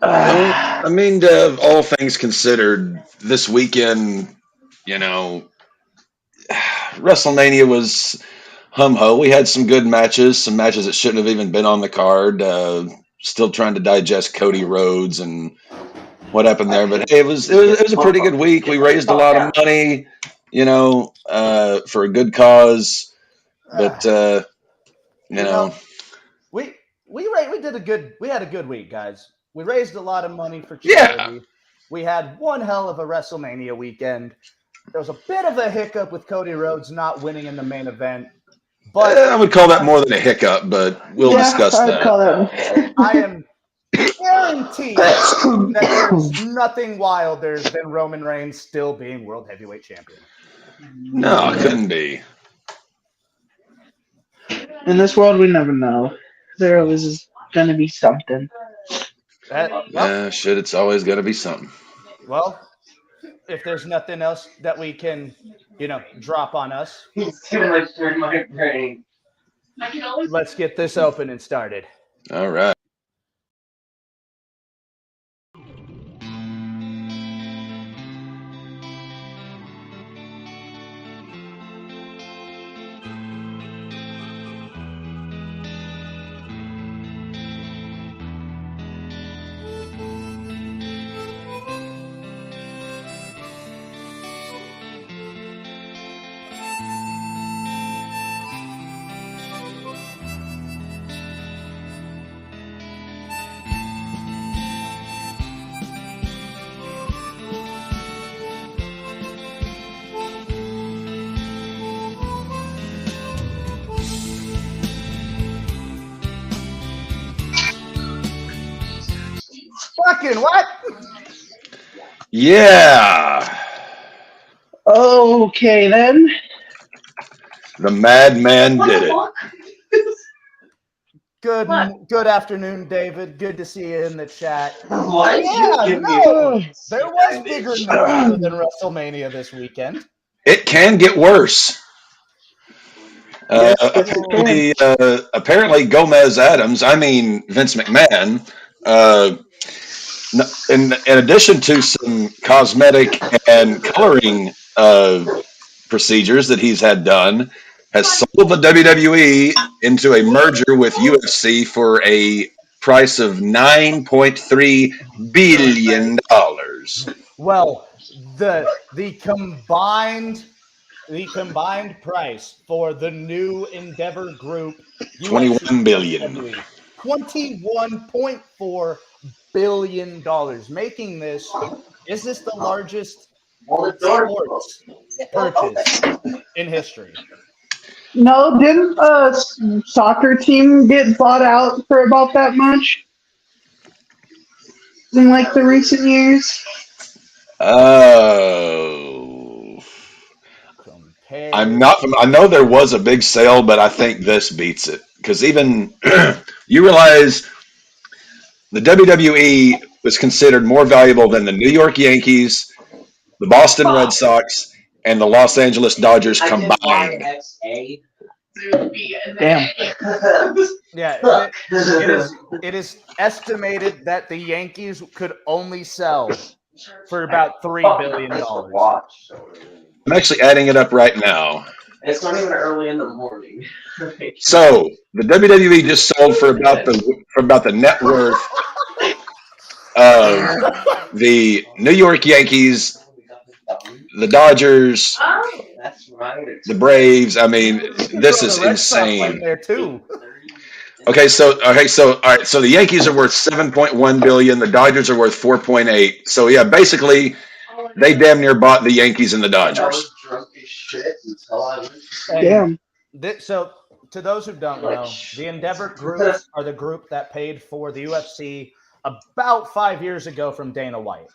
I mean, all things considered, this weekend, you know, WrestleMania was hum ho. We had some good matches, some matches that shouldn't have even been on the card. Still trying to digest Cody Rhodes and what happened there, but hey, it was a pretty good week. We raised a lot of money, for a good cause. But you You know, know, we did a good we had a good week, guys. We raised a lot of money for yeah, charity. We had one hell of a WrestleMania weekend. There was a bit of a hiccup with Cody Rhodes not winning in the main event, but I would call that more than a hiccup, but we'll Yeah, discuss I'd that. call that. I am guaranteed that there's nothing wilder than Roman Reigns still being world heavyweight champion. No, it couldn't be. In this world, we never know. There always is going to be something. Shit, it's always got to be something. Well, if there's nothing else that we can, drop on us, It's too much for my brain. let's get this open and started. All right. Fucking what? Yeah, Okay, then. the madman did it. Good afternoon, David. Good to see you in the chat. Why did Yeah, you give no, me there was bigger news other than WrestleMania this weekend. It can get worse. Yes, it can. Apparently, Gomez Adams, I mean Vince McMahon, uh, in addition to some cosmetic and coloring procedures that he's had done, has sold the WWE into a merger with UFC for a price of $9.3 billion. Well, the combined price for the new Endeavor Group UFC 21 billion. WWE, $21.4 billion, making this is this the largest sports purchase in history? No, didn't a soccer team get bought out for about that much in like the recent years? Oh. I'm Compared, not. I know there was a big sale, but I think this beats it because even you realize the WWE was considered more valuable than the New York Yankees, the Boston Red Sox, and the Los Angeles Dodgers I did combined. YXA. Damn. yeah, it is estimated that the Yankees could only sell for about $3 billion. I'm actually adding it up right now. It's not even early in the morning. So the WWE just sold for about the net worth of the New York Yankees, the Dodgers, That's right. the Braves. I mean, this Throw is the Red Sox in insane. there too. All right, so the Yankees are worth 7.1 billion, the Dodgers are worth 4.8. So yeah, basically they damn near bought the Yankees and the I Dodgers. was drunk as shit until I went. And Damn. so, to those who don't know, the Endeavor groups are the group that paid for the UFC about 5 years ago from Dana White.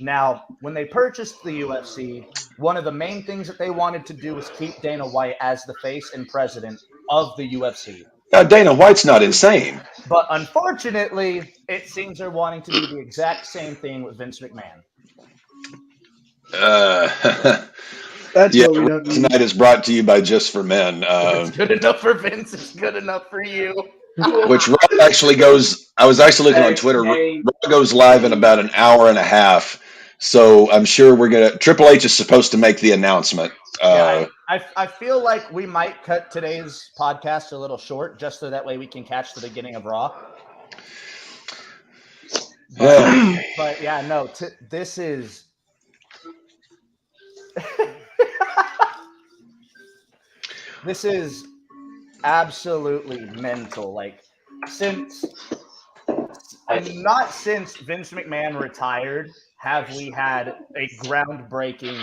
Now, when they purchased the UFC, one of the main things that they wanted to do was keep Dana White as the face and president of the UFC. Dana White's not insane. But unfortunately, it seems they're wanting to do the exact same thing with Vince McMahon. That's Yeah, what we don't need. tonight is brought to you by Just for Men. If it's good enough for Vince, it's good enough for you. which Raw actually goes. I was actually looking on Twitter. Raw goes live in about an hour and a half, so I'm sure we're gonna. Triple H is supposed to make the announcement. I feel like we might cut today's podcast a little short, just so that way we can catch the beginning of Raw. But yeah, no, this is. This is absolutely mental. Like, not since Vince McMahon retired have we had a groundbreaking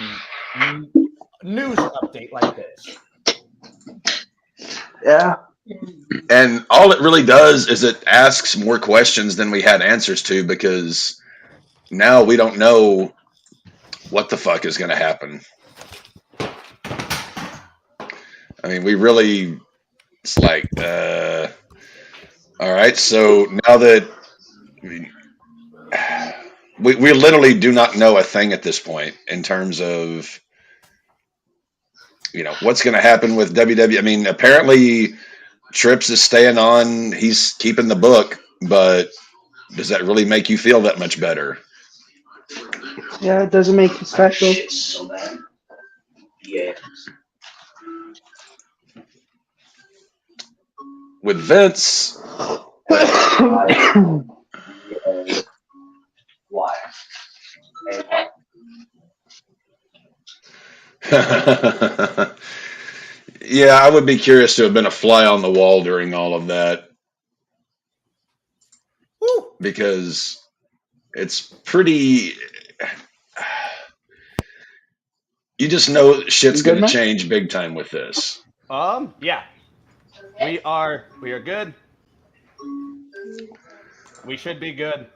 news update like this. Yeah. And all it really does is it asks more questions than we had answers to, because now we don't know what the fuck is going to happen. I mean, we really, it's like, all right, so now that we literally do not know a thing at this point in terms of, what's going to happen with WWE. I mean, apparently Trips is staying on. He's keeping the book, but does that really make you feel that much better? Yeah, it doesn't make you special. Yeah. With Vince, Why? yeah, I would be curious to have been a fly on the wall during all of that. Woo! Because it's pretty. You just know shit's going to change big time with this. Yeah. We are good. We should be good.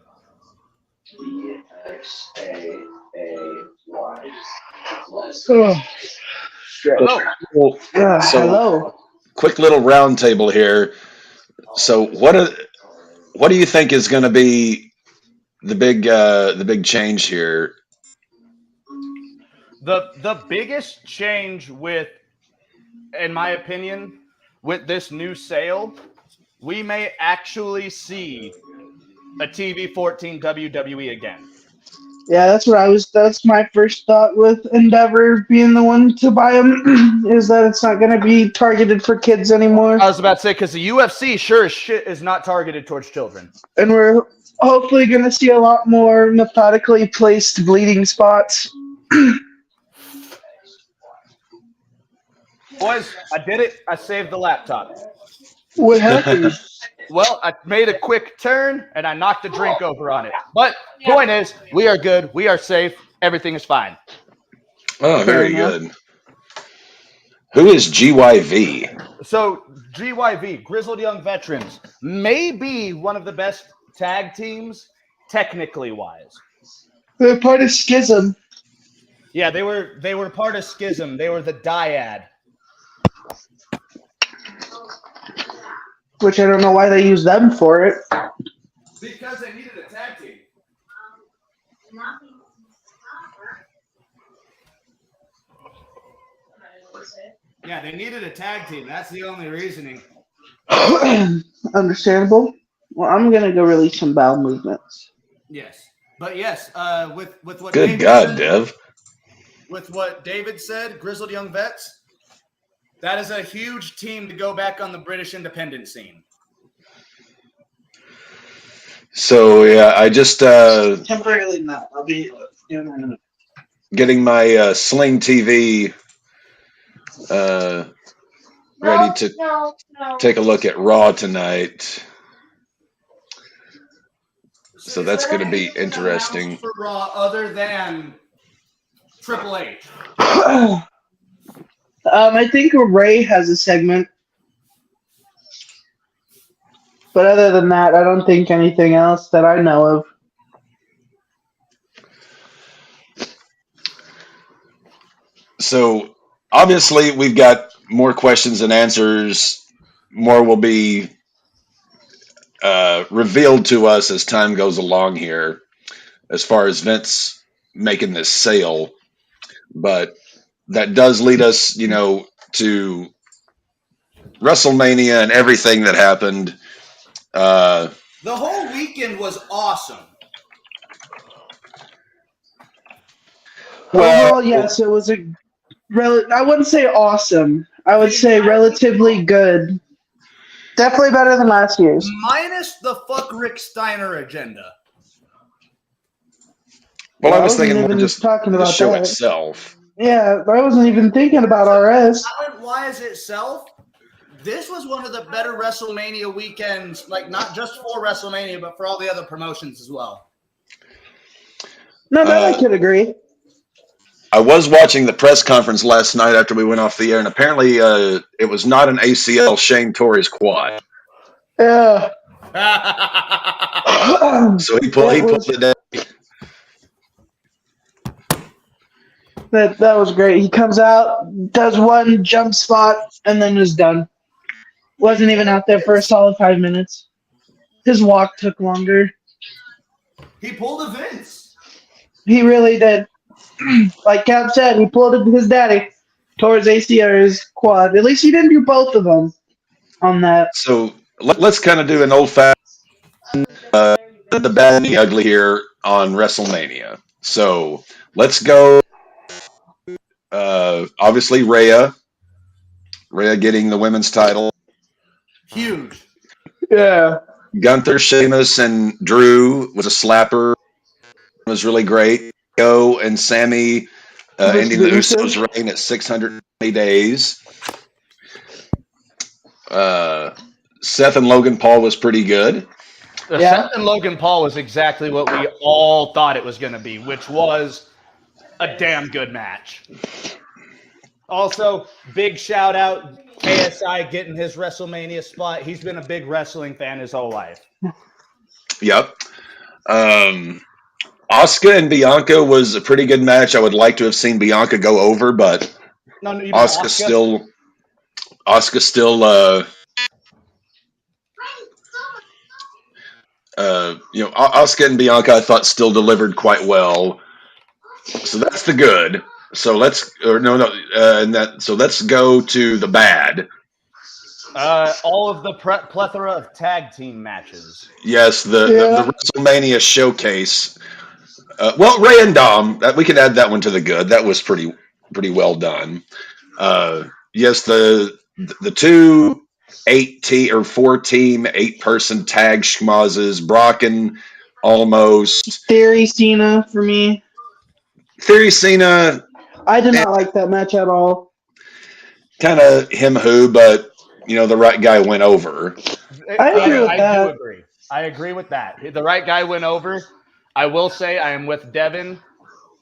Hello. Hello. Quick little round table here. So what do you think is going to be the big change here? The biggest change in my opinion, with this new sale, we may actually see a TV-14 WWE again. Yeah, that's my first thought with Endeavor being the one to buy them, is that it's not going to be targeted for kids anymore. I was about to say, because the UFC sure as shit is not targeted towards children. And we're hopefully going to see a lot more methodically placed bleeding spots. Boys, I did it. I saved the laptop. What happened? Well, I made a quick turn, and I knocked a drink over on it. But point is, we are good. We are safe. Everything is fine. Oh, very good. Who is GYV? So, GYV, Grizzled Young Veterans, may be one of the best tag teams, technically wise. They're part of Schism. Yeah, they were part of Schism. They were the dyad. Which I don't know why they use them for it. Because they needed a tag team. Yeah, they needed a tag team. That's the only reasoning. Understandable. Well, I'm going to go release some bowel movements. Yes. But yes, with what Good David God, said, Dev. with what David said, Grizzled Young Vets, that is a huge team to go back on the British independent scene. So yeah, I just Temporarily not. I'll be doing that in a minute. Getting my Sling TV ready to take a look at Raw tonight. So that's going to be interesting. For Raw, other than Triple H. I think Ray has a segment. But other than that, I don't think anything else that I know of. So obviously we've got more questions and answers. More will be revealed to us as time goes along here, as far as Vince making this sale. But that does lead us, to WrestleMania and everything that happened. Uh, The whole weekend was awesome. well, Overall, yes, it was I wouldn't say awesome. I would say relatively good. Definitely better than last year's. Minus the fuck Rick Steiner agenda. well, I was wasn't thinking more even just talking the about show that. itself. Yeah, I wasn't even thinking about RS. Talent-wise itself, this was one of the better WrestleMania weekends, like not just for WrestleMania, but for all the other promotions as well. No, that I could agree. I was watching the press conference last night after we went off the air, and apparently it was not an ACL Shane Torres quad. Yeah. So he pulled it down. That was great. He comes out, does one jump spot, and then is done. Wasn't even out there for a solid 5 minutes. His walk took longer. He pulled a Vince. He really did. Like Cap said, he pulled his daddy towards ACR's quad. At least he didn't do both of them on that. So let's kind of do an old-fashioned the bad and the ugly here on WrestleMania. So let's go. Obviously, Rhea getting the women's title. Huge. Yeah. Gunther, Sheamus, and Drew was a slapper. It was really great. Go and Sammy ending the Usos reign at 620 days. Seth and Logan Paul was pretty good. Seth and Logan Paul was exactly what we all thought it was going to be, which was a damn good match. Also, big shout out KSI getting his WrestleMania spot. He's been a big wrestling fan his whole life. Yep. Asuka and Bianca was a pretty good match. I would like to have seen Bianca go over, but Asuka still Asuka and Bianca I thought still delivered quite well. So that's the good. So let's go to the bad. All of the plethora of tag team matches. Yes, the WrestleMania showcase. Ray and Dom, we can add that one to the good. That was pretty well done. Yes, the two 4-team 8-person tag schmozzes, Brock and Almost. Theory Cena for me. Theory Cena. I did not like that match at all. Kind of him who, but the right guy went over. I agree with that. I agree with that. The right guy went over. I will say I am with Devin.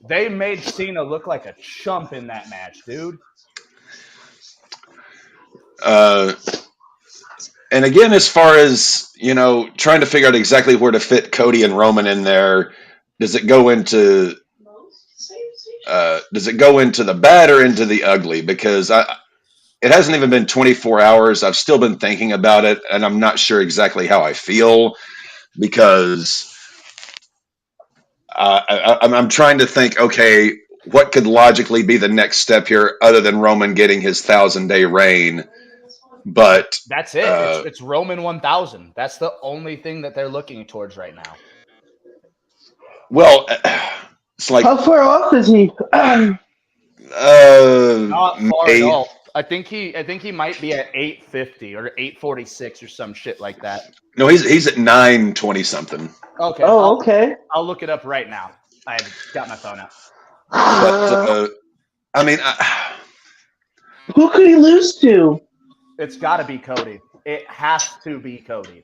They made Cena look like a chump in that match, dude. And again, as far as trying to figure out exactly where to fit Cody and Roman in there, does it go into the bad or into the ugly? Because it hasn't even been 24 hours. I've still been thinking about it, and I'm not sure exactly how I feel because I'm trying to think, okay, what could logically be the next step here other than Roman getting his 1,000-day reign? But that's it. It's Roman 1,000. That's the only thing that they're looking towards right now. Well, it's like how far off is he? Not far at all. I think he might be at 850 or 846 or some shit like that. No, he's at 920 something. Okay. Okay. I'll look it up right now. I've got my phone out. But who could he lose to? It's got to be Cody. It has to be Cody.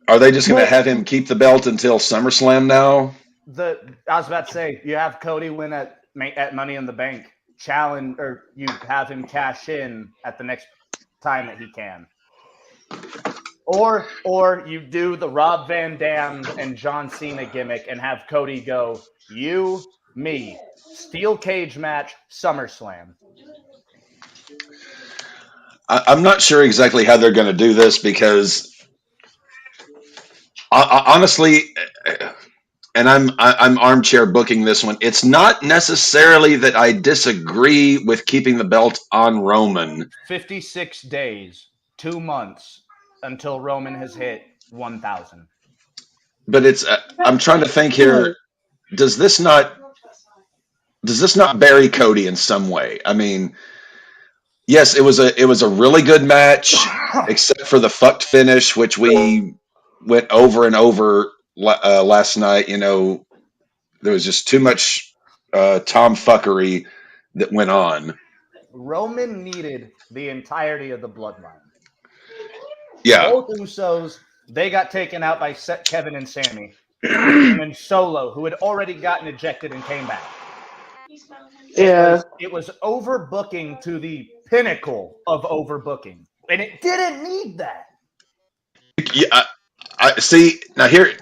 Are they just going to have him keep the belt until SummerSlam now? I was about to say, you have Cody win at Money in the Bank, challenge, or you have him cash in at the next time that he can. Or you do the Rob Van Dam and John Cena gimmick and have Cody go, you, me, steel cage match, SummerSlam. I'm not sure exactly how they're going to do this because honestly, and I'm armchair booking this one. It's not necessarily that I disagree with keeping the belt on Roman. 56 days, 2 months until Roman has hit 1,000. But it's I'm trying to think here. Does this not bury Cody in some way? I mean, yes, it was a really good match, except for the fucked finish, which we went over and over last night. You know, there was just too much tomfuckery that went on. Roman needed the entirety of the bloodline. Yeah, Both Usos, they got taken out by Kevin and Sammy. And then Solo, who had already gotten ejected and came back. Yeah. It was overbooking to the pinnacle of overbooking. And it didn't need that. yeah. I see now here.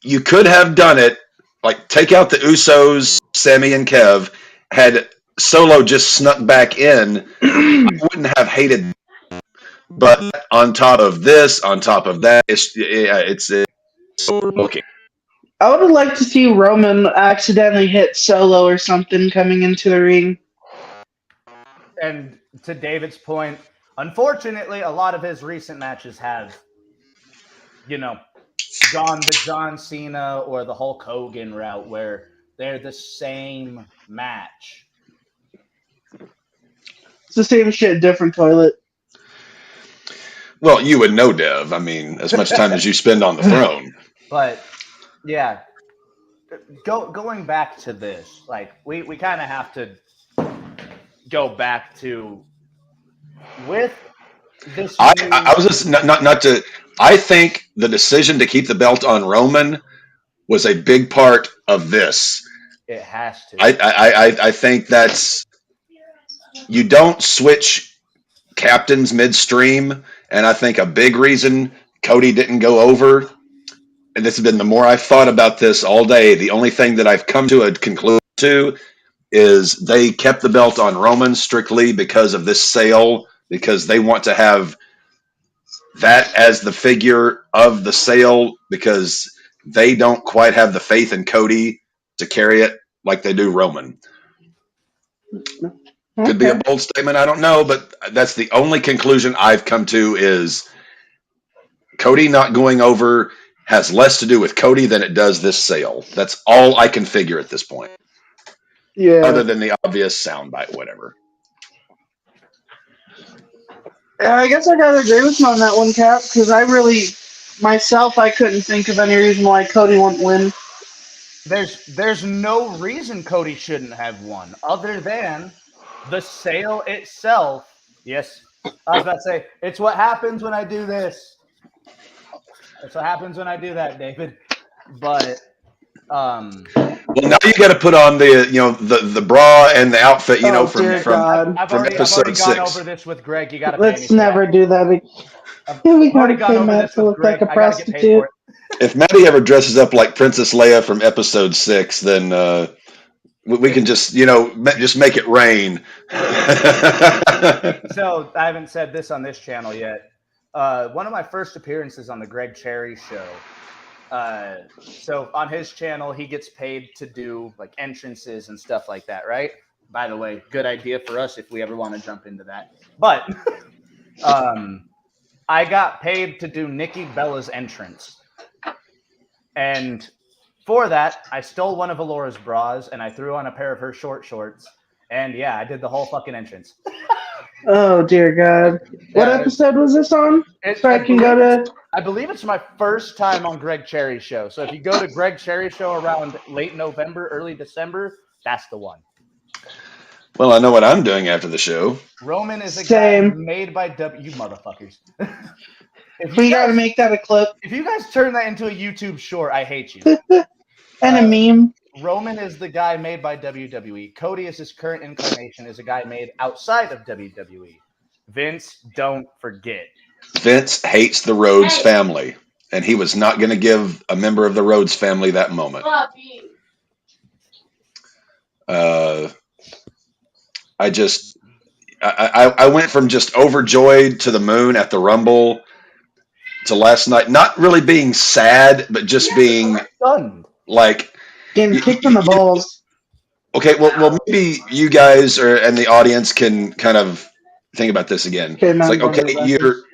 You could have done it like take out the Usos, Sammy and Kev. Had Solo just snuck back in, I wouldn't have hated. But on top of this, on top of that, it's overbooking. I would have liked to see Roman accidentally hit Solo or something coming into the ring. And to David's point, unfortunately, a lot of his recent matches have, gone the John Cena or the Hulk Hogan route where they're the same match. It's the same shit, different toilet. Well, you would know, Dev. I mean, as much time as you spend on the throne. But yeah, going back to this, like we kind of have to go back to with this. I was just not to. I think the decision to keep the belt on Roman was a big part of this. It has to. I think that's you don't switch captains midstream, and I think a big reason Cody didn't go over. And this has been the more I've thought about this all day. The only thing that I've come to a conclusion to is they kept the belt on Roman strictly because of this sale, because they want to have that as the figure of the sale, because they don't quite have the faith in Cody to carry it like they do Roman. Could be a bold statement, I don't know, but that's the only conclusion I've come to is Cody not going over has less to do with Cody than it does this sale. That's all I can figure at this point. Yeah. Other than the obvious soundbite, whatever. I guess I gotta agree with you on that one, Cap, because I couldn't think of any reason why Cody wouldn't win. There's no reason Cody shouldn't have won, other than the sale itself. Yes, I was about to say, it's what happens when I do this. It's what happens when I do that, David. But well, now you got to put on the bra and the outfit, from I've already episode gone 6. over this with Greg. You got to. Let's never do that again. I've already gone over this with Greg. Like a prostitute. If Maddie ever dresses up like Princess Leia from episode 6, then we can just make it rain. So I haven't said this on this channel yet. One of my first appearances on the Greg Cherry show. So on his channel, he gets paid to do like entrances and stuff like that, right? By the way, good idea for us if we ever want to jump into that. But I got paid to do Nikki Bella's entrance. And for that, I stole one of Alora's bras and I threw on a pair of her short shorts. And yeah, I did the whole fucking entrance. Oh, dear God. What episode was this on? I believe it's my first time on Greg Cherry's show. So if you go to Greg Cherry's show around late November, early December, that's the one. Well, I know what I'm doing after the show. Roman is a guy made by you motherfuckers. We got to make that a clip. If you guys turn that into a YouTube short, I hate you. And a meme. Roman is the guy made by WWE. Cody is his current incarnation, is a guy made outside of WWE. Vince, don't forget. Vince hates the Rhodes family, and he was not going to give a member of the Rhodes family that moment. I went from just overjoyed to the moon at the Rumble to last night, not really being sad, but just being stunned. Like getting kicked in the balls. Okay, well, maybe you guys and the audience can kind of think about this again. Okay, it's like, okay,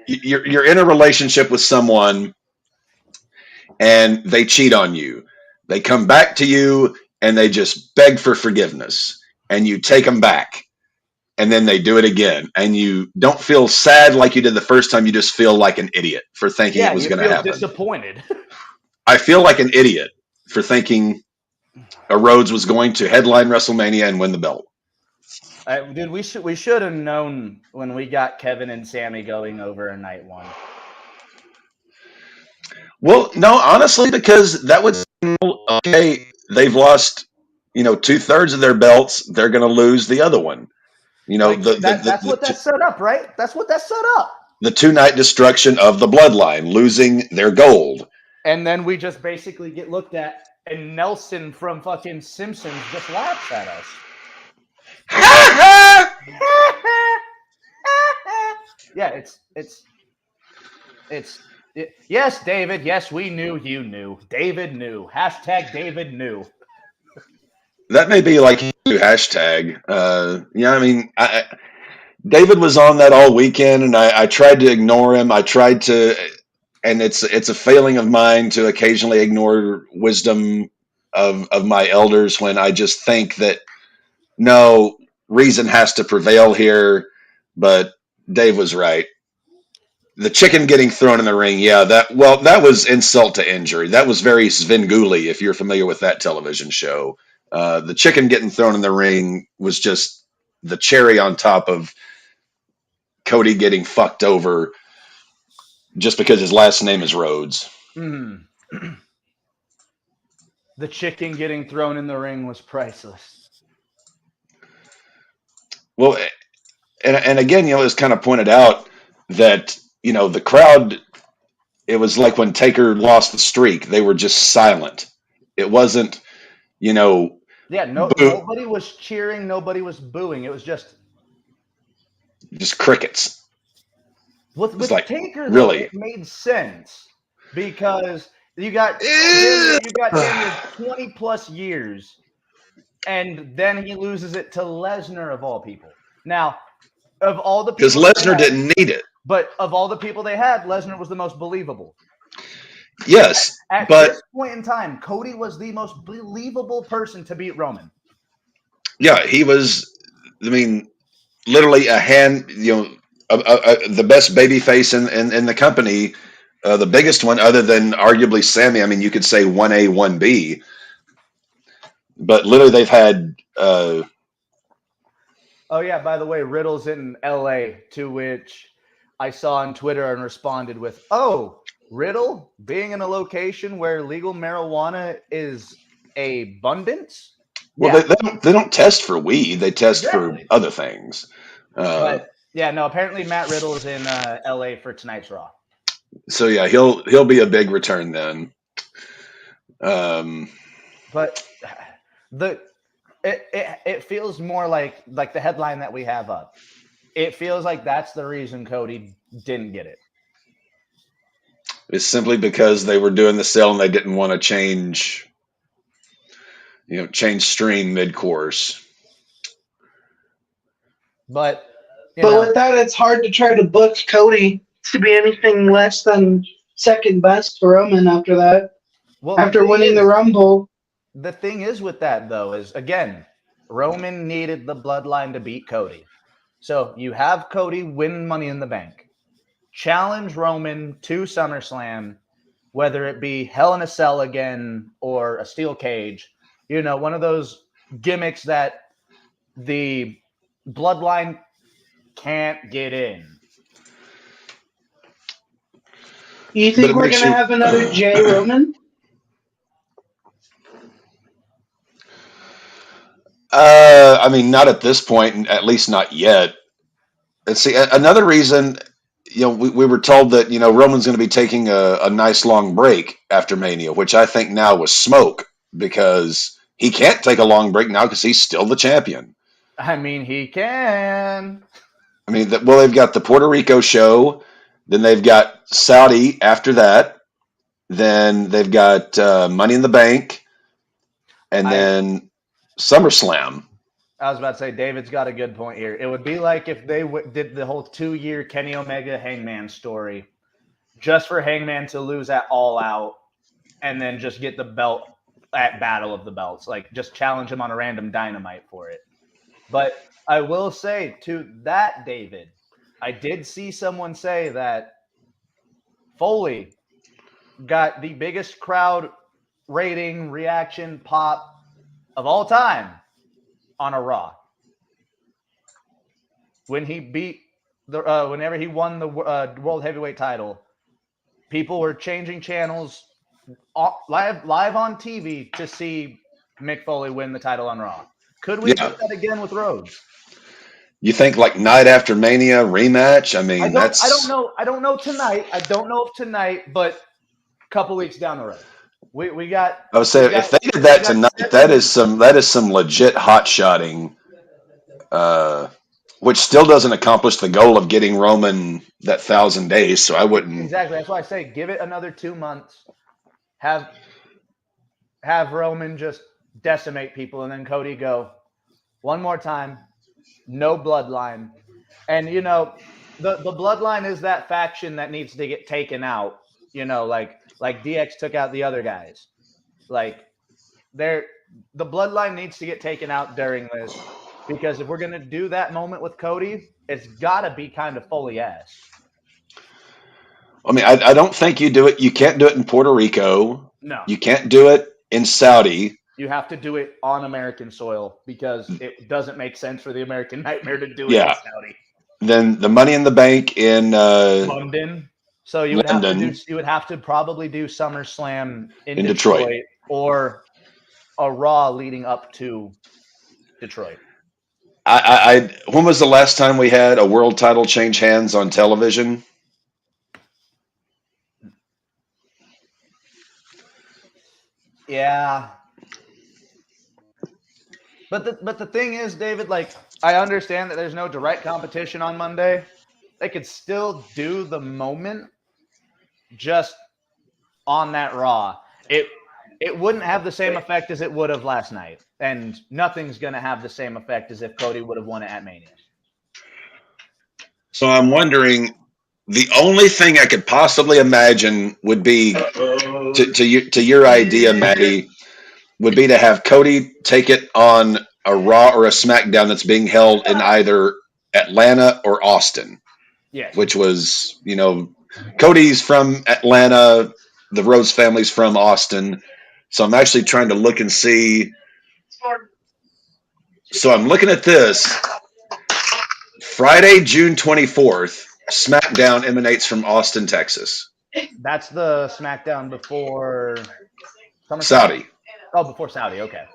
you're in a relationship with someone and they cheat on you. They come back to you and they just beg for forgiveness, and you take them back, and then they do it again, and you don't feel sad like you did the first time. You just feel like an idiot for thinking Yeah, it was you going to feel happen. disappointed. I feel like an idiot for thinking a Rhodes was going to headline WrestleMania and win the belt. Dude, we should have known when we got Kevin and Sammy going over in night one. Well, no, honestly, because that would okay. They've lost, 2/3 of their belts. They're going to lose the other one. Like that's what that set up, right? That's what that set up. The 2-night destruction of the bloodline, losing their gold. And then we just basically get looked at, and Nelson from fucking Simpsons just laughs at us. Yeah, yes, David. Yes, we knew you knew. David knew. Hashtag David knew. That may be like a new hashtag. David was on that all weekend, and I tried to ignore him. I tried to, and it's a failing of mine to occasionally ignore wisdom of my elders when I just think that no, reason has to prevail here. But Dave was right. The chicken getting thrown in the ring, that was insult to injury. That was very Svengoolie, if you're familiar with that television show. The chicken getting thrown in the ring was just the cherry on top of Cody getting fucked over just because his last name is Rhodes. Mm. The chicken getting thrown in the ring was priceless. Well, and again, it was kind of pointed out that, the crowd, it was like when Taker lost the streak, they were just silent. It wasn't, nobody was cheering, nobody was booing. It was just crickets. With like, Taker, though, really? it made sense because you got Daniel 20 plus years, and then he loses it to Lesnar of all people. Now, of all the people, because Lesnar didn't need it, but of all the people they had, Lesnar was the most believable. Yes, at this point in time, Cody was the most believable person to beat Roman. Yeah, he was. I mean, literally a hand. The best babyface in the company, the biggest one, other than arguably Sammy. I mean, you could say 1A, 1B, but literally they've had. Oh yeah, by the way, Riddle's in LA, to which I saw on Twitter and responded with, "Oh, Riddle being in a location where legal marijuana is abundance." Well, they don't test for weed; they test for other things. But yeah, no. Apparently, Matt Riddle's in LA for tonight's Raw. So yeah, he'll be a big return then. But it feels more like the headline that we have up. It feels like that's the reason Cody didn't get it. It's simply because they were doing the sale and they didn't want to change stream mid-course. But with that, it's hard to try to book Cody to be anything less than second best for Roman after that. Well, after winning the Rumble. The thing is with that, though, is, again, Roman needed the bloodline to beat Cody. So you have Cody win Money in the Bank. Challenge Roman to SummerSlam, whether it be Hell in a Cell again or a steel cage. One of those gimmicks that the bloodline can't get in. You think we're going to have another J Roman? I mean, not at this point, at least not yet. And see, another reason, we were told that, Roman's going to be taking a nice long break after Mania, which I think now was smoke because he can't take a long break now because he's still the champion. I mean, he can. I mean, they've got the Puerto Rico show, then they've got Saudi after that, then they've got Money in the Bank, and then SummerSlam. I was about to say, David's got a good point here. It would be like if they did the whole 2-year Kenny Omega Hangman story just for Hangman to lose at All Out and then just get the belt at Battle of the Belts. Like, just challenge him on a random Dynamite for it. But I will say to that, David, I did see someone say that Foley got the biggest crowd rating, reaction, pop of all time on a Raw. When he beat whenever he won the World Heavyweight title, people were changing channels live on TV to see Mick Foley win the title on Raw. Could we do that again with Rhodes? You think like night after Mania rematch? I mean, I don't know. I don't know tonight. I don't know if tonight, but a couple weeks down the road. We got. I would say if they did that tonight, that is some legit hot shotting, which still doesn't accomplish the goal of getting Roman that 1,000 days. So I wouldn't. Exactly. That's why I say give it another 2 months. Have Roman just decimate people, and then Cody go one more time. No bloodline, and the bloodline is that faction that needs to get taken out. Like DX took out the other guys. Like the bloodline needs to get taken out during this, because if we're gonna do that moment with Cody, it's gotta be kind of Foley-esque. I mean, I don't think you do it. You can't do it in Puerto Rico. No, you can't do it in Saudi. You have to do it on American soil, because it doesn't make sense for the American Nightmare to do it in Saudi. Then the Money in the Bank in London. So you would London. have to probably do SummerSlam in Detroit, or a Raw leading up to Detroit. When was the last time we had a world title change hands on television? Yeah. But the thing is, David, like, I understand that there's no direct competition on Monday. They could still do the moment just on that Raw. It wouldn't have the same effect as it would have last night. And nothing's going to have the same effect as if Cody would have won it at Mania. So I'm wondering, the only thing I could possibly imagine would be, to your idea, Maddie, would be to have Cody take it on a Raw or a SmackDown that's being held in either Atlanta or Austin. Yes. Which was, Cody's from Atlanta, the Rhodes family's from Austin. So I'm actually trying to look and see. So I'm looking at this. Friday, June 24th, SmackDown emanates from Austin, Texas. That's the SmackDown before Saudi. Oh, before Saudi. Okay.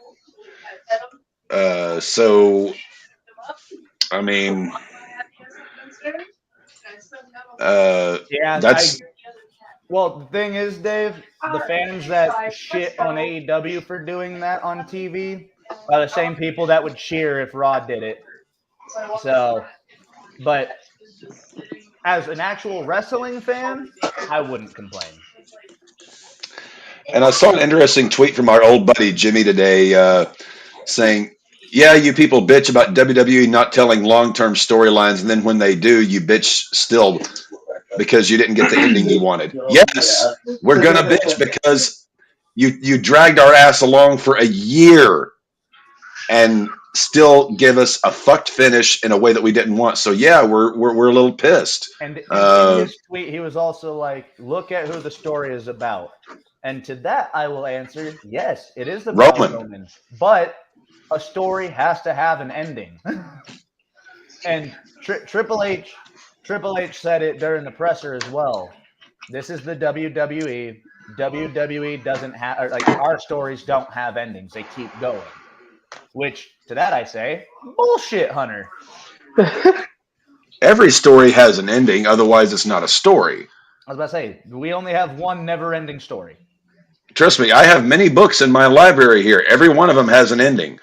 So, I mean, well, the thing is, Dave, the fans that shit on AEW for doing that on TV are the same people that would cheer if Raw did it. So, but as an actual wrestling fan, I wouldn't complain. And I saw an interesting tweet from our old buddy Jimmy today saying, yeah, you people bitch about WWE not telling long-term storylines, and then when they do, you bitch still because you didn't get the ending you wanted. Yes, we're going to bitch because you dragged our ass along for a year and still give us a fucked finish in a way that we didn't want. So yeah, we're a little pissed. And in his tweet, he was also like, look at who the story is about. And to that, I will answer, yes, it is about Roman. But a story has to have an ending. And Triple H said it during the presser as well. This is the WWE. WWE doesn't have, like, our stories don't have endings. They keep going. Which, to that I say, bullshit, Hunter. Every story has an ending. Otherwise, it's not a story. I was about to say, we only have one never-ending story. Trust me, I have many books in my library here. Every one of them has an ending.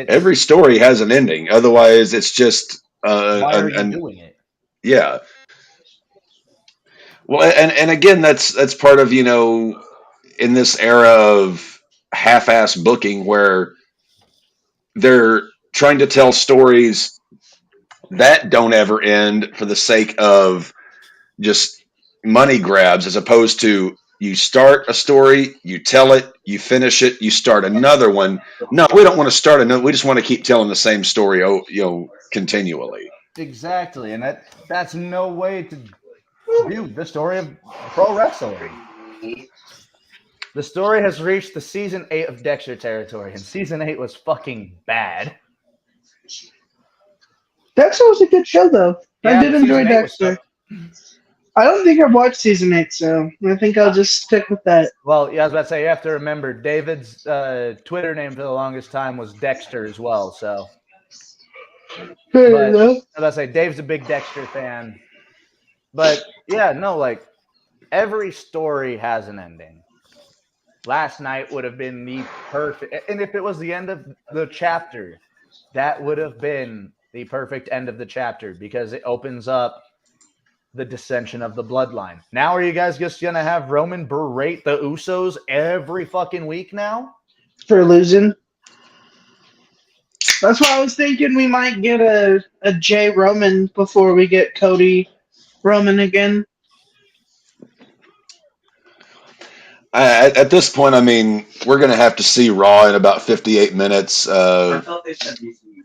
Every story has an ending. Otherwise, it's just why are you doing it? Yeah. Well, and again, that's part of, in this era of half-ass booking where they're trying to tell stories that don't ever end for the sake of just money grabs, as opposed to you start a story, you tell it, you finish it, you start another one. No, we don't want to start another. We just want to keep telling the same story, continually. Exactly, and that's no way to view the story of pro wrestling. The story has reached the season 8 of Dexter territory, and season 8 was fucking bad. Dexter was a good show, though. Yeah, I did enjoy season 8 was Dexter. tough. I don't think I've watched season 8, so I think I'll just stick with that. Well, yeah, I was about to say, you have to remember, David's Twitter name for the longest time was Dexter as well, so. Fair But, enough. I was about to say, Dave's a big Dexter fan. But, yeah, no, like, every story has an ending. Last night would have been the perfect, and if it was the end of the chapter, that would have been the perfect end of the chapter because it opens up the dissension of the bloodline. Now, are you guys just going to have Roman berate the Usos every fucking week now? For losing. That's why I was thinking we might get a J Roman before we get Cody Roman again. At this point, I mean, we're going to have to see Raw in about 58 minutes,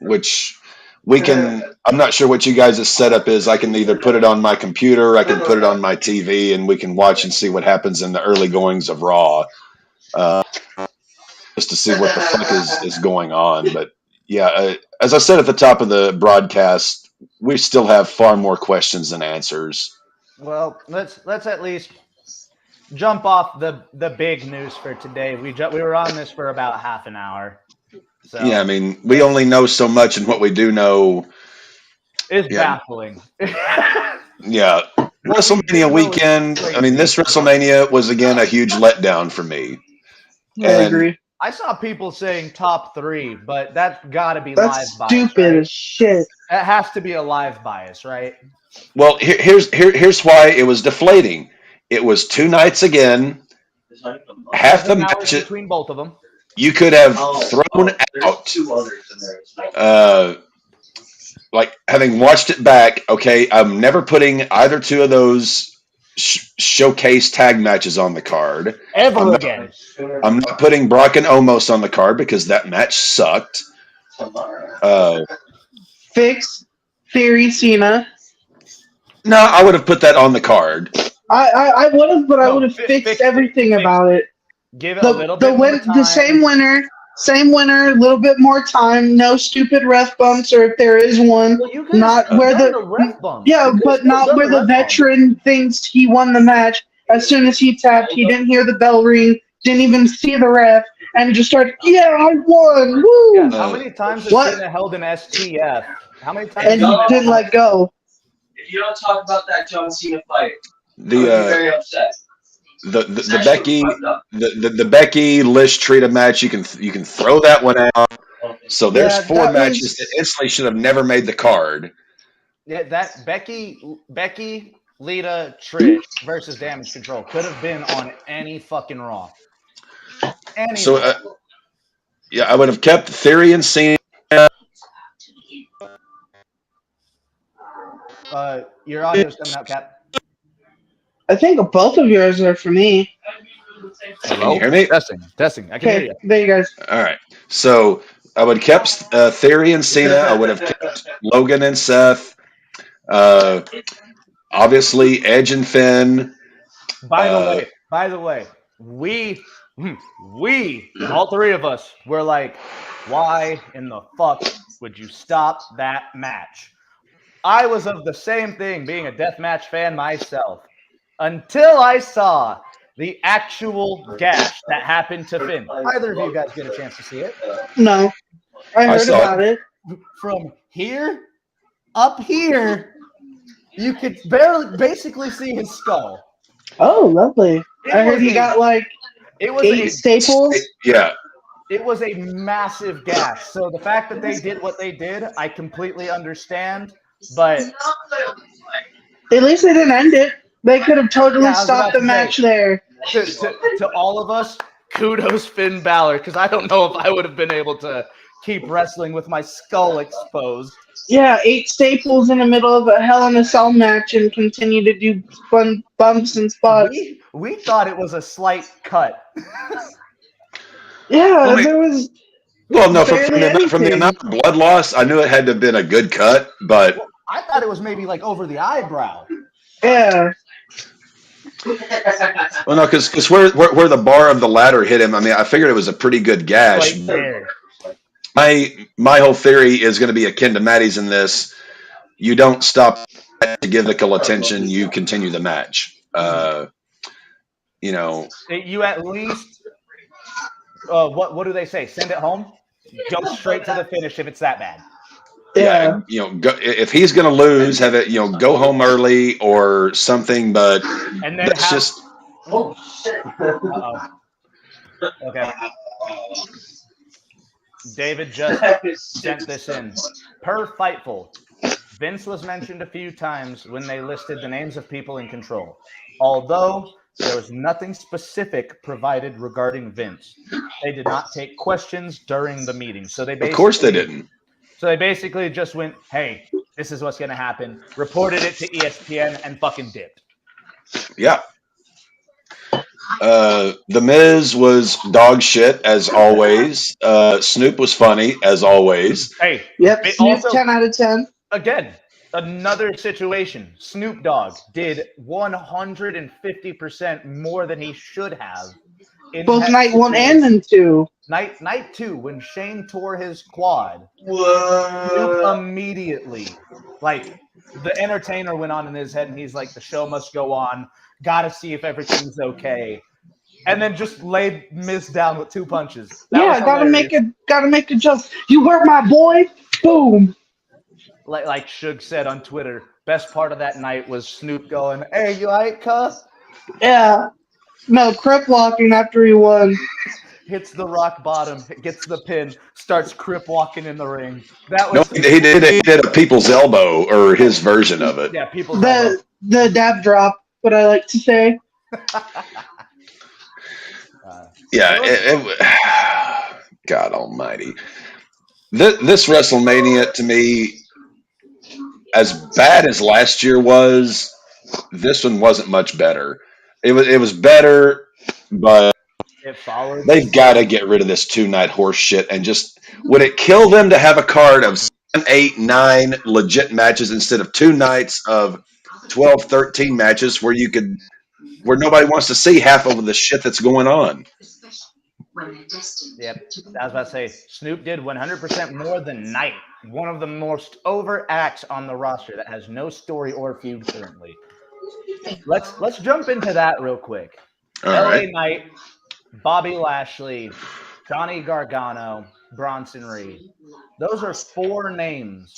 which we can. I'm not sure what you guys' setup is. I can either put it on my computer, or I can put it on my TV, and we can watch and see what happens in the early goings of Raw, just to see what the fuck is going on. But yeah, as I said at the top of the broadcast, we still have far more questions than answers. Well, let's at least jump off the big news for today. We were on this for about half an hour. So Yeah, I mean, we only know so much, and what we do know is baffling. Yeah. WrestleMania weekend. I mean, this WrestleMania was again a huge letdown for me. I agree. I saw people saying top 3, but that's got to be That's live bias. stupid Right? as shit. It has to be a live bias, right? Well, here's why it was deflating. It was 2 nights again. Half the 7 hours matches between both of them. you could have thrown out. 2 others in there. Like having watched it back. Okay, I'm never putting either 2 of those showcase tag matches on the card Ever again. I'm not putting Brock and Omos on the card because that match sucked. Fix Theory Cena. No, I would have put that on the card. I would have, but I would have fixed everything about it. Give it a little bit more time. The same winner, a little bit more time, no stupid ref bumps, or if there is one, not where the ref bump. Yeah, but not where the veteran thinks he won the match. As soon as he tapped, he didn't hear the bell ring, didn't even see the ref, and just started, yeah, I won, woo! Yeah, how many times has Cena held an STF? How many times? And he didn't let go. If you don't talk about that John Cena fight, I'll be The very upset. the Becky Lish Trita match you can throw that one out. So there's Yeah, 4 matches that instantly should have never made the card. Yeah, that Becky, Lita, Trish versus Damage Control could have been on any fucking Raw. So yeah, I would have kept Theory and Cena. Your audio's coming out, Cap. I think both of yours are for me. Can you hear me? Testing. I can hear you. There you guys. All right. So I would have kept Theory and Cena. I would have kept Logan and Seth. Obviously, Edge and Finn. By the way, we all 3 of us were like, why in the fuck would you stop that match? I was of the same thing, being a deathmatch fan myself, until I saw the actual gash that happened to Finn. Either of you guys get a chance to see it? No. I heard about it. From here, up here, you could basically see his skull. Oh, lovely. I heard he got like 8 staples. Yeah. It was a massive gash. So the fact that they did what they did, I completely understand. But at least they didn't end it. They could have totally stopped the match there. To all of us, kudos Finn Balor, because I don't know if I would have been able to keep wrestling with my skull exposed. Yeah, 8 staples in the middle of a Hell in a Cell match and continue to do fun bumps and spots. We thought it was a slight cut. Yeah, there was. Well, no, barely from the anything. amount of blood loss, I knew it had to have been a good cut, but I thought it was maybe like over the eyebrow. Yeah. well, no, because where the bar of the ladder hit him, I mean, I figured it was a pretty good gash. Right there. My whole theory is going to be akin to Maddie's in this. You don't stop to give Nickel attention. You continue the match. You know, You at least, what do they say? Send it home? Go straight to the finish if it's that bad. Yeah. you know, if he's going to lose, have it, go home early or something. But And then that's just. Oh shit! Uh-oh. Okay. David just sent this in. Per Fightful, Vince was mentioned a few times when they listed the names of people in control. Although there was nothing specific provided regarding Vince. They did not take questions during the meeting. So they basically, Of course they didn't. So they basically just went, hey, this is what's going to happen, reported it to ESPN, and fucking dipped. Yeah. The Miz was dog shit as always. Snoop was funny as always. Hey, Yep. it Snoop, also- 10 out of 10. Again, another situation. Snoop Dogg did 150% more than he should have. In Both that night 1 situation. and 2. Night 2, when Shane tore his quad, Whoa. Snoop immediately, like, the entertainer went on in his head, and he's like, the show must go on. Gotta see if everything's okay. And then just laid Miz down with 2 punches. That was Gotta hilarious. make a joke. You hurt my boy? Boom. Like Suge said on Twitter, best part of that night was Snoop going, hey, you alright, cuss? Yeah. No, crip walking after he won. Hits the rock bottom, gets the pin, starts crip walking in the ring. That No, was he did a people's elbow or his version of it. yeah, people. The dab drop, what I like to say. Yeah, God Almighty. This WrestleMania to me, as bad as last year was, this one wasn't much better. It was better, but It followed. they've got to get rid of this 2-night horse shit and just would it kill them to have a card of 7, 8, 9 legit matches instead of 2 nights of 12, 13 matches where nobody wants to see half of the shit that's going on. Yep, I was about to say, Snoop did 100% more than Knight, one of the most over acts on the roster that has no story or feud currently. Let's jump into that real quick. All LA right. Knight, Bobby Lashley, Johnny Gargano, Bronson Reed. Those are 4 names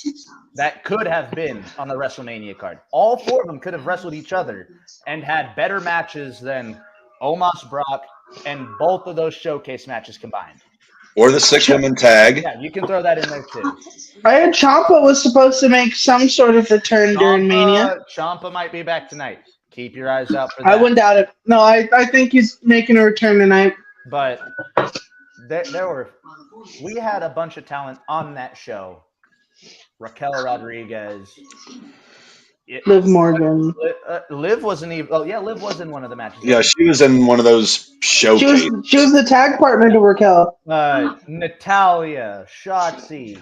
that could have been on the WrestleMania card. All 4 of them could have wrestled each other and had better matches than Omos Brock and both of those showcase matches combined. Or the 6-woman tag. Yeah, you can throw that in there too. I heard Ciampa was supposed to make some sort of return during Mania. Ciampa might be back tonight. Keep your eyes out for that. I wouldn't doubt it. No, I think he's making a return tonight. But we had a bunch of talent on that show. Raquel Rodriguez. Liv Morgan. Liv wasn't even. Oh yeah, Liv was in one of the matches. Yeah, she was in one of those showcases. She was the tag partner to Raquel. Natalia, Shotzi,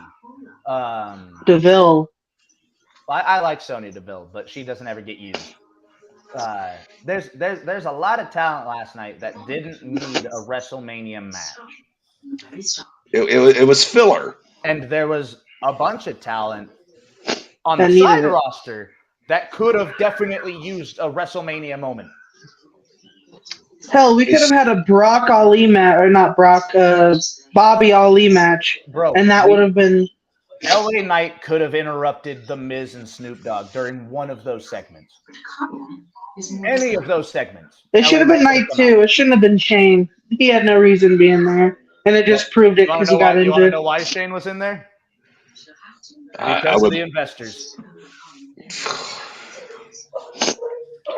DeVille. I like Sonya Deville, but she doesn't ever get used. There's a lot of talent last night that didn't need a WrestleMania match. It was filler. And there was a bunch of talent on That the needed side it. roster that could have definitely used a WrestleMania moment. Hell, we could have had a Brock Ali match, or not Brock, Bobby Ali match, Bro, and that would have been. LA Knight could have interrupted The Miz and Snoop Dogg during one of those segments. Any of those segments. It should have been Knight too. It shouldn't have been Shane. He had no reason being there, and it just proved it because he got You want to injured. know why Shane was in there? I Because would. of the investors.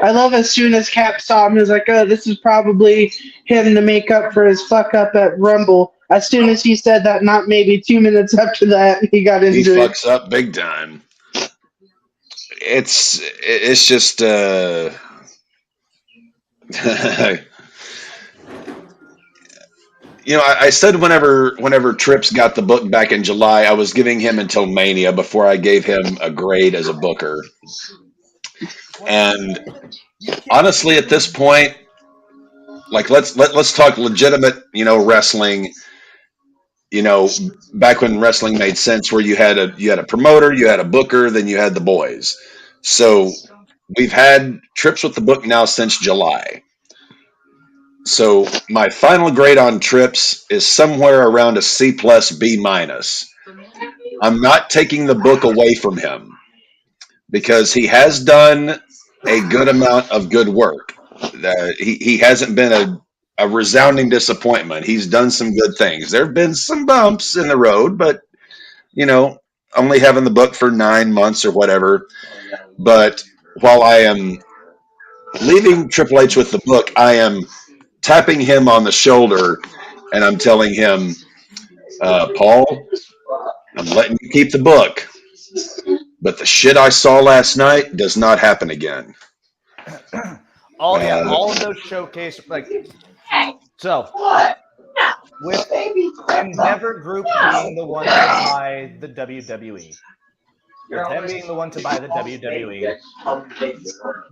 I love as soon as Cap saw him, he was like, "Oh, this is probably him to make up for his fuck up at Rumble." As soon as he said that, not maybe 2 minutes after that, he got He injured. fucks up big time. It's just I said whenever Trips got the book back in July, I was giving him until Mania before I gave him a grade as a booker. And honestly, at this point, like let's talk legitimate, wrestling. Back when wrestling made sense, where you had a promoter, you had a booker, then you had the boys. So we've had Trips with the book now since July. So my final grade on Trips is somewhere around a C plus B minus. I'm not taking the book away from him because he has done a good amount of good work. He hasn't been a resounding disappointment. He's done some good things. There have been some bumps in the road, but only having the book for 9 months or whatever. But while I am leaving Triple H with the book, I am tapping him on the shoulder and I'm telling him, Paul, I'm letting you keep the book, but the shit I saw last night does not happen again. All of those showcase so with Endeavor Group being the one to buy the WWE. With them being the one to buy the WWE,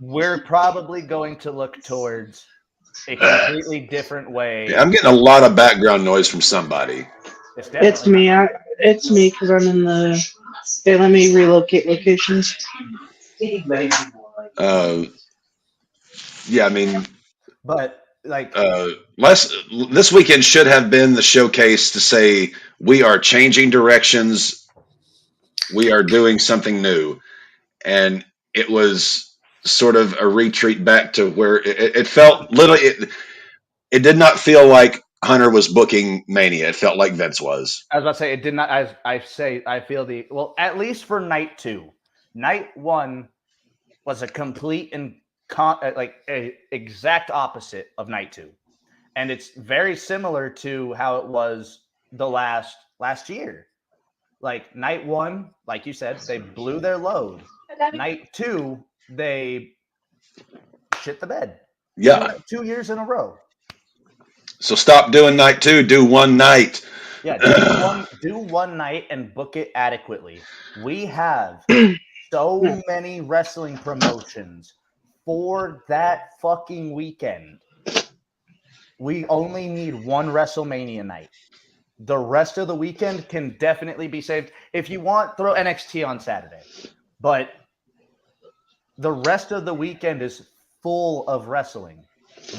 we're probably going to look towards a completely different way. Yeah, I'm getting a lot of background noise from somebody. It's me. It's me because I'm in the. Hey, let me relocate locations. Yeah, I mean, but this weekend should have been the showcase to say we are changing directions, we are doing something new, and it was sort of a retreat back to where it felt literally. It did not feel like Hunter was booking Mania. It felt like Vince was. I was about to say it did not. I feel at least for night 2, night 1 was a complete and a exact opposite of night 2, and it's very similar to how it was the last year. Like night 1, like you said, they blew their load. Night 2, they shit the bed. Yeah, 2 years in a row. So stop doing night 2. Do one night. Yeah, do one night and book it adequately. We have so many wrestling promotions for that fucking weekend. We only need one WrestleMania night. The rest of the weekend can definitely be saved. If you want, throw NXT on Saturday. But the rest of the weekend is full of wrestling.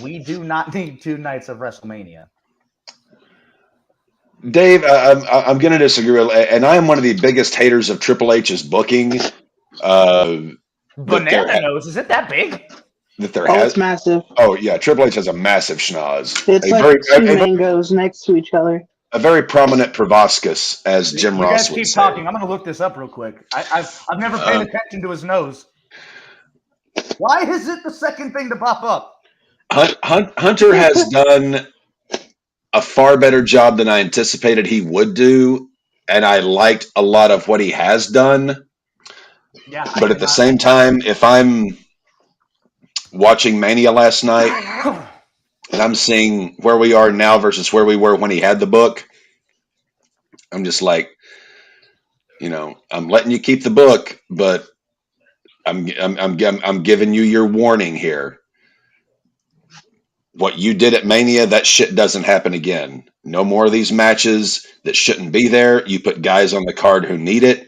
We do not need 2 nights of WrestleMania. Dave, I'm going to disagree, and I am one of the biggest haters of Triple H's booking. Banana nose, is it that big? It's massive. Oh yeah, Triple H has a massive schnoz. It's two mangoes next to each other. A very prominent proboscis, as Jim Ross would say. You guys keep talking. I'm going to look this up real quick. I've never paid attention to his nose. Why is it the second thing to pop up? Hunter has done a far better job than I anticipated he would do, and I liked a lot of what he has done. Yeah, but at the same time, if I'm watching Mania last night and I'm seeing where we are now versus where we were when he had the book, I'm just like, I'm letting you keep the book, but I'm giving you your warning here. What you did at Mania, that shit doesn't happen again. No more of these matches that shouldn't be there. You put guys on the card who need it,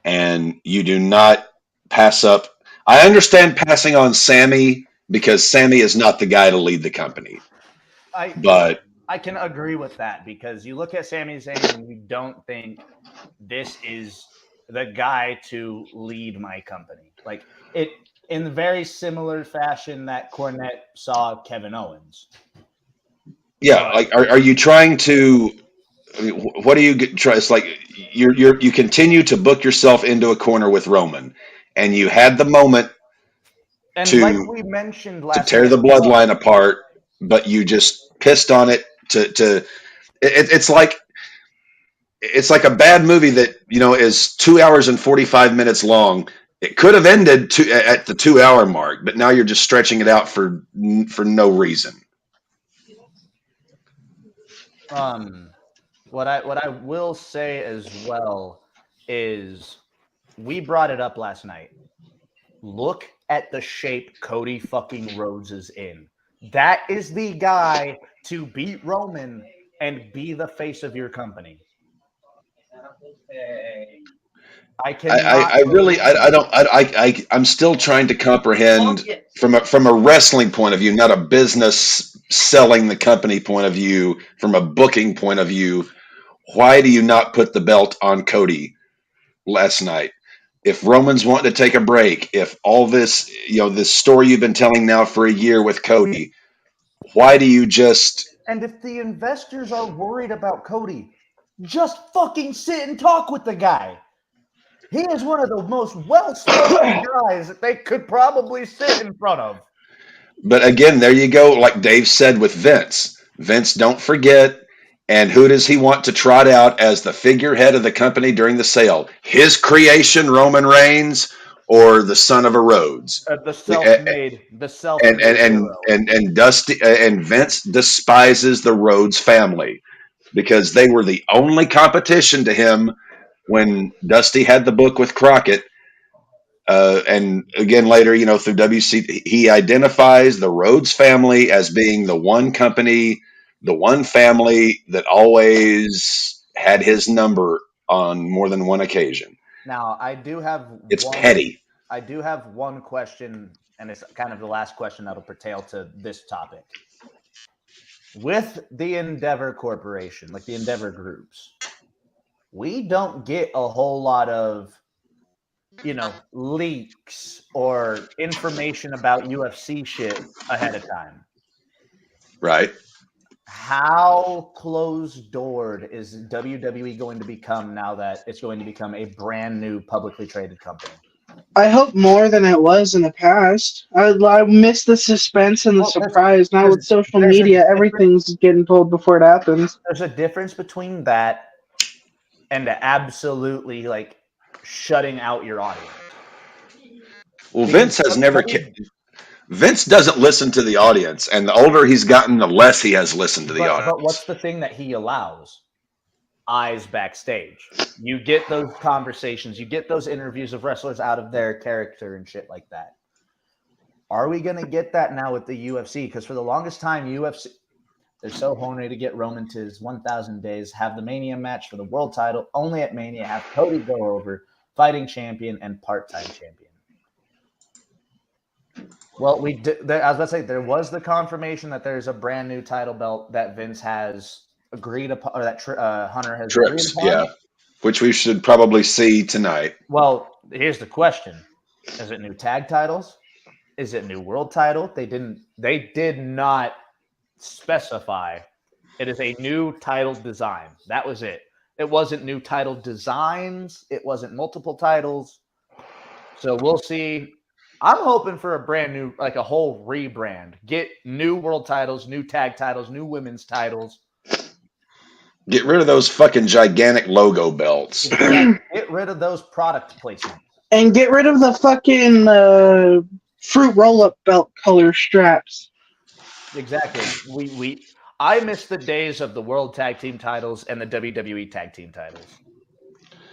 and you do not pass up. I understand passing on Sammy because Sammy is not the guy to lead the company. But I can agree with that because you look at Sami Zayn and you don't think this is the guy to lead my company. Like it in very similar fashion that Cornette saw Kevin Owens. Yeah, like are you trying to? I mean, what do you try? It's like you continue to book yourself into a corner with Roman, and you had the moment And like to we mentioned to last tear night the as well, bloodline apart, but you just pissed on it it's like a bad movie that is 2 hours and 45 minutes long. It could have ended at the 2 hour mark, but now you're just stretching it out for no reason. what I will say as well is we brought it up last night. Look at the shape Cody fucking Rhodes is in. That is the guy to beat Roman and be the face of your company. I cannot. I'm still trying to comprehend from a wrestling point of view, not a business selling the company point of view, from a booking point of view. Why do you not put the belt on Cody last night? If Roman's wanting to take a break, if all this, this story you've been telling now for a year with Cody, why do you just? And if the investors are worried about Cody, just fucking sit and talk with the guy. He is one of the most well-spoken guys that they could probably sit in front of. But again, there you go. Like Dave said with Vince. Vince, don't forget. And who does he want to trot out as the figurehead of the company during the sale? His creation, Roman Reigns, or the son of a Rhodes? The self-made hero. And Dusty and Vince despises the Rhodes family because they were the only competition to him when Dusty had the book with Crockett. And again, later, through WC, he identifies the Rhodes family as being the one company, the one family that always had his number on more than one occasion. Now, It's petty. I do have one question, and it's kind of the last question that'll pertain to this topic. With the Endeavor Corporation, like the Endeavor groups, we don't get a whole lot of leaks or information about UFC shit ahead of time. Right. How closed-doored is WWE going to become now that it's going to become a brand new publicly traded company? I hope more than it was in the past. I miss the suspense and the surprise. Now with social media, everything's getting told before it happens. There's a difference between that and absolutely shutting out your audience. Well, Vince doesn't listen to the audience, and the older he's gotten, the less he has listened to the audience. But what's the thing that he allows? Eyes backstage. You get those conversations, you get those interviews of wrestlers out of their character and shit like that. Are we going to get that now with the UFC? Because for the longest time, UFC, they're so hungry to get Roman to his 1,000 days, have the Mania match for the world title, only at Mania, have Cody go over, fighting champion and part-time champion. Well, I was about to say, there was the confirmation that there's a brand new title belt that Vince has agreed upon, or that Hunter has agreed upon. Yeah, which we should probably see tonight. Well, here's the question. Is it new tag titles? Is it new world title? They did not specify. It is a new title design. That was it. It wasn't new title designs. It wasn't multiple titles. So we'll see. I'm hoping for a brand new, a whole rebrand. Get new world titles, new tag titles, new women's titles. Get rid of those fucking gigantic logo belts. Get rid of those product placements. And get rid of the fucking fruit roll-up belt color straps. Exactly. I miss the days of the World Tag Team titles and the WWE Tag Team titles.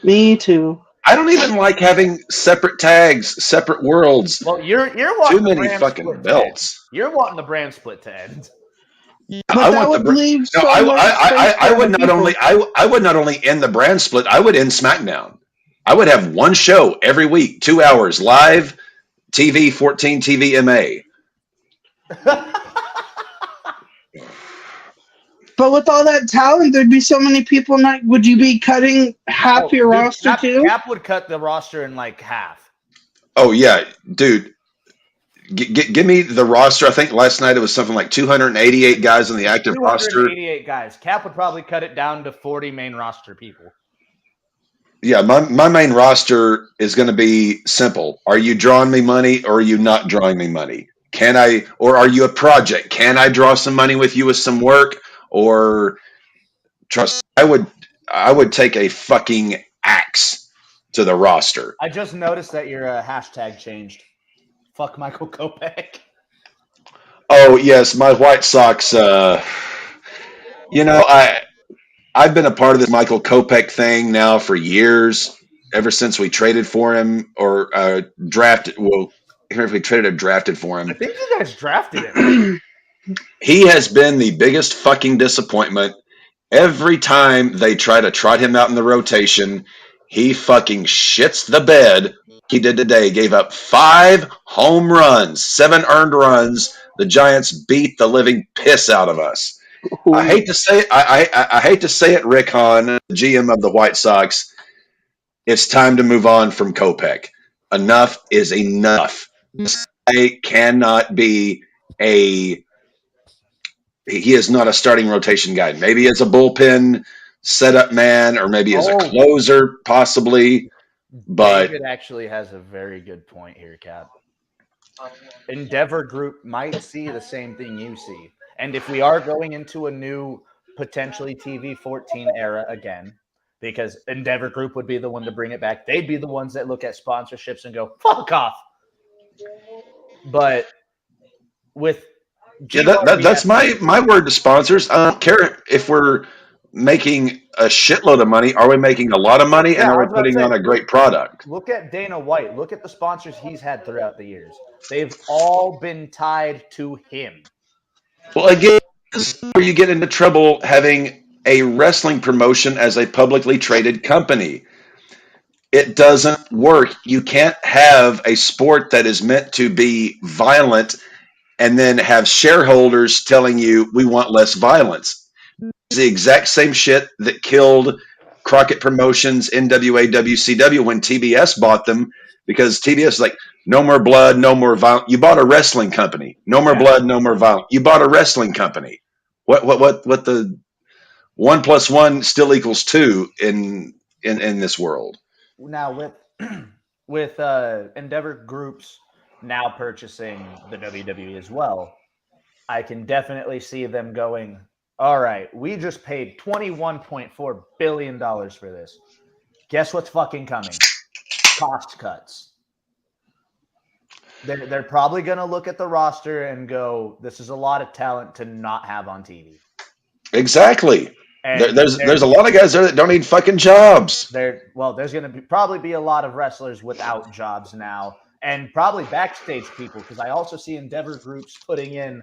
Me too. I don't even like having separate tags, separate worlds. Well, you're wanting too many fucking belts. You're wanting the brand split to end. But I would leave. So I would not only end the brand split. I would end SmackDown. I would have one show every week, 2 hours live, TV 14, TV MA. But with all that talent, there'd be so many people. Would you be cutting half your roster too? Cap would cut the roster in half. Oh yeah, dude. Give me the roster. I think last night it was something like 288 guys on the active roster. 288 guys. Cap would probably cut it down to 40 main roster people. Yeah, my main roster is going to be simple. Are you drawing me money or are you not drawing me money? Can I, or are you a project? Can I draw some money with you with some work? Or trust, I would take a fucking axe to the roster. I just noticed that your hashtag changed. Fuck Michael Kopech. Oh yes, my White Sox. You know, I've been a part of this Michael Kopech thing now for years. Ever since we traded for him or drafted. Well, even if we traded or drafted for I him, think you guys drafted him. he has been the biggest fucking disappointment. Every time they try to trot him out in the rotation, he fucking shits the bed. He did today. Gave up 5 home runs, 7 earned runs. The Giants beat the living piss out of us. I hate to say it. I hate to say it, Rick Hahn, the GM of the White Sox. It's time to move on from Kopech. Enough is enough. This guy cannot be a. He is not a starting rotation guy. Maybe as a bullpen setup man, or maybe as a Oh, closer, possibly. But David actually has a very good point here, Cap. Endeavor Group might see the same thing you see. And if we are going into a new potentially TV 14 era again, because Endeavor Group would be the one to bring it back, they'd be the ones that look at sponsorships and go, fuck off. But with yeah, GRBS, that's my word to sponsors. I don't care if we're making a shitload of money. Are we making a lot of money, and yeah, are I we was about to putting on say, a great product? look at Dana White. Look at the sponsors he's had throughout the years. They've all been tied to him. Well, again, this is where you get into trouble having a wrestling promotion as a publicly traded company. It doesn't work. You can't have a sport that is meant to be violent and then have shareholders telling you we want less violence. It's the exact same shit that killed Crockett Promotions, NWA, WCW when TBS bought them because TBS is like, no more blood, no more violence. You bought a wrestling company. No more Yeah. blood, no more violence. You bought a wrestling company. What the 1 + 1 still equals 2 in this world. Now with Endeavor Groups now purchasing the WWE as well, I can definitely see them going, all right, we just paid $21.4 billion for this. Guess what's fucking coming? Cost cuts. They're probably going to look at the roster and go, this is a lot of talent to not have on TV. Exactly. And There's a lot of guys there that don't need fucking jobs. there's going to probably be a lot of wrestlers without jobs now, and probably backstage people, because I also see Endeavor Groups putting in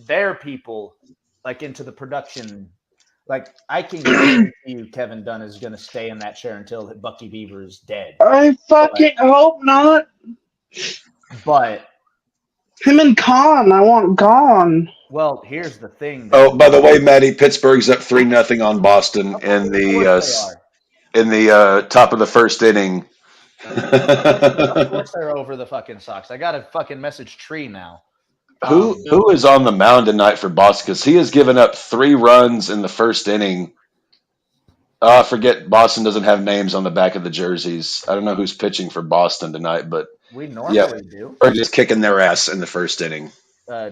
their people like into the production. Like I can guarantee you, Kevin Dunn is going to stay in that chair until Bucky Beaver is dead. I fucking hope not. But Him and Khan, I want gone. well, here's the thing. Oh, by the way, Maddie, Pittsburgh's up 3-0 on Boston in the top of the first inning. Of course they're over the fucking Sox. I got a fucking message tree now. Who is on the mound tonight for Boston? Because he has given up 3 runs in the first inning. I forget Boston doesn't have names on the back of the jerseys. I don't know who's pitching for Boston tonight, but We normally do. they're just kicking their ass in the first inning.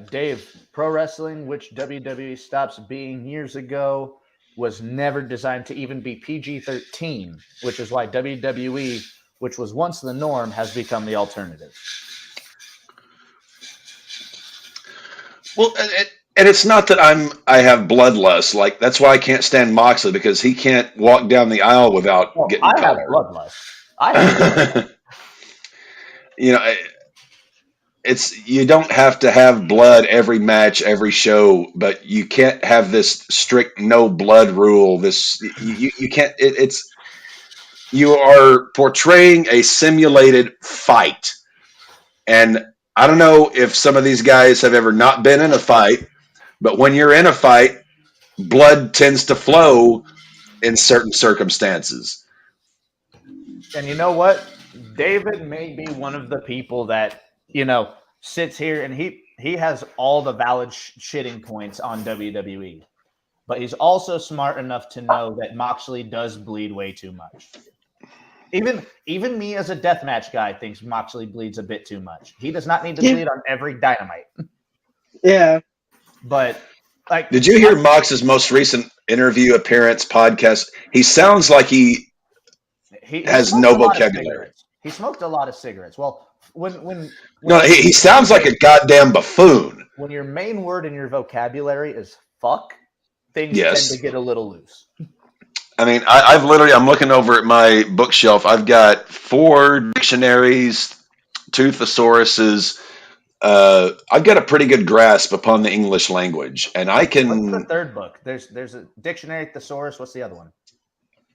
Dave, pro wrestling, which WWE stops being years ago, was never designed to even be PG-13, which is why WWE, which was once the norm, has become the alternative. Well, and it's not that I have bloodlust. Like that's why I can't stand Moxley because he can't walk down the aisle without getting I have color. bloodlust. I have You know, it's you don't have to have blood every match, every show, but you can't have this strict no blood rule. This you can't. It's you are portraying a simulated fight, and I don't know if some of these guys have ever not been in a fight, but when you're in a fight, blood tends to flow in certain circumstances. And you know what? David may be one of the people that, sits here and he has all the valid shitting points on WWE. But he's also smart enough to know that Moxley does bleed way too much. Even me as a deathmatch guy thinks Moxley bleeds a bit too much. He does not need to bleed on every Dynamite. Yeah. But like, Did you hear Mox's most recent interview appearance podcast? He sounds like he has smoked no a lot of vocabulary. cigarettes. He smoked a lot of cigarettes. Well, when No, he sounds like a goddamn buffoon. when your main word in your vocabulary is fuck, things Yes. tend to get a little loose. I mean, I'm looking over at my bookshelf. I've got 4 dictionaries, 2 thesauruses. I've got a pretty good grasp upon the English language, and I What's the can third book? There's a dictionary, thesaurus. What's the other one?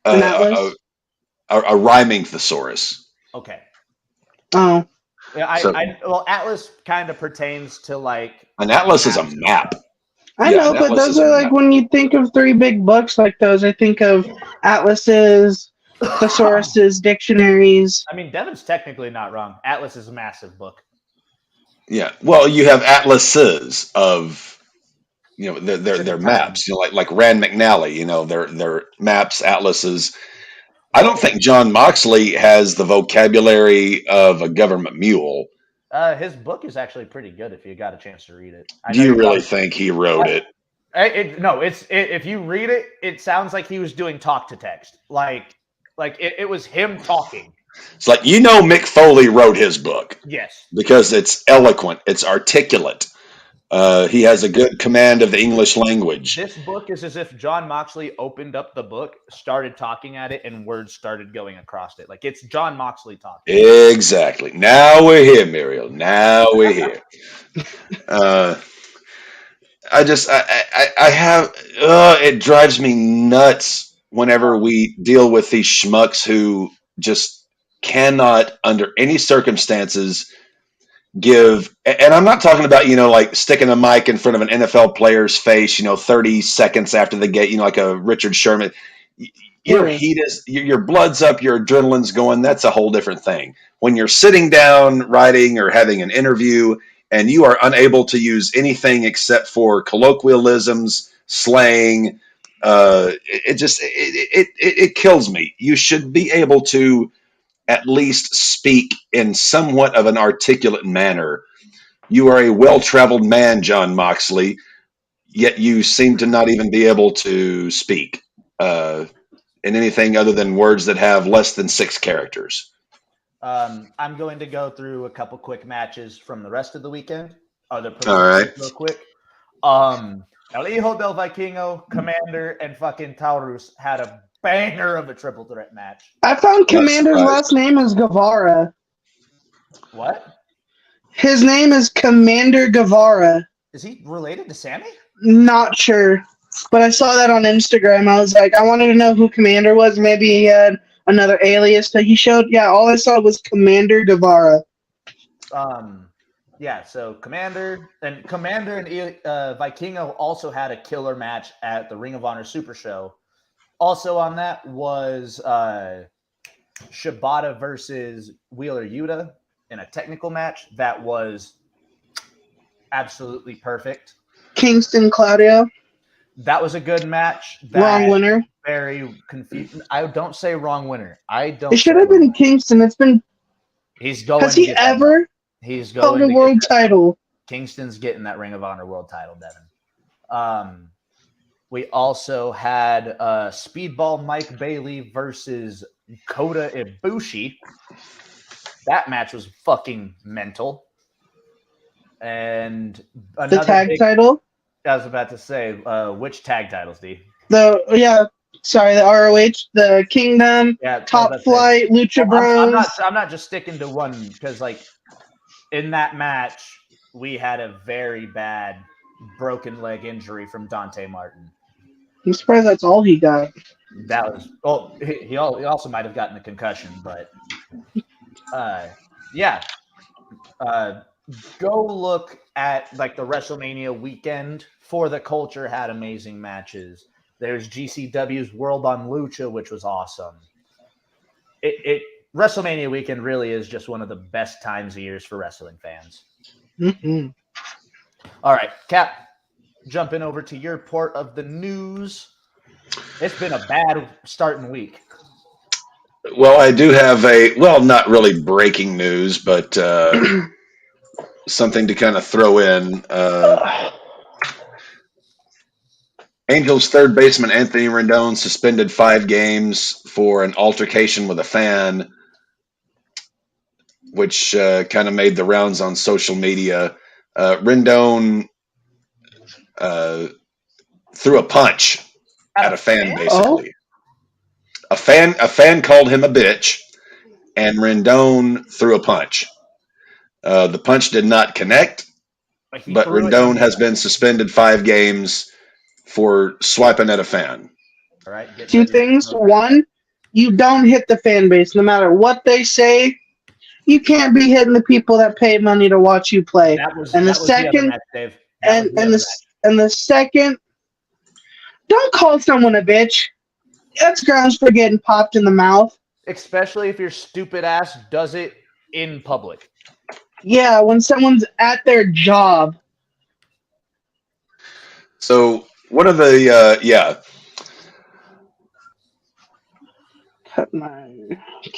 An atlas? a rhyming thesaurus. Okay. Oh. Yeah, well, atlas kind of pertains to like An atlas is a map. I Yeah, know, an but atlas those is a are like map. when you think of 3 big books like those, I think of atlases, thesauruses, dictionaries. I mean, Devin's technically not wrong. Atlas is a massive book. Yeah. Well, you have atlases of their Different maps. Like Rand McNally. Their maps, atlases. I don't think John Moxley has the vocabulary of a government mule. His book is actually pretty good if you got a chance to read it. Do you really think he wrote it? No, if you read it, it sounds like he was doing talk to text. Like it was him talking. It's like Mick Foley wrote his book Yes. because it's eloquent, it's articulate. He has a good command of the English language. This book is as if John Moxley opened up the book, started talking at it, and words started going across it. Like it's John Moxley talking. Exactly. Now we're here, Muriel. Now we're here. It drives me nuts whenever we deal with these schmucks who just cannot, under any circumstances, give. And I'm not talking about, like sticking a mic in front of an NFL player's face, 30 seconds after the game, like a Richard Sherman. Your heat is, your blood's up, your adrenaline's going. That's a whole different thing. When you're sitting down, writing, or having an interview, and you are unable to use anything except for colloquialisms, slang, it kills me. You should be able to at least speak in somewhat of an articulate manner. You are a well-traveled man, John Moxley, yet you seem to not even be able to speak in anything other than words that have less than 6 characters. I'm going to go through a couple quick matches from the rest of the weekend. All right. Real quick. El Hijo del Vikingo, Commander, and fucking Taurus had a banger of a triple threat match. I found Commander's last name is Guevara. What? His name is Commander Guevara. Is he related to Sammy? Not sure. But I saw that on Instagram. I was like, I wanted to know who Commander was. Maybe he had another alias that he showed. Yeah, all I saw was Commander Guevara. Yeah, so Commander and Vikingo also had a killer match at the Ring of Honor Super Show. Also on that was Shibata versus Wheeler Yuta in a technical match that was absolutely perfect. Kingston Claudio. That was a good match. Wrong winner. Very confusing. I don't say wrong winner. It should have been Kingston. It's been. He's going. Has he ever? He's going held a world title. Kingston's getting that Ring of Honor world title, Devin. We also had Speedball Mike Bailey versus Kota Ibushi. That match was fucking mental. And the tag title? I was about to say, which tag titles, D? The ROH, the Kingdom, Top Flight, Lucha Bros. I'm not just sticking to one because, like, in that match, we had a very bad broken leg injury from Dante Martin. I'm surprised that's all he got. That was he also might have gotten a concussion, but yeah. Go look at like the WrestleMania weekend for the Culture had amazing matches. There's GCW's World on Lucha, which was awesome. WrestleMania weekend really is just one of the best times of years for wrestling fans. Mm-hmm. All right, Cap, jumping over to your part of the news. It's been a bad starting week. Well, I do have not really breaking news, but something to kind of throw in. Angels third baseman Anthony Rendon suspended 5 games for an altercation with a fan, which kind of made the rounds on social media. Rendon uh, threw a punch At at a a fan, fan? Oh, basically. A fan called him a bitch, and Rendon threw a punch. The punch did not connect, Like he but threw it in Rendon the has air. been suspended 5 games for swiping at a fan. All right, getting two ready to things. throw that. One, you don't hit the fan base, no matter what they say. You can't be hitting the people that pay money to watch you play. That was And the the other second, match, Dave. That was the other match. and the second, don't call someone a bitch. That's grounds for getting popped in the mouth. Especially if your stupid ass does it in public. Yeah, when someone's at their job. So one of the Cut my.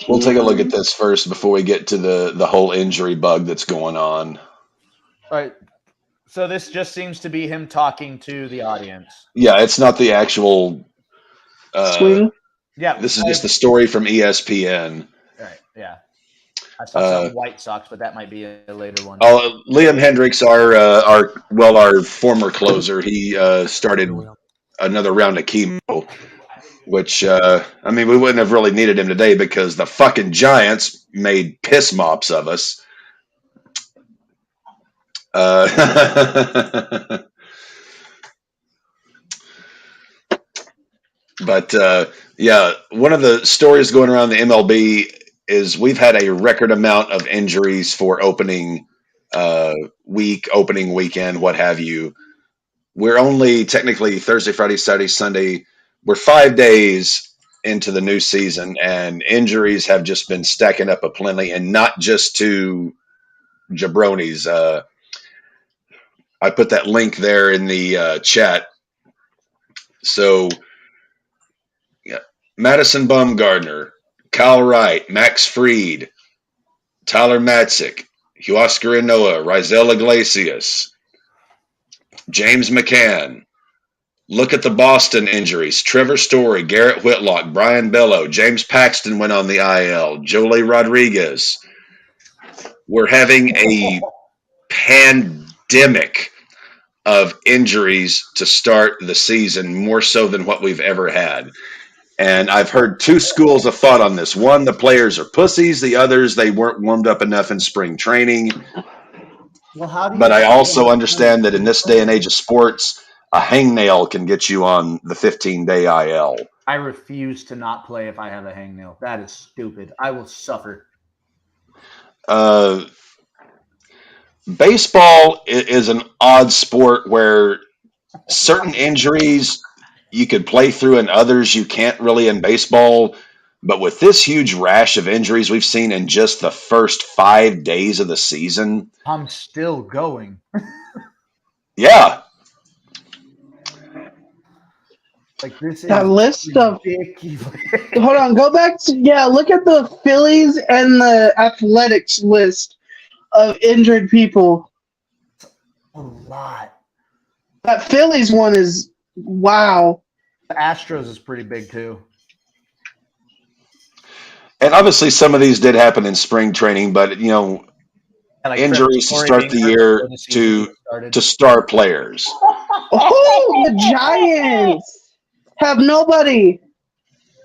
we'll take a look at this first before we get to the whole injury bug that's going on. All right. So this just seems to be him talking to the audience. Yeah, it's not the actual. Swing. Yeah. This is just the story from ESPN. Right. Yeah. I saw something White Sox, but that might be a later one. Liam Hendricks, our former closer, he started another round of chemo, which we wouldn't have really needed him today because the fucking Giants made piss mops of us. But one of the stories going around the MLB is we've had a record amount of injuries for opening week, opening weekend, what have you. We're only technically Thursday, Friday, Saturday, Sunday. We're 5 days into the new season, and injuries have just been stacking up aplenty, and not just to jabronis. I put that link there in the chat. So, yeah, Madison Bumgardner, Kyle Wright, Max Fried, Tyler Matzik, Huascar Inoa, Rizal Iglesias, James McCann. Look at the Boston injuries. Trevor Story, Garrett Whitlock, Brian Bello, James Paxton went on the IL, Jolie Rodriguez. We're having a pandemic of injuries to start the season, more so than what we've ever had. And I've heard two schools of thought on this. One, the players are pussies. The others, they weren't warmed up enough in spring training. Well, how do you But I also understand that in this day and age of sports, a hangnail can get you on the 15-day IL. I refuse to not play if I have a hangnail. That is stupid. I will suffer. Baseball is an odd sport where certain injuries you could play through and others you can't really in baseball. But with this huge rash of injuries we've seen in just the first 5 days of the season, I'm still going. yeah. Like this is That list of. ridiculous. Hold on, go back to. Yeah, look at the Phillies and the Athletics list of injured people. A lot. That Phillies one is. Wow. The Astros is pretty big too. And obviously some of these did happen in spring training, but And like injuries to Trevor Story start the being hurt year before the season started. Oh, star players. the Giants have nobody.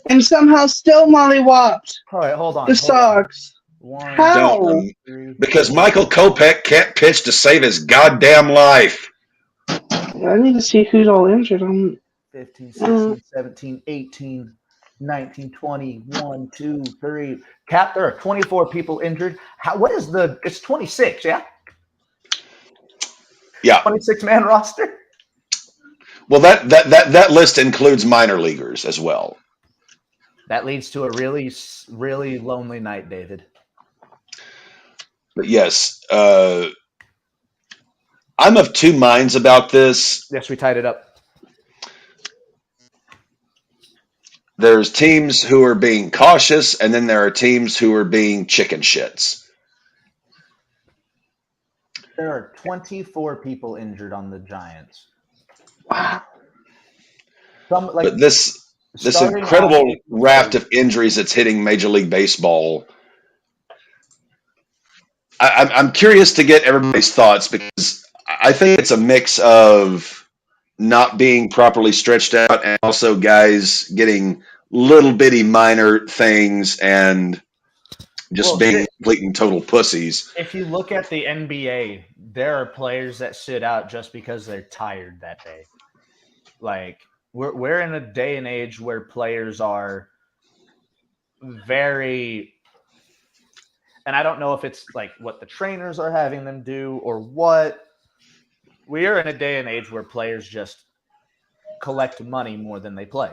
And somehow still mollywopped All right, hold on. the Sox. One, How? Don't. three, Because Michael Kopech can't pitch to save his goddamn life. I need to see who's all injured. 15, 16, 17, 18, 19, 20, 1, 2, 3. Cap, there are 24 people injured. What is it's 26, yeah? Yeah. 26-man roster? Well, that list includes minor leaguers as well. That leads to a really, really lonely night, David. But yes, I'm of two minds about this. Yes, we tied it up. There's teams who are being cautious, and then there are teams who are being chicken shits. There are 24 people injured on the Giants. Wow. But this starting incredible off- raft of injuries that's hitting Major League Baseball. I'm curious to get everybody's thoughts because I think it's a mix of not being properly stretched out and also guys getting little bitty minor things and just being complete and total pussies. If you look at the NBA, there are players that sit out just because they're tired that day. Like we're in a day and age where players are very, and I don't know if it's like what the trainers are having them do or what. We are in a day and age where players just collect money more than they play.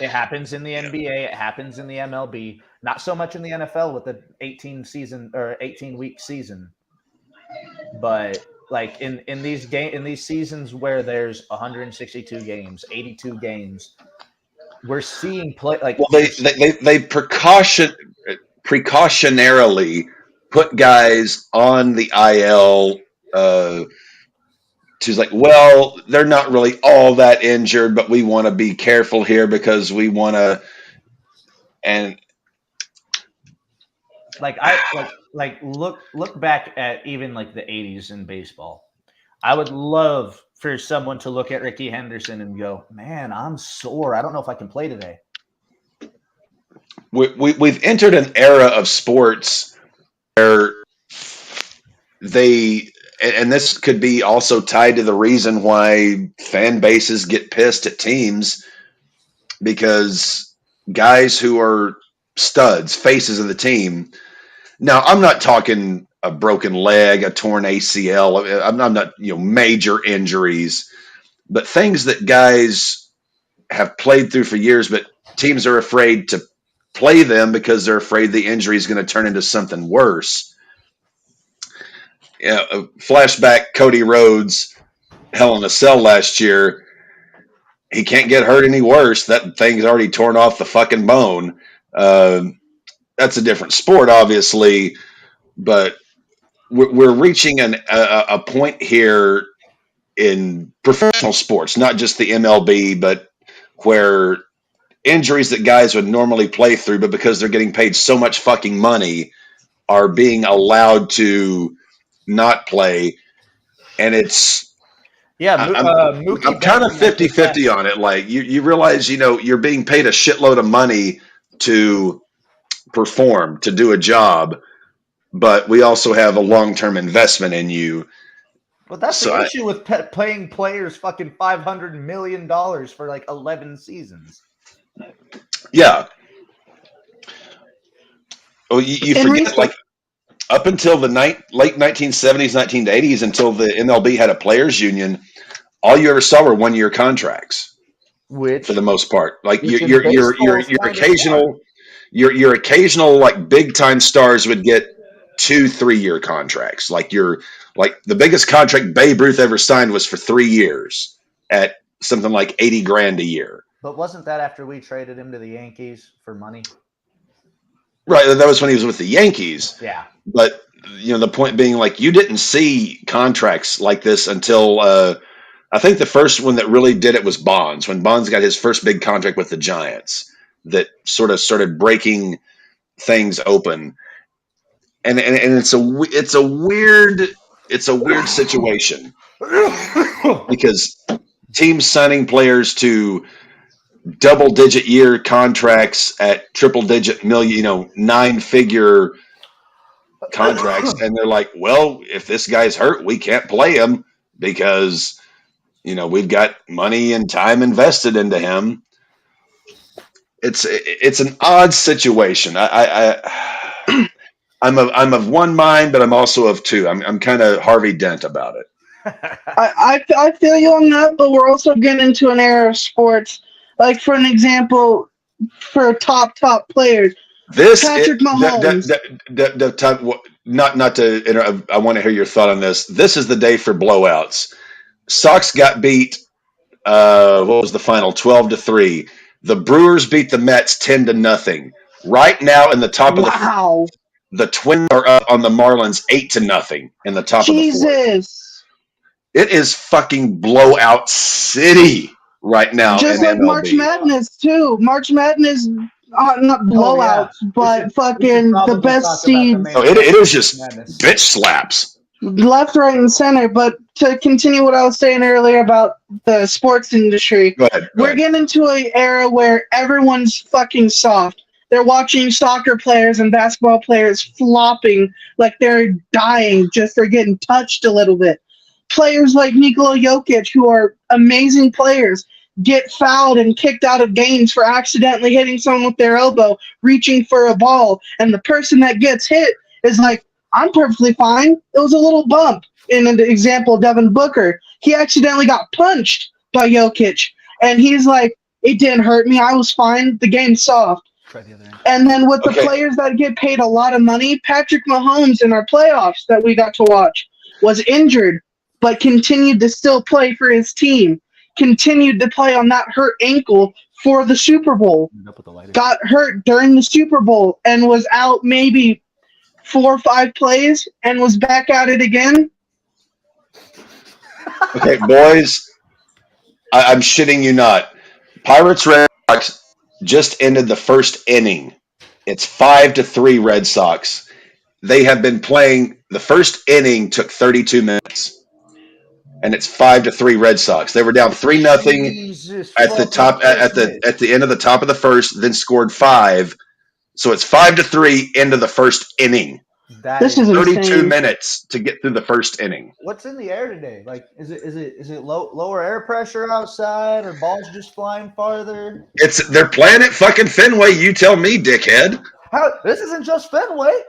It happens in the NBA. It happens in the MLB. Not so much in the NFL with the 18-week season, but like in these seasons where there's 162 games, 82 games, we're seeing play like. Well, they precautionarily put guys on the IL. She's like, well, they're not really all that injured, but we want to be careful here because we want to. And look back at even like the 80s in baseball. I would love for someone to look at Ricky Henderson and go, man, I'm sore. I don't know if I can play today. We've entered an era of sports where and this could be also tied to the reason why fan bases get pissed at teams, because guys who are studs, faces of the team. Now, I'm not talking a broken leg, a torn ACL. I'm not major injuries, but things that guys have played through for years, but teams are afraid to play them because they're afraid the injury is going to turn into something worse. Flashback Cody Rhodes, Hell in a Cell last year. He can't get hurt any worse. That thing's already torn off the fucking bone. That's a different sport, obviously, but we're reaching a point here in professional sports, not just the MLB, but where injuries that guys would normally play through, but because they're getting paid so much fucking money, are being allowed to not play. And it's, I'm kind of 50-50 on it. Like you realize, you're being paid a shitload of money to perform, to do a job, but we also have a long-term investment in you. Well, that's the issue with paying players fucking $500 million for like 11 seasons. Yeah. Well, you forget, like, up until the late 1970s, 1980s, until the MLB had a players union, all you ever saw were 1-year contracts, which, for the most part. Like your occasional like big time stars would get 2-3 year contracts. Like the biggest contract Babe Ruth ever signed was for 3 years at something like $80,000 a year. But wasn't that after we traded him to the Yankees for money? Right, that was when he was with the Yankees. Yeah. But the point being, like, you didn't see contracts like this until I think the first one that really did it was Bonds, when Bonds got his first big contract with the Giants, that sort of started breaking things open. And it's a weird situation because teams signing players to double-digit year contracts at triple-digit million, 9-figure contracts, and they're like, well, if this guy's hurt, we can't play him because we've got money and time invested into him. It's an odd situation. I'm of one mind, but I'm also of two. I'm kind of Harvey Dent about it. I feel you on that, but we're also getting into an era of sports. Like, for an example, for top players, Patrick Mahomes. Not to. I want to hear your thought on this. This is the day for blowouts. Sox got beat what was the final? 12-3. The Brewers beat the Mets 10-0. Right now, in the top of Wow. the Twins are up on the Marlins 8-0 in the top of the fourth. Jesus. It is fucking blowout city right now Just in like MLB. March Madness, too. March Madness, not blowouts, but we fucking should the best talk about the seeds. main So it is just Madness. bitch slaps. Left, right, and center. But to continue what I was saying earlier about the sports industry, Go ahead. we're getting into an era where everyone's fucking soft. They're watching soccer players and basketball players flopping like they're dying, just they're getting touched a little bit. Players like Nikola Jokic, who are amazing players, get fouled and kicked out of games for accidentally hitting someone with their elbow, reaching for a ball, and the person that gets hit is like, I'm perfectly fine. It was a little bump. In an example, Devin Booker, he accidentally got punched by Jokic, and he's like, it didn't hurt me. I was fine. The game's soft. And then with the players that get paid a lot of money, Patrick Mahomes in our playoffs that we got to watch was injured, but continued to still play for his team, continued to play on that hurt ankle for the Super Bowl, got hurt during the Super Bowl and was out maybe 4 or 5 plays and was back at it again. Okay, boys, I'm shitting you not. Pirates Red Sox just ended the first inning. It's 5-3 Red Sox. They have been playing. The first inning took 32 minutes, and it's 5-3 Red Sox. They were down 3-0 at the top at the end of the top of the first, then scored 5. So it's 5-3 into the first inning. This is 32 insane. minutes to get through the first inning. What's in the air today? Like, is it lower air pressure outside, or balls just flying farther? They're playing at fucking Fenway. You tell me, dickhead. This isn't just Fenway.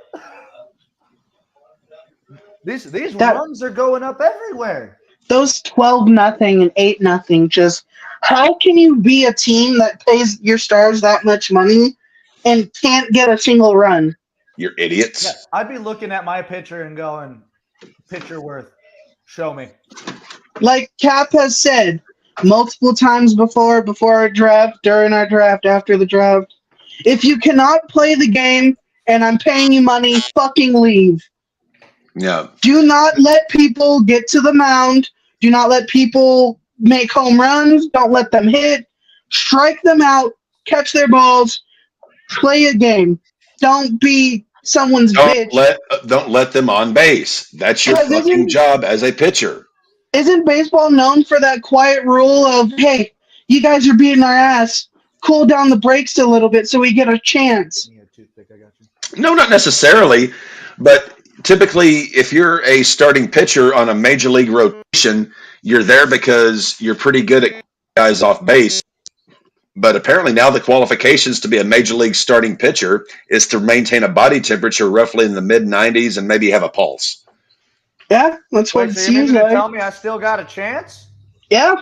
These runs are going up everywhere. Those 12-0 and 8-0, just how can you be a team that pays your stars that much money and can't get a single run? You're idiots. Yeah, I'd be looking at my pitcher and going, pitcher worth, show me. Like Cap has said multiple times before our draft, during our draft, after the draft, if you cannot play the game and I'm paying you money, fucking leave. Yeah. Do not let people get to the mound. Do not let people make home runs. Don't let them hit. Strike them out. Catch their balls. Play a game. Don't be someone's bitch. Don't let them on base. That's your fucking job as a pitcher. Isn't baseball known for that quiet rule of, hey, you guys are beating our ass. Cool down the brakes a little bit so we get a chance. No, not necessarily. But typically, if you're a starting pitcher on a major league rotation, you're there because you're pretty good at guys off base. But apparently now the qualifications to be a major league starting pitcher is to maintain a body temperature roughly in the mid-90s and maybe have a pulse. Yeah, that's what it seems you're like. gonna tell me I still got a chance? Yeah.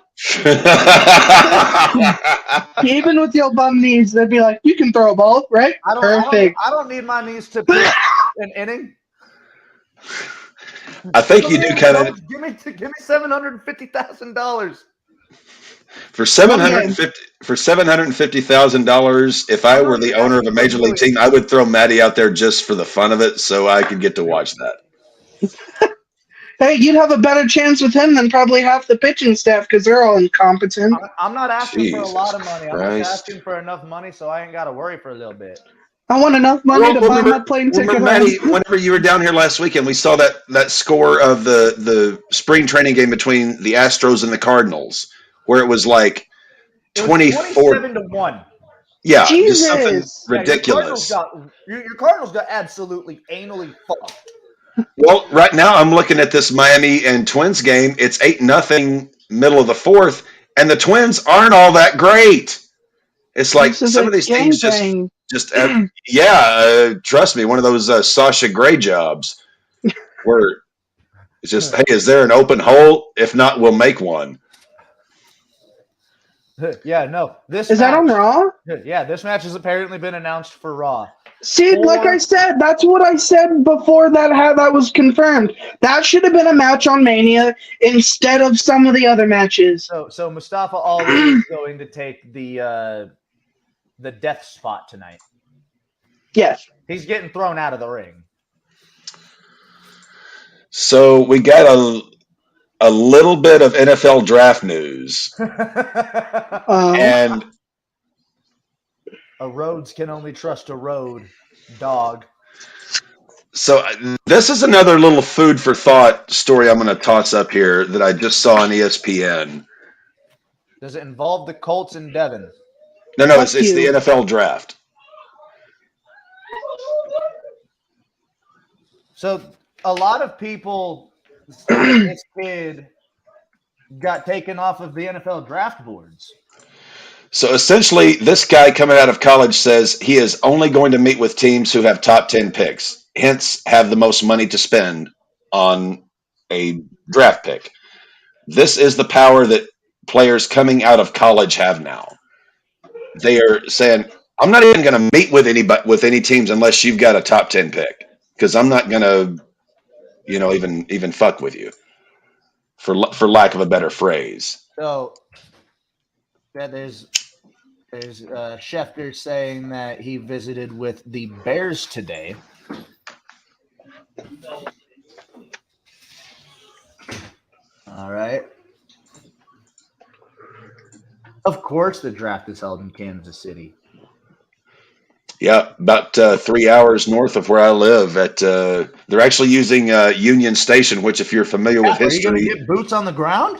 Even with your bum knees, they'd be like, you can throw a ball, right? Perfect. I don't need my knees to pitch an inning. I think you do kind of. Give me $750,000. For $750,000, if I were the owner of a major league team, I would throw Matty out there just for the fun of it, so I could get to watch that. Hey, you'd have a better chance with him than probably half the pitching staff because they're all incompetent. I'm not asking for a lot of money. Jesus I'm just asking for enough money so I ain't got to worry for a little bit. I want enough money to buy my plane ticket. Remember, Matty, whenever you were down here last weekend, we saw that score of the spring training game between the Astros and the Cardinals, where it was like 27-1. Yeah, Jesus. just something ridiculous. Your Cardinals got absolutely anally fucked. Well, right now I'm looking at this Miami and Twins game. It's 8-0 middle of the fourth, and the Twins aren't all that great. It's like some of these teams just trust me, one of those Sasha Grey jobs where it's just, hey, is there an open hole? If not, we'll make one. Yeah, no. Is that on Raw? Yeah, this match has apparently been announced for Raw. See, like I said, that's what I said before that was confirmed. That should have been a match on Mania instead of some of the other matches. So Mustafa Ali is going to take the death spot tonight. Yes. He's getting thrown out of the ring. So we got a little bit of NFL draft news, and a Rhodes can only trust a road dog. so this is another little food for thought story I'm going to toss up here that I just saw on ESPN. Does it involve the Colts and Devin? No, it's the NFL draft. So a lot of people say this kid got taken off of the NFL draft boards. So essentially, this guy coming out of college says he is only going to meet with teams who have top 10 picks, hence have the most money to spend on a draft pick. This is the power that players coming out of college have now. They are saying, I'm not even going to meet with any teams unless you've got a top 10 pick, because I'm not going to, even fuck with you, for lack of a better phrase. So there's Schefter saying that he visited with the Bears today. All right. Of course, the draft is held in Kansas City. Yeah, about 3 hours north of where I live. They're actually using Union Station, which, if you're familiar with history, are you going to get boots on the ground?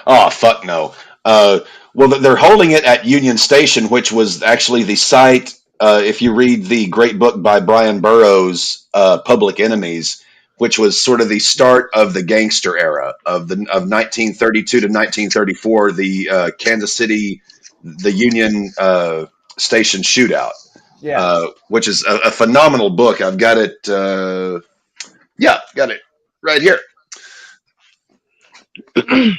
Oh, fuck no. Well, they're holding it at Union Station, which was actually the site. If you read the great book by Brian Burroughs, Public Enemies, which was sort of the start of the gangster era of 1932 to 1934, the Kansas City, the Union Station shootout. Yeah. Which is a phenomenal book. I've got it. Got it right here. He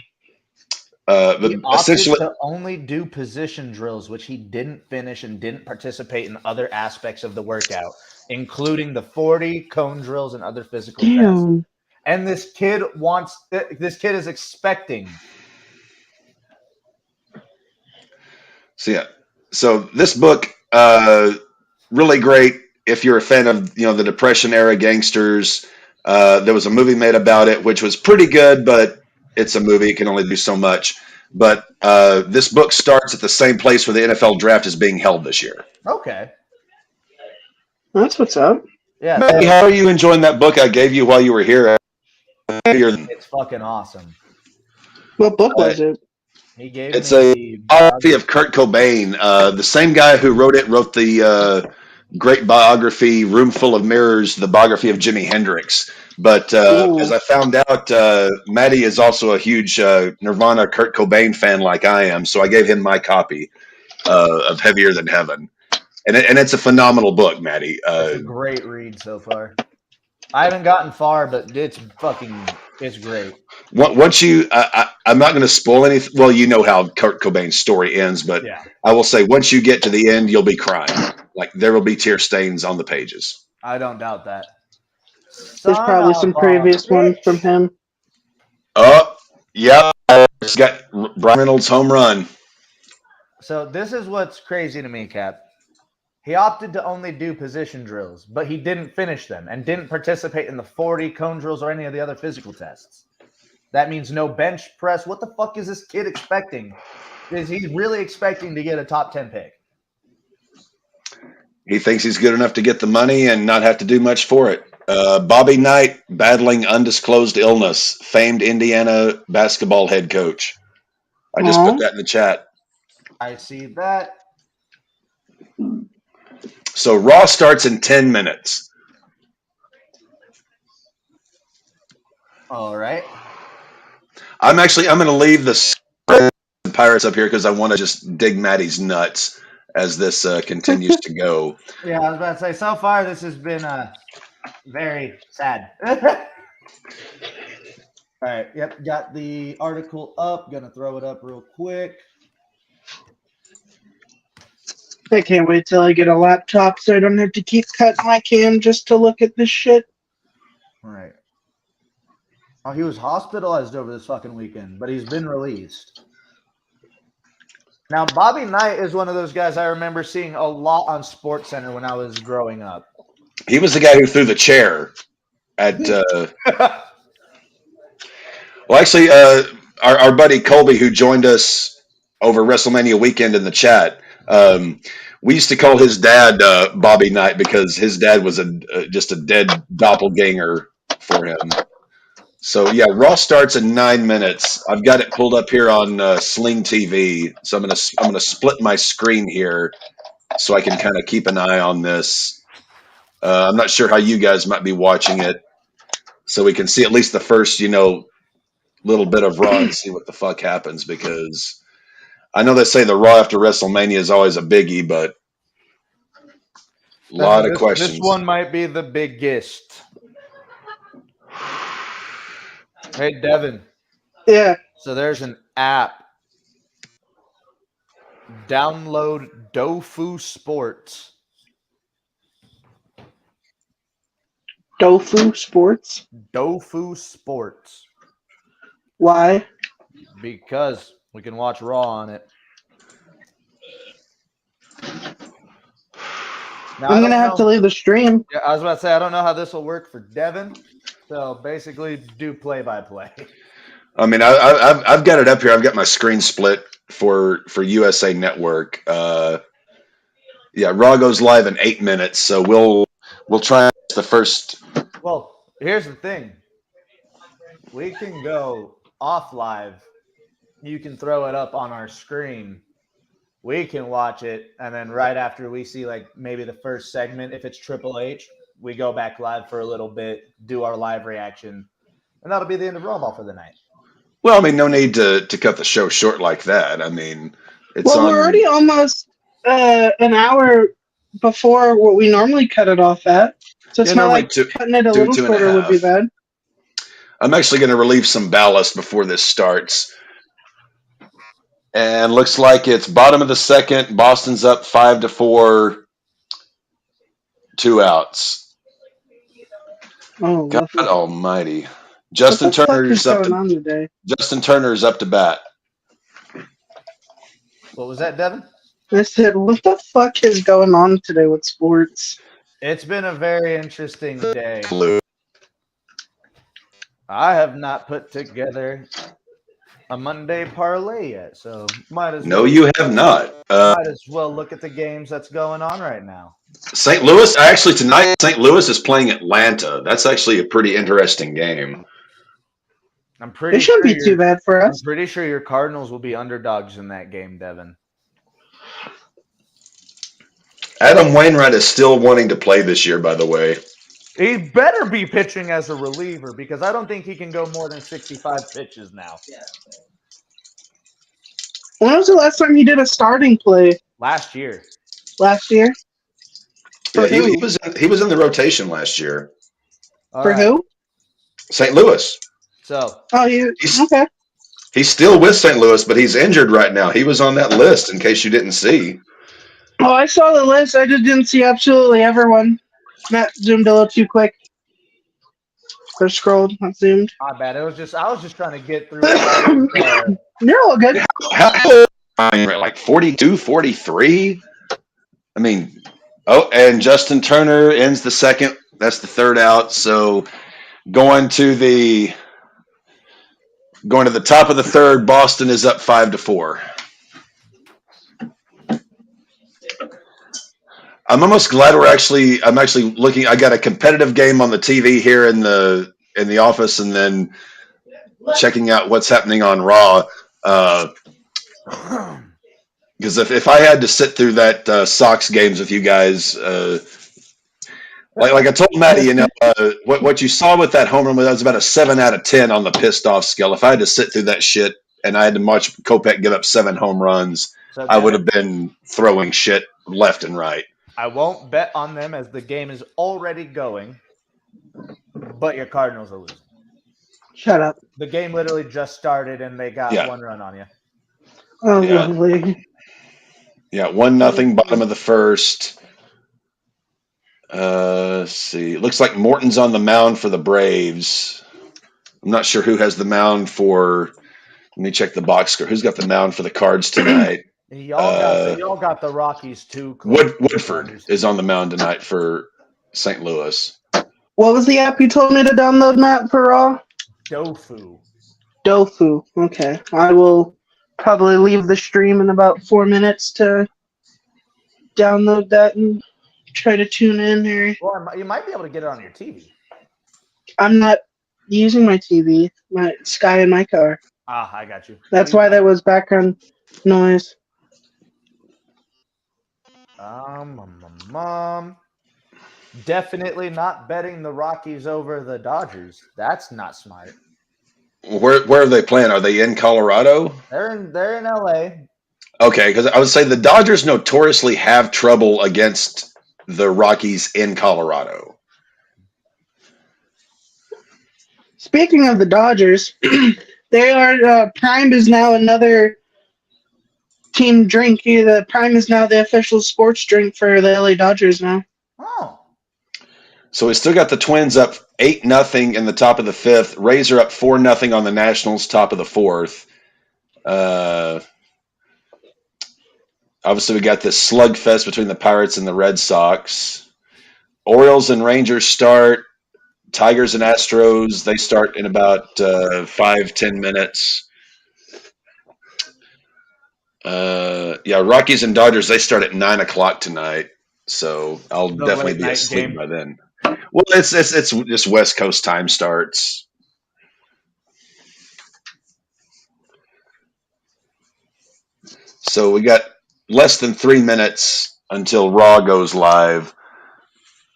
opted Essentially, to only do position drills, which he didn't finish and didn't participate in other aspects of the workout, including the 40 cone drills and other physical tests. And this kid is expecting. So this book, really great if you're a fan of the Depression era gangsters. There was a movie made about it, which was pretty good, but it's a movie; it can only do so much. But this book starts at the same place where the NFL draft is being held this year. Okay, that's what's up. Yeah. Maggie, how are you enjoying that book I gave you while you were here? It's fucking awesome. What book was it? He gave it's me a biography of Kurt Cobain. The same guy who wrote the great biography, Room Full of Mirrors, the biography of Jimi Hendrix. But as I found out, Maddie is also a huge Nirvana Kurt Cobain fan like I am, so I gave him my copy of Heavier Than Heaven. And it's a phenomenal book, Maddie. It's a great read so far. I haven't gotten far, but it's great. Once I'm not going to spoil anything. Well, you know how Kurt Cobain's story ends, but yeah. I will say once you get to the end, you'll be crying. Like there will be tear stains on the pages. I don't doubt that. There's probably some previous ones from him. Oh, yeah. It's got Brian Reynolds' home run. So this is what's crazy to me, Cap. He opted to only do position drills, but he didn't finish them and didn't participate in the 40 cone drills or any of the other physical tests. That means no bench press. What the fuck is this kid expecting? Is he really expecting to get a top 10 pick? He thinks he's good enough to get the money and not have to do much for it. Bobby Knight battling undisclosed illness, famed Indiana basketball head coach. I just put that in the chat. I see that. So Raw starts in 10 minutes. All right. I'm going to leave the Pirates up here because I want to just dig Maddie's nuts as this continues to go. Yeah, I was about to say, so far this has been very sad. All right. Yep. Got the article up. Gonna throw it up real quick. I can't wait till I get a laptop so I don't have to keep cutting my cam just to look at this shit. Right. Oh, he was hospitalized over this fucking weekend, but he's been released. Now, Bobby Knight is one of those guys I remember seeing a lot on SportsCenter when I was growing up. He was the guy who threw the chair at. Well, actually, our buddy Colby, who joined us over WrestleMania weekend in the chat, we used to call his dad Bobby Knight because his dad was just a dead doppelganger for him. So yeah, Raw starts in 9 minutes. I've got it pulled up here on Sling TV, so I'm gonna split my screen here so I can kind of keep an eye on this. I'm not sure how you guys might be watching it, so we can see at least the first, little bit of Raw and see what the fuck happens, because I know they say the Raw after WrestleMania is always a biggie, but a lot of questions. This one might be the biggest. Hey, Devin. Yeah. So there's an app. Download Dofu Sports. Dofu Sports? Dofu Sports. Why? Because we can watch Raw on it. Now, I'm going to have to leave the stream. Yeah, I was about to say, I don't know how this will work for Devin. So basically, do play-by-play. I mean, I've got it up here. I've got my screen split for USA Network. Yeah, Raw goes live in 8 minutes, so we'll try the first. Well, here's the thing. We can go off live. You can throw it up on our screen. We can watch it, and then right after we see like maybe the first segment, if it's Triple H, we go back live for a little bit, do our live reaction, and that'll be the end of RAWBall for the night. Well, I mean, no need to cut the show short like that. I mean, it's Well, we're already almost an hour before what we normally cut it off at. So it's not like cutting it a little shorter would be bad. I'm actually going to relieve some ballast before this starts. And looks like it's bottom of the second. Boston's up 5-4. 2 outs. Oh, God lovely. almighty. Justin Turner's up to bat. What was that, Devin? I said, what the fuck is going on today with sports? It's been a very interesting day. Flu. I have not put together a Monday parlay yet, so might as No, you have not. Might as well look at the games that's going on right now. St. Louis, actually tonight, St. Louis is playing Atlanta. That's actually a pretty interesting game. It shouldn't be too bad for us. I'm pretty sure your Cardinals will be underdogs in that game, Devin. Adam Wainwright is still wanting to play this year, by the way. He better be pitching as a reliever because I don't think he can go more than 65 pitches now. When was the last time he did a starting play? Last year. Last year? Yeah, he was in the rotation last year. For who? St. Louis. So. Oh, okay. He's still with St. Louis, but he's injured right now. He was on that list, in case you didn't see. Oh, I saw the list. I just didn't see absolutely everyone. Matt zoomed a little too quick. Or scrolled, not zoomed. My bad. I was just trying to get through. You're all good. How like 42, 43? I mean, and Justin Turner ends the second. That's the third out. So going to the top of the third, Boston is up 5-4. I'm almost glad I'm actually looking. I got a competitive game on the TV here in the office, and then checking out what's happening on Raw. Because if I had to sit through that Sox games with you guys, like I told Maddie, what you saw with that home run, that was about a 7 out of 10 on the pissed off scale. If I had to sit through that shit and I had to watch Kopech give up 7 home runs, I would have been throwing shit left and right. I won't bet on them as the game is already going, but your Cardinals are losing. Shut up. The game literally just started and they got 1 run on you. Oh, yeah. Lovely. Yeah, 1-0, bottom of the first. Let's see. It looks like Morton's on the mound for the Braves. I'm not sure who has the mound for. Let me check the box score. Who's got the mound for the Cards tonight? Y'all got the Rockies too close. to the Woodford Dodgers. is on the mound tonight for St. Louis. What was the app you told me to download, Matt, for Raw? Dofu. Dofu. Okay. I will probably leave the stream in about 4 minutes to download that and try to tune in here. Well, you might be able to get it on your TV. I'm not using my TV, my Sky in my car. Ah, I got you. That's why there was background noise. Definitely not betting the Rockies over the Dodgers. That's not smart. Where are they playing? Are they in Colorado? They're in LA. Okay, because I would say the Dodgers notoriously have trouble against the Rockies in Colorado. Speaking of the Dodgers, they are Prime is now another team drink. The Prime is now the official sports drink for the LA Dodgers now. Oh. So we still got the Twins up 8-0 in the top of the fifth. Rays are up 4-0 on the Nationals, top of the fourth. Obviously, we got this slugfest between the Pirates and the Red Sox. Orioles and Rangers start. Tigers and Astros, they start in about 5-10 minutes. Rockies and Dodgers, they start at 9 o'clock tonight. So I'll The definitely late be night asleep game. by then. Well, it's just West Coast time starts. So we got less than 3 minutes until Raw goes live.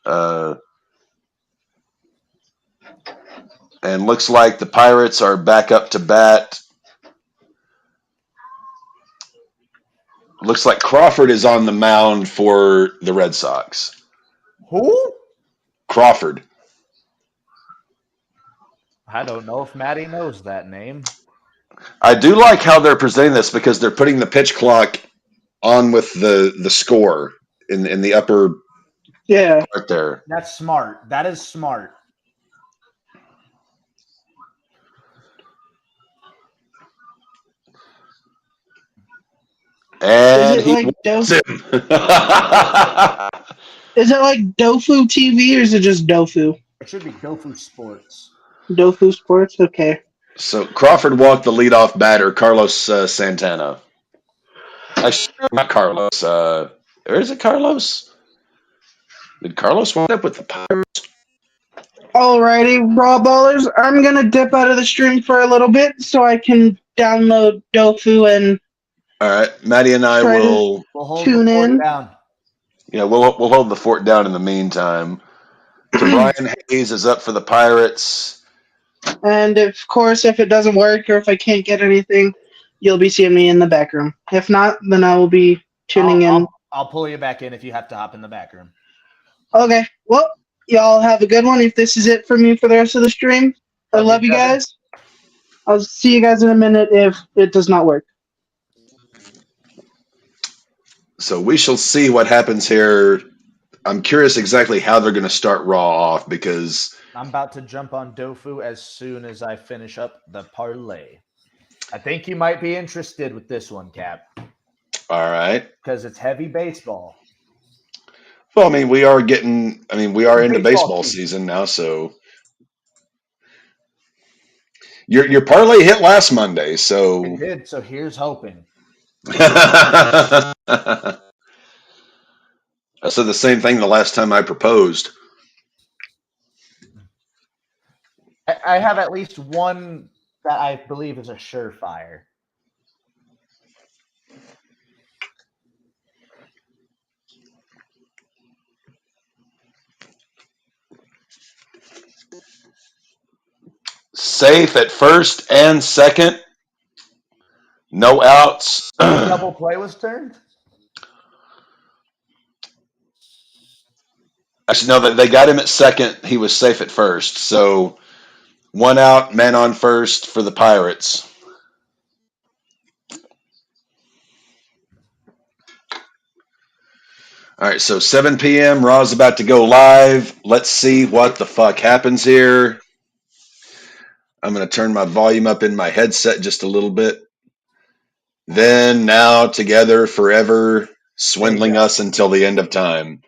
And looks like the Pirates are back up to bat. Looks like Crawford is on the mound for the Red Sox. Who? Crawford. I don't know if Maddie knows that name. I do like how they're presenting this because they're putting the pitch clock on with the score in the upper part there. That's smart. That is smart. And Is it like Is it like Dofu TV or is it just Dofu? It should be Dofu Sports. Dofu Sports? Okay. So Crawford walked the leadoff batter, Carlos Santana. Actually, not Carlos. Or is it Carlos? Did Carlos wind up with the Pirates? Alrighty, Raw Ballers. I'm gonna dip out of the stream for a little bit so I can download Dofu and All right, Maddie and I will tune in. Down. Yeah, we'll hold the fort down in the meantime. So Brian Hayes is up for the Pirates. And of course, if it doesn't work or if I can't get anything, you'll be seeing me in the back room. If not, then I will be tuning in. I'll pull you back in if you have to hop in the back room. Okay. Well, y'all have a good one. If this is it for me for the rest of the stream, I love you guys. I'll see you guys in a minute if it does not work. So we shall see what happens here. I'm curious exactly how they're going to start Raw off because I'm about to jump on Dofu as soon as I finish up the parlay. I think you might be interested with this one, Cap. All right. Because it's heavy baseball. Well, we are into baseball season now, so your parlay hit last Monday, so It did, so here's hoping. I said the same thing the last time I proposed. I have at least one that I believe is a surefire. Safe at first and second. No outs. Double play was turned? Actually, no, they got him at second. He was safe at first. So 1 out, man on first for the Pirates. All right, so 7 p.m. Raw's about to go live. Let's see what the fuck happens here. I'm going to turn my volume up in my headset just a little bit. Then, now, together, forever, swindling us until the end of time.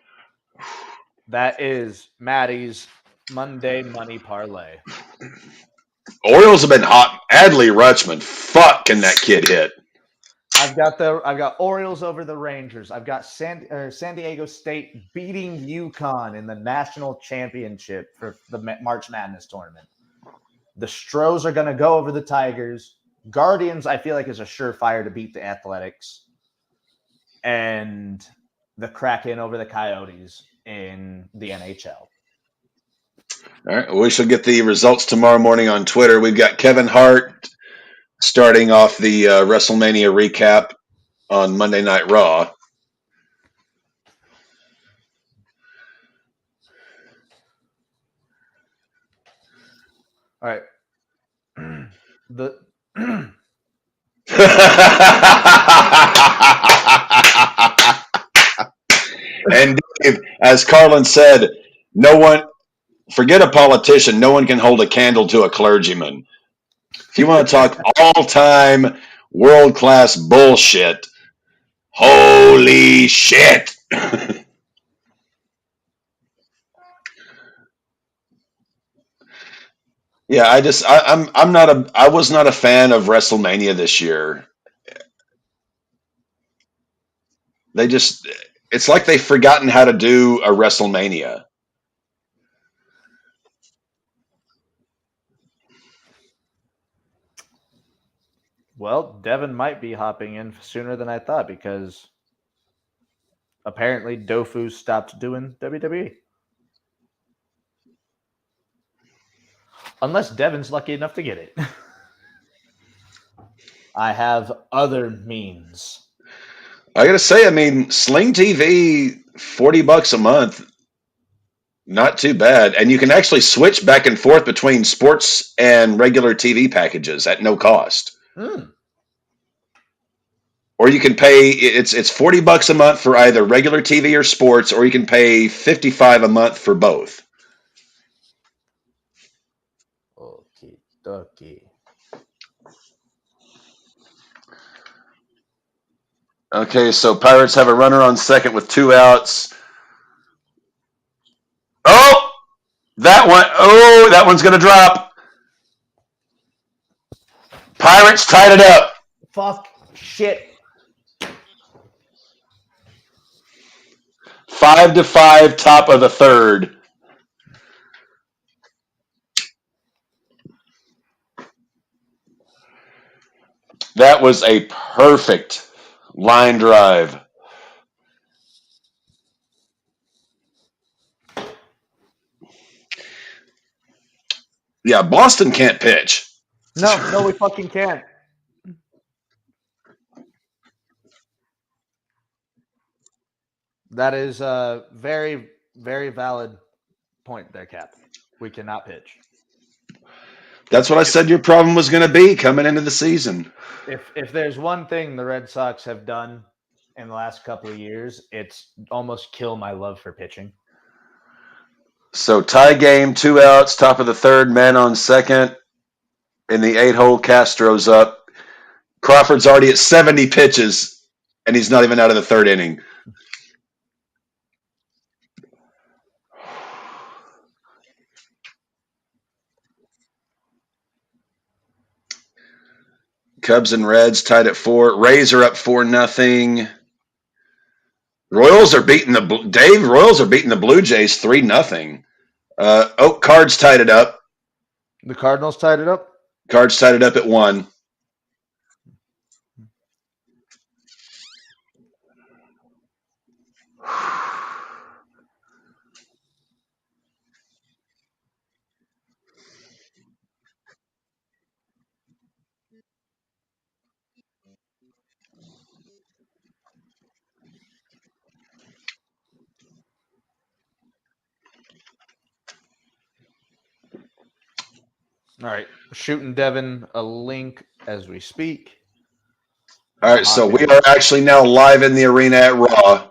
That is Maddie's Monday Money Parlay. Orioles have been hot. Adley Rutschman, fuck, can that kid hit? I've got Orioles over the Rangers. I've got San Diego State beating UConn in the national championship for the March Madness tournament. The Stros are going to go over the Tigers. Guardians, I feel like, is a surefire to beat the Athletics. And the Kraken over the Coyotes in the NHL. All right, we shall get the results tomorrow morning on Twitter. We've got Kevin Hart starting off the WrestleMania recap on Monday Night Raw. All right. And Dave, as Carlin said, no one, forget a politician, no one can hold a candle to a clergyman. If you want to talk all-time world-class bullshit, holy shit. Yeah, I was not a fan of WrestleMania this year. It's like they've forgotten how to do a WrestleMania. Well, Devin might be hopping in sooner than I thought because apparently Dofu stopped doing WWE. Unless Devin's lucky enough to get it. I have other means. I gotta say, I mean, Sling TV, $40 a month, not too bad. And you can actually switch back and forth between sports and regular TV packages at no cost. Or you can pay it's $40 a month for either regular TV or sports, or you can pay $55 a month for both. Okay. Okay, so Pirates have a runner on second with 2 outs. Oh, that one's gonna drop. Pirates tied it up. Fuck shit. 5-5, top of the third. That was a perfect line drive. Yeah, Boston can't pitch. No, we fucking can't. That is a very, very valid point there, Cap. We cannot pitch. That's what I said your problem was going to be coming into the season. If there's one thing the Red Sox have done in the last couple of years, it's almost kill my love for pitching. So tie game, 2 outs, top of the third, man on second. In the 8-hole, Castro's up. Crawford's already at 70 pitches, and he's not even out of the third inning. Cubs and Reds tied at 4. Rays are up 4-0. Royals are beating the Blue Jays 3-0. Cards tied it up. The Cardinals tied it up? Cards tied it up at 1. All right. Shooting Devin a link as we speak. All right, so we are actually now live in the arena at Raw.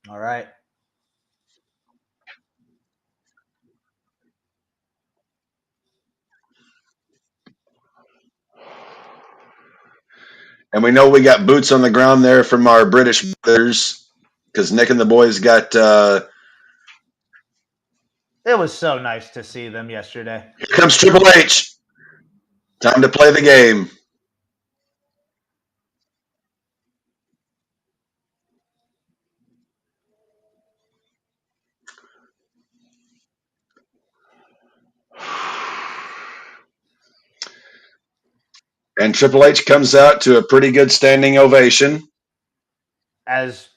All right. And we know we got boots on the ground there from our British brothers because Nick and the boys got. It was so nice to see them yesterday. Here comes Triple H. Time to play the game. And Triple H comes out to a pretty good standing ovation. As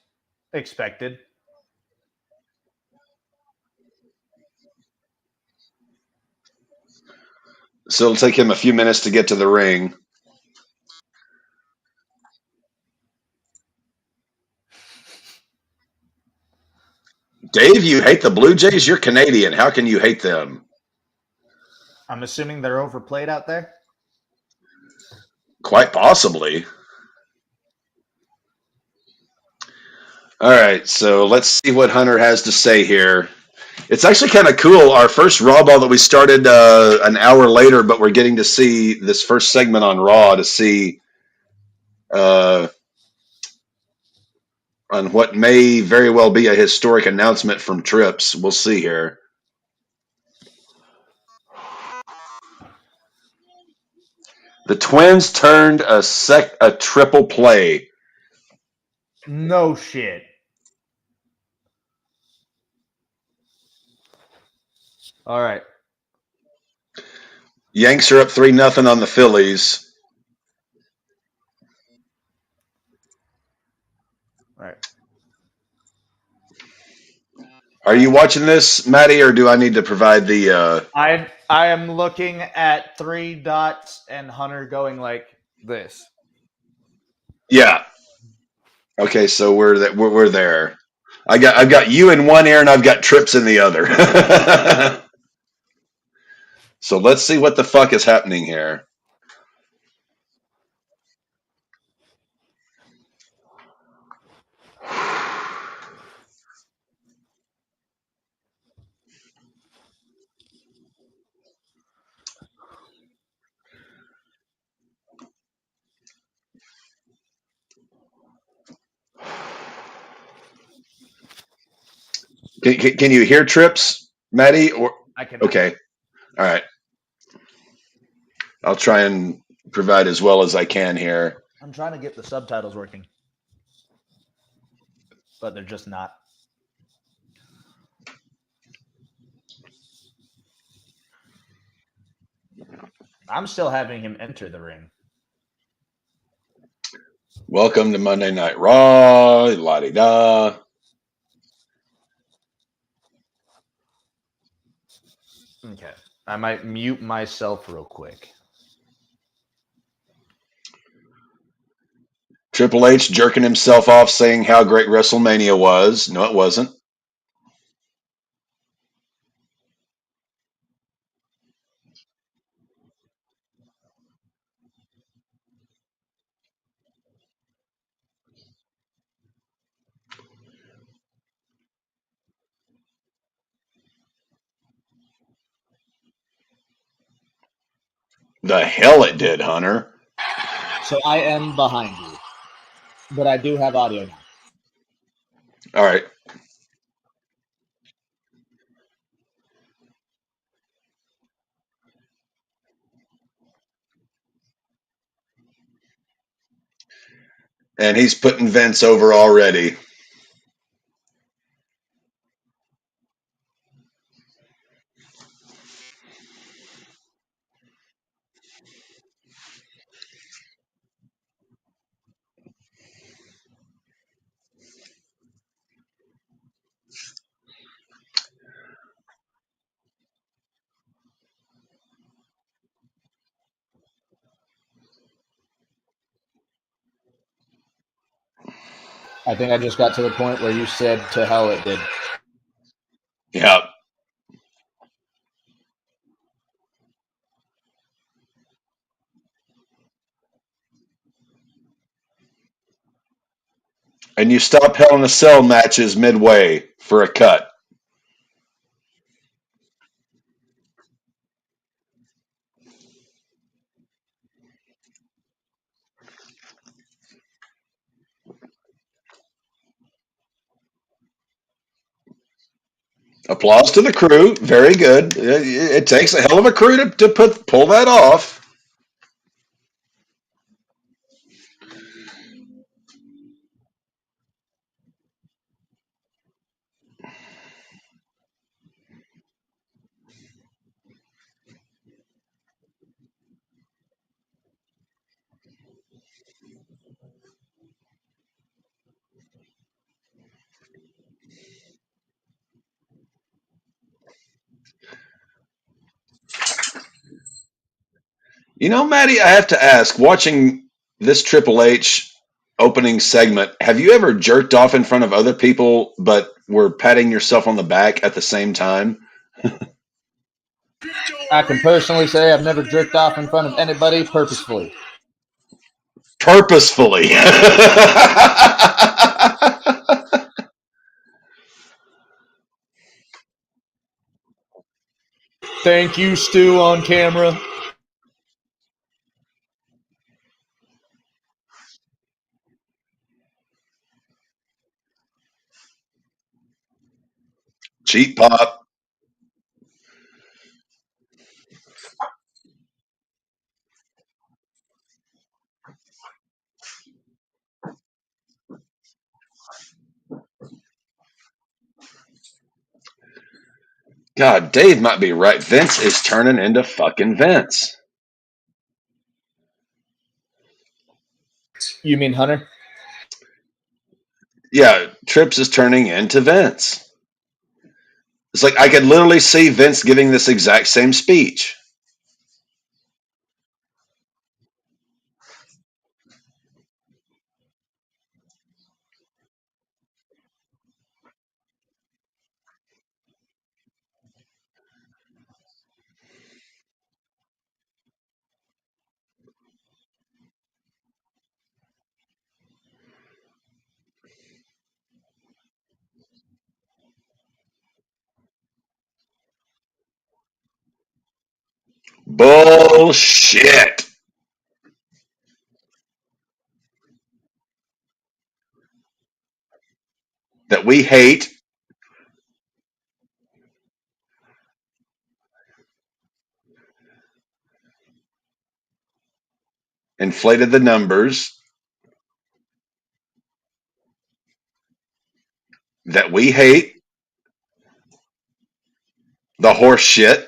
expected. So it'll take him a few minutes to get to the ring. Dave, you hate the Blue Jays? You're Canadian. How can you hate them? I'm assuming they're overplayed out there. Quite possibly. All right, so let's see what Hunter has to say here. It's actually kind of cool. Our first Raw Ball that we started an hour later, but we're getting to see this first segment on Raw to see on what may very well be a historic announcement from Trips. We'll see here. The Twins turned a triple play. No shit. All right. Yanks are up 3-0 on the Phillies. All right. Are you watching this, Maddie, or do I need to provide the? I am looking at 3 dots and Hunter going like this. Yeah. Okay, so we're there. I've got you in one ear and I've got Trips in the other. So let's see what the fuck is happening here. Can you hear Trips, Maddie? Or I can. okay, all right. I'll try and provide as well as I can here. I'm trying to get the subtitles working, but they're just not. I'm still having him enter the ring. Welcome to Monday Night Raw, la di da. Okay. I might mute myself real quick. Triple H jerking himself off, saying how great WrestleMania was. No, it wasn't. The hell it did, Hunter. So I am behind you, but I do have audio now. All right. And he's putting Vince over already. I think I just got to the point where you said to hell it did. Yeah. And you stop Hell in a Cell matches midway for a cut. Applause to the crew. Very good. It takes a hell of a crew to pull that off. You know, Maddie, I have to ask, watching this Triple H opening segment, have you ever jerked off in front of other people but were patting yourself on the back at the same time? I can personally say I've never jerked off in front of anybody purposefully. Purposefully. Thank you, Stu, on camera. Cheap pop. God, Dave might be right. Vince is turning into fucking Vince. You mean Hunter? Yeah, Trips is turning into Vince. It's like I could literally see Vince giving this exact same speech. Bullshit. That we hate. Inflated the numbers. That we hate. The horse shit.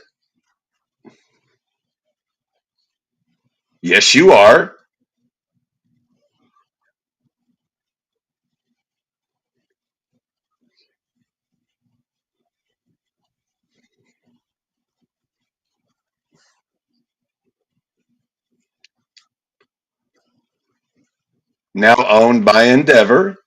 Yes, you are. Now owned by Endeavor.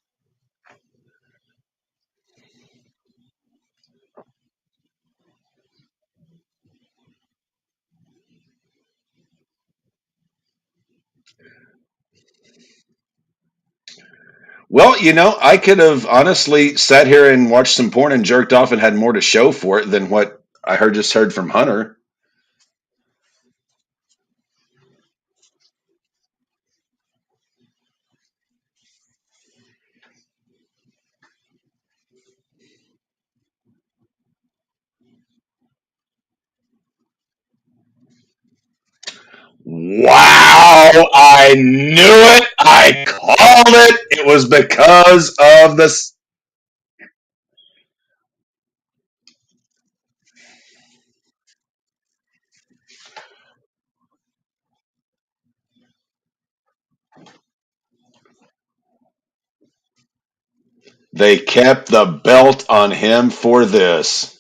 Well, you know, I could have honestly sat here and watched some porn and jerked off and had more to show for it than what I just heard from Hunter. Wow, I knew it. I called it. It was because of this. They kept the belt on him for this.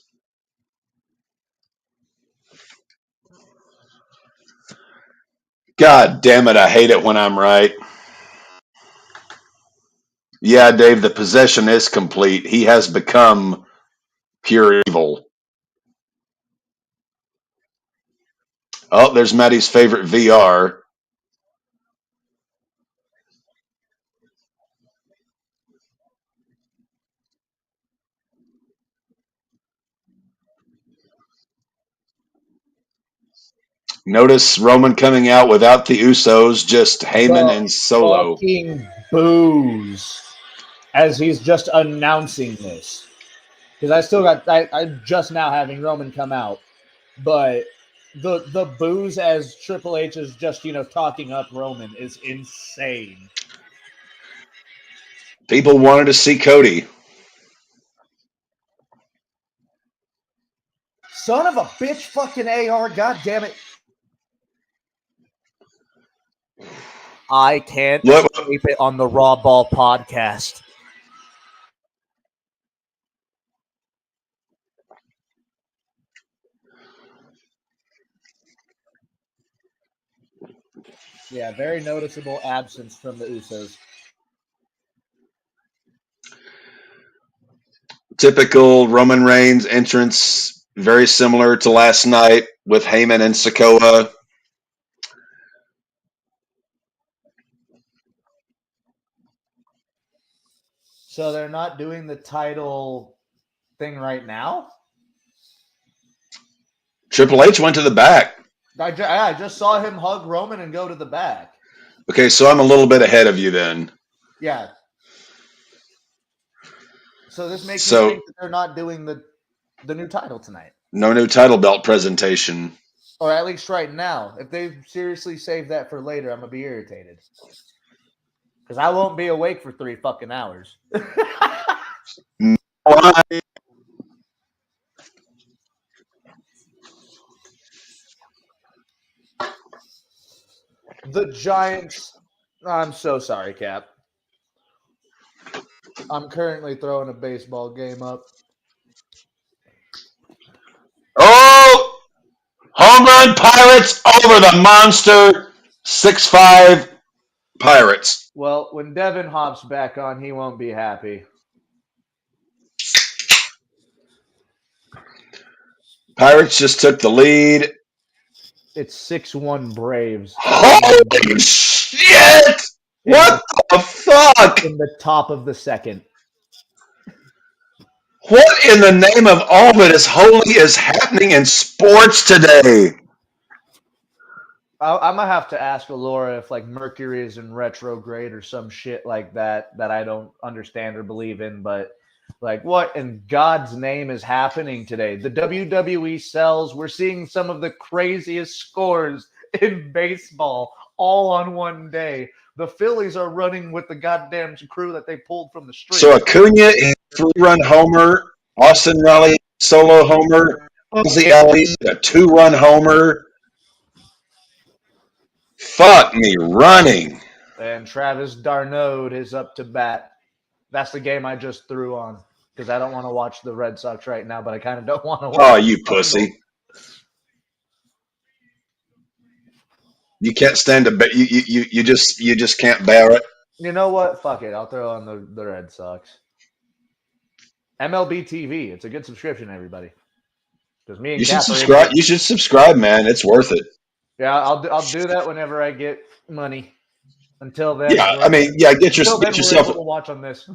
God damn it, I hate it when I'm right. Yeah, Dave, the possession is complete. He has become pure evil. Oh, there's Maddie's favorite VR. Notice Roman coming out without the Usos, just Heyman The and Solo. fucking boos as he's just announcing this. Because I'm just now having Roman come out, but the boos as Triple H is just talking up Roman is insane. People wanted to see Cody. Son of a bitch, fucking AR, god damn it. I can't Look, escape it on the RAWBall podcast. Yeah, very noticeable absence from the Usos. typical Roman Reigns entrance, very similar to last night with Heyman and Sikoa. So they're not doing the title thing right now? Triple H went to the back. I just saw him hug Roman and go to the back. Okay, so I'm a little bit ahead of you then. Yeah. So this makes me So think that they're not doing the new title tonight. no new title belt presentation. Or at least right now. If they seriously save that for later, I'm going to be irritated. Because I won't be awake for 3 fucking hours. Why? The Giants. I'm so sorry, Cap. I'm currently throwing a baseball game up. Oh! Home run Pirates over the monster 6-5 Pirates. Well, when Devin hops back on, he won't be happy. Pirates just took the lead. It's 6-1 Braves. Holy shit! What the fuck? In the top of the second. What in the name of all that is holy is happening in sports today? I'm gonna have to ask Alora if like Mercury is in retrograde or some shit like that I don't understand or believe in. But like, what in God's name is happening today? The WWE sells. We're seeing some of the craziest scores in baseball all on one day. The Phillies are running with the goddamn crew that they pulled from the street. So Acuna is a 3-run homer. Austin Riley solo homer. Ozzy Albies a 2-run homer. Fuck me running. And Travis Darno is up to bat. That's the game I just threw on because I don't want to watch the Red Sox right now, but I kind of don't want to watch. Oh, you pussy. You can't stand to bet. You just can't bear it. You know what? Fuck it. I'll throw on the Red Sox. MLB TV. It's a good subscription, everybody. Because me and You should Cap are subscribe. able to- You should subscribe, man. It's worth it. Yeah, I'll do that whenever I get money. Until then, Yeah, I mean, yeah. Get we're yourself able to watch on this.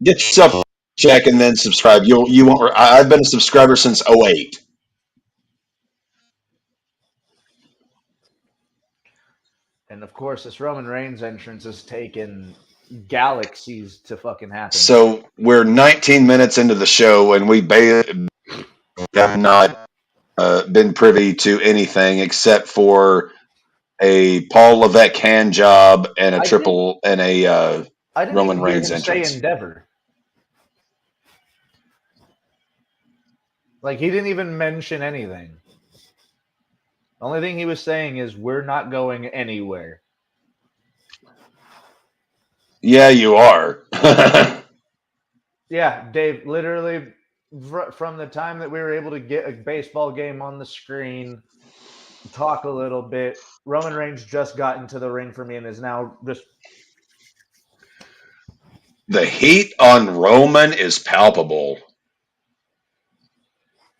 a check and then subscribe. You won't. I've been a subscriber since 2008. And of course, this Roman Reigns entrance has taken galaxies to fucking happen. So we're 19 minutes into the show, and we have not been privy to anything except for a Paul Levesque hand job and a I triple and a I didn't Roman even hear Reigns him entrance. say Endeavor. Like he didn't even mention anything. The only thing he was saying is we're not going anywhere. Yeah, you are. Yeah, Dave, literally from the time that we were able to get a baseball game on the screen, talk a little bit, Roman Reigns just got into the ring for me and is now just... The heat on Roman is palpable.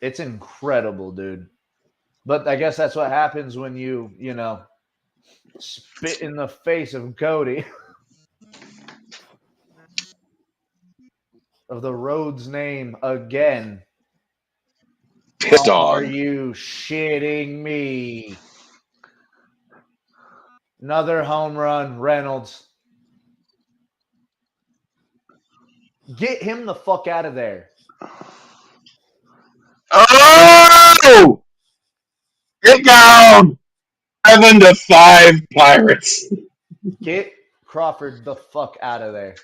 It's incredible, dude. But I guess that's what happens when you spit in the face of Cody. Of the Rhodes name again. pissed Are on. you shitting me? Another home run, Reynolds. Get him the fuck out of there. Oh! Get down! 7-5 Pirates. Get Crawford the fuck out of there.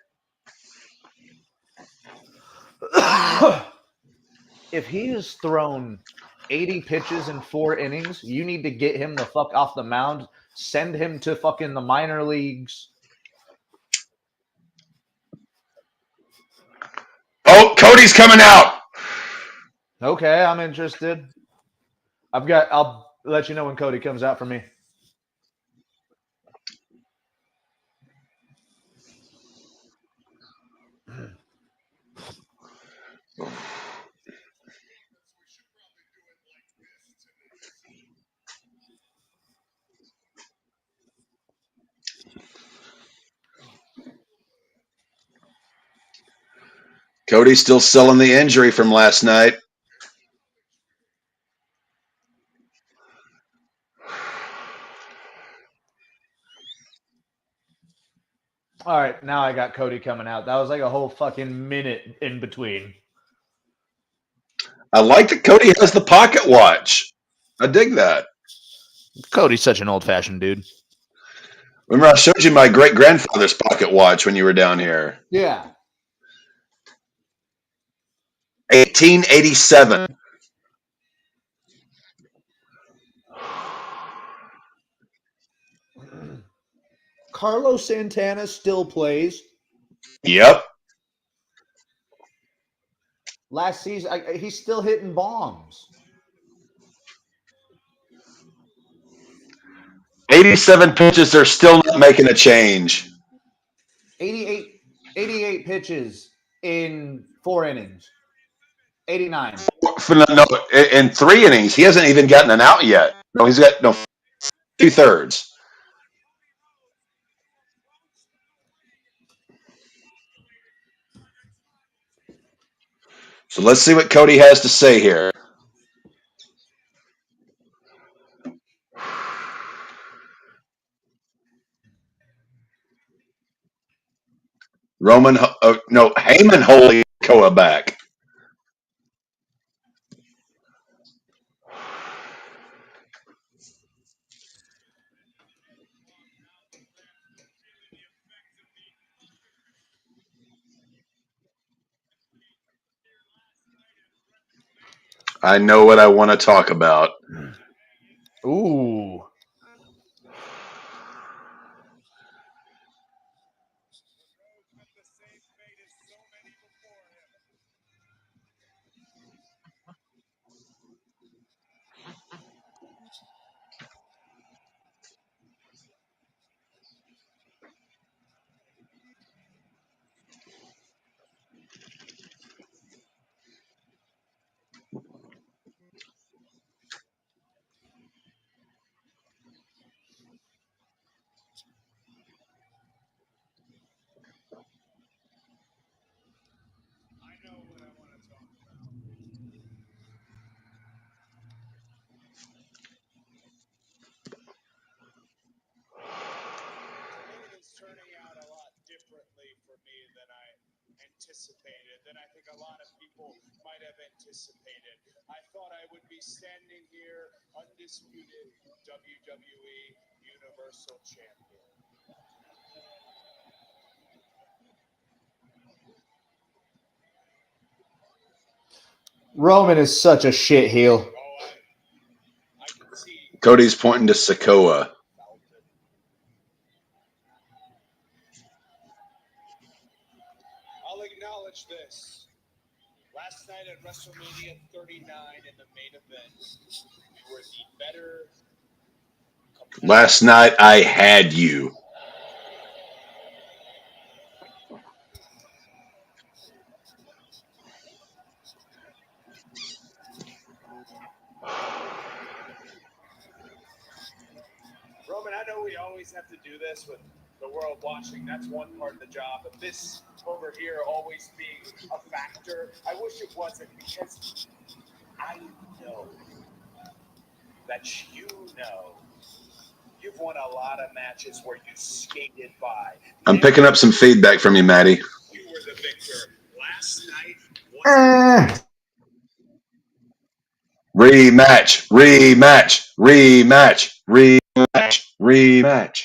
If he has thrown 80 pitches in 4 innings, you need to get him the fuck off the mound. Send him to fucking the minor leagues. Oh, Cody's coming out. Okay, I'm interested. I'll let you know when Cody comes out for me. Cody's still selling the injury from last night. All right, now I got Cody coming out. That was like a whole fucking minute in between. I like that Cody has the pocket watch. I dig that. Cody's such an old-fashioned dude. Remember, I showed you my great grandfather's pocket watch when you were down here. Yeah. 1887. Carlos Santana still plays. Yep. Last season, he's still hitting bombs. 87 pitches, they're still not making a change. 88 pitches in 4 innings. 89. No, in 3 innings, he hasn't even gotten an out yet. No, he's got 2/3. So let's see what Cody has to say here. Heyman holding Koa back. I know what I want to talk about. Ooh. Turning out a lot differently for me than I anticipated, than I think a lot of people might have anticipated. I thought I would be standing here undisputed WWE Universal Champion. Roman is such a shit heel. I can see Cody's pointing to Sikoa. I'll acknowledge this. Last night at WrestleMania 39 in the main event, we were the better. Last night I had you. Roman, I know we always have to do this with the world watching. That's one part of the job. But this over here always being a factor, I wish it wasn't, because I know that you've won a lot of matches where you skated by. I'm picking up some feedback from you, Maddie. You were the victor. Last night was Rematch, rematch, rematch, rematch, rematch.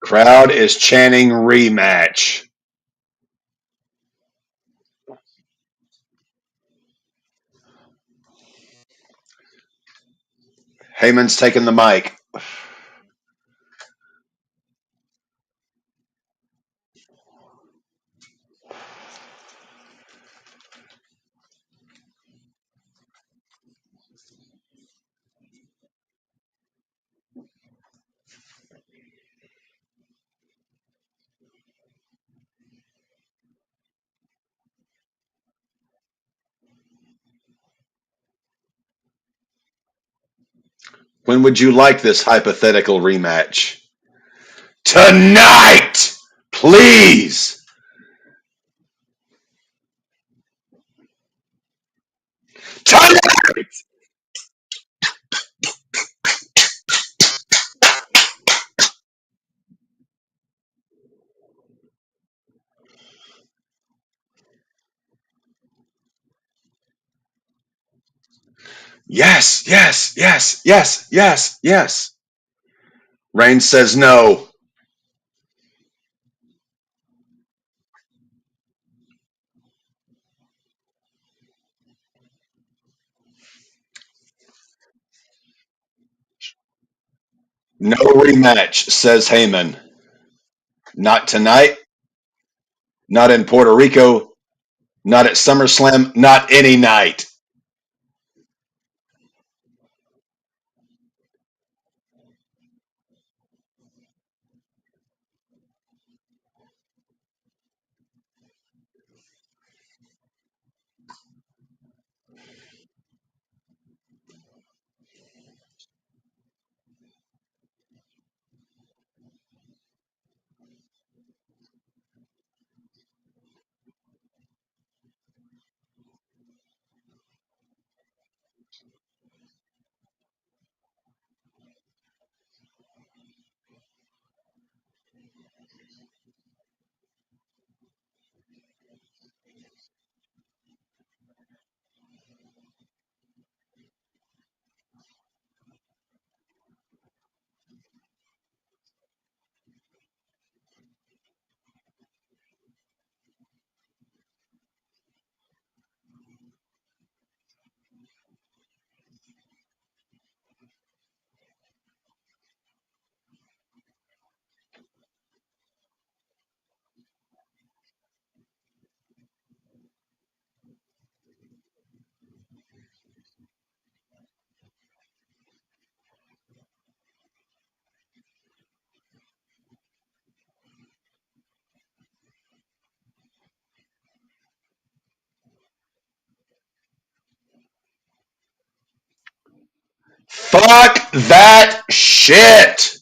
Crowd is chanting rematch. Heyman's taking the mic. When would you like this hypothetical rematch? Tonight! Please! Tonight! Yes, yes, yes, yes, yes, yes. Reigns says no. No rematch, says Heyman. Not tonight, not in Puerto Rico, not at SummerSlam, not any night. Fuck that shit.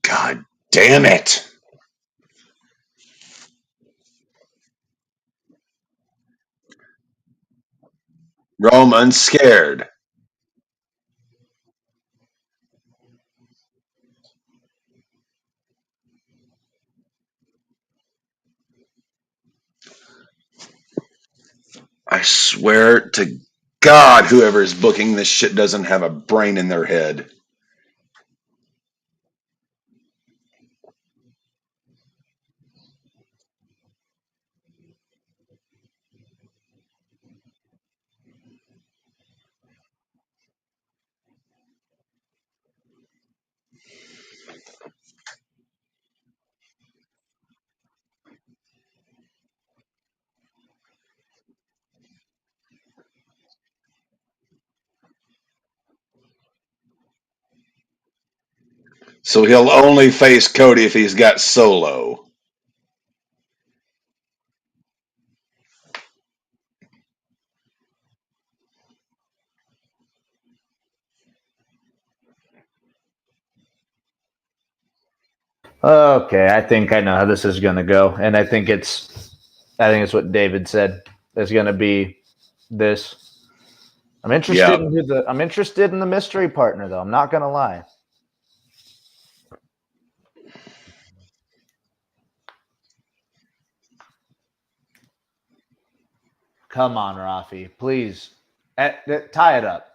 God damn it. Roman's scared. I swear to God, whoever is booking this shit doesn't have a brain in their head. So he'll only face Cody if he's got Solo. Okay, I think I know how this is going to go, and I think it's what David said. There's going to be this. I'm interested Yeah. I'm interested in the mystery partner, though. I'm not going to lie. Come on, Rafi, please. Tie it up.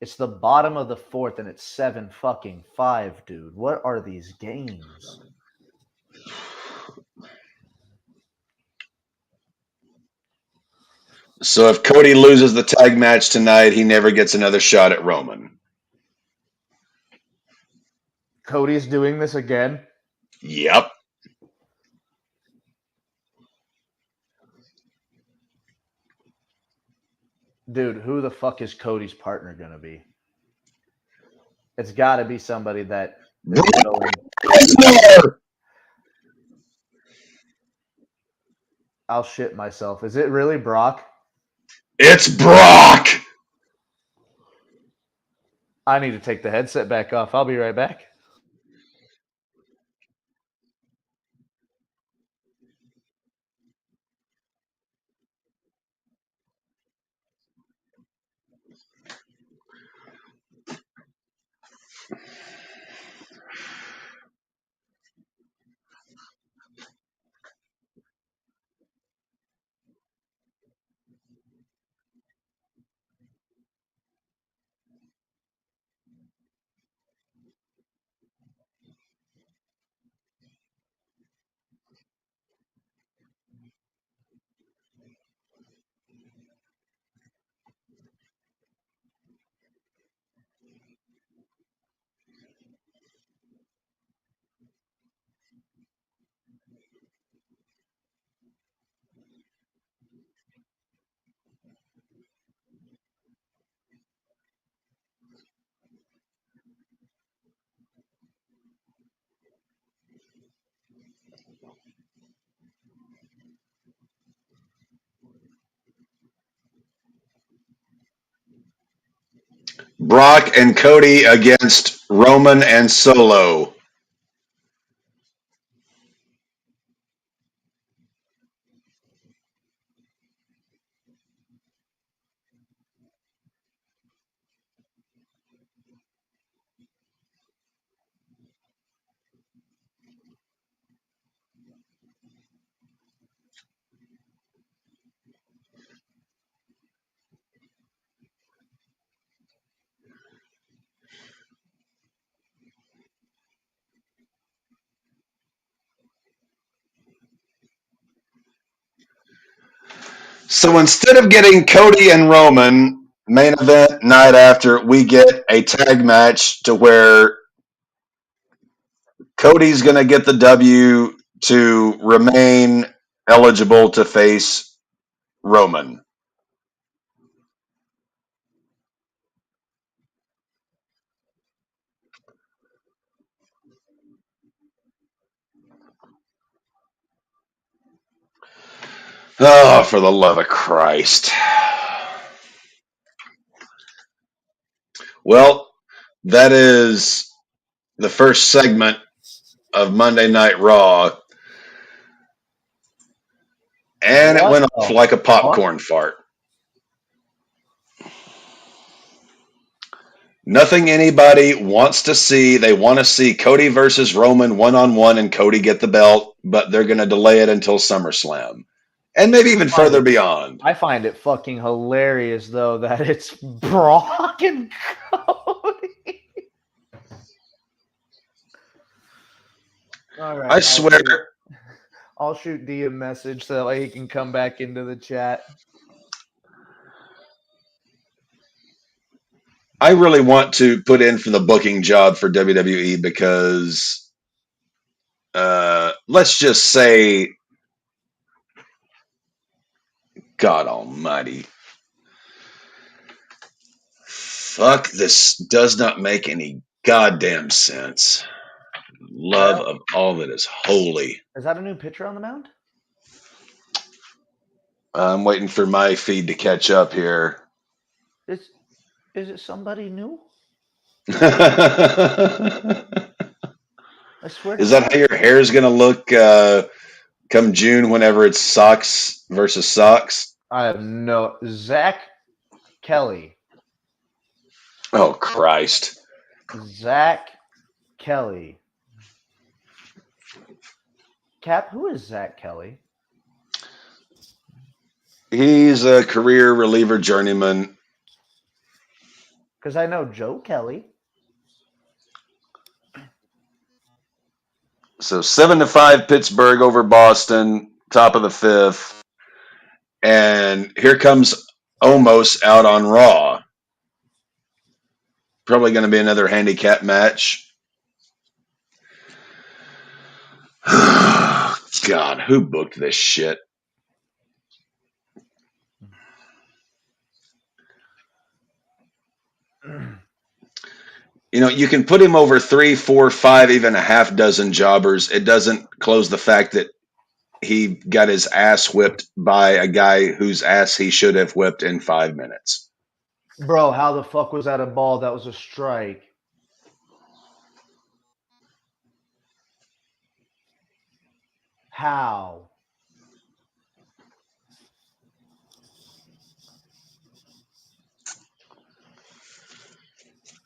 It's the bottom of the fourth, and it's 7-5, dude. What are these games? So if Cody loses the tag match tonight, he never gets another shot at Roman. Cody's doing this again? Yep. Dude, who the fuck is Cody's partner going to be? It's got to be somebody that is going. I'll shit myself. Is it really Brock? It's Brock. I need to take the headset back off. I'll be right back. Brock and Cody against Roman and Solo. So instead of getting Cody and Roman main event night after, we get a tag match to where Cody's going to get the W to remain eligible to face Roman. Oh, for the love of Christ. Well, that is the first segment of Monday Night Raw, and it What went off the like a fuck? popcorn fart. Nothing anybody wants to see. They want to see Cody versus Roman one on one and Cody get the belt, but they're going to delay it until SummerSlam and maybe even Find further it. beyond. I find it fucking hilarious, though, that it's Brock and Cody. All right, I swear, I'll shoot D a message so that way he can come back into the chat. I really want to put in for the booking job for WWE because let's just say, God Almighty, fuck, this does not make any goddamn sense. Love of all that is holy. Is that a new pitcher on the mound? I'm waiting for my feed to catch up here. Is it somebody new? Is I swear to that God. how your hair is going to look come June whenever it's Sox versus Sox? I have no. Zach Kelly. Oh, Christ. Zach Kelly. Cap, who is Zach Kelly? He's a career reliever journeyman. Because I know Joe Kelly. So 7-5 Pittsburgh over Boston, top of the fifth. And here comes Omos out on Raw. Probably going to be another handicap match. God, who booked this shit? You know, you can put him over 3, 4, 5, even a half dozen jobbers. It doesn't close the fact that he got his ass whipped by a guy whose ass he should have whipped in 5 minutes. Bro, how the fuck was that a ball? That was a strike. How?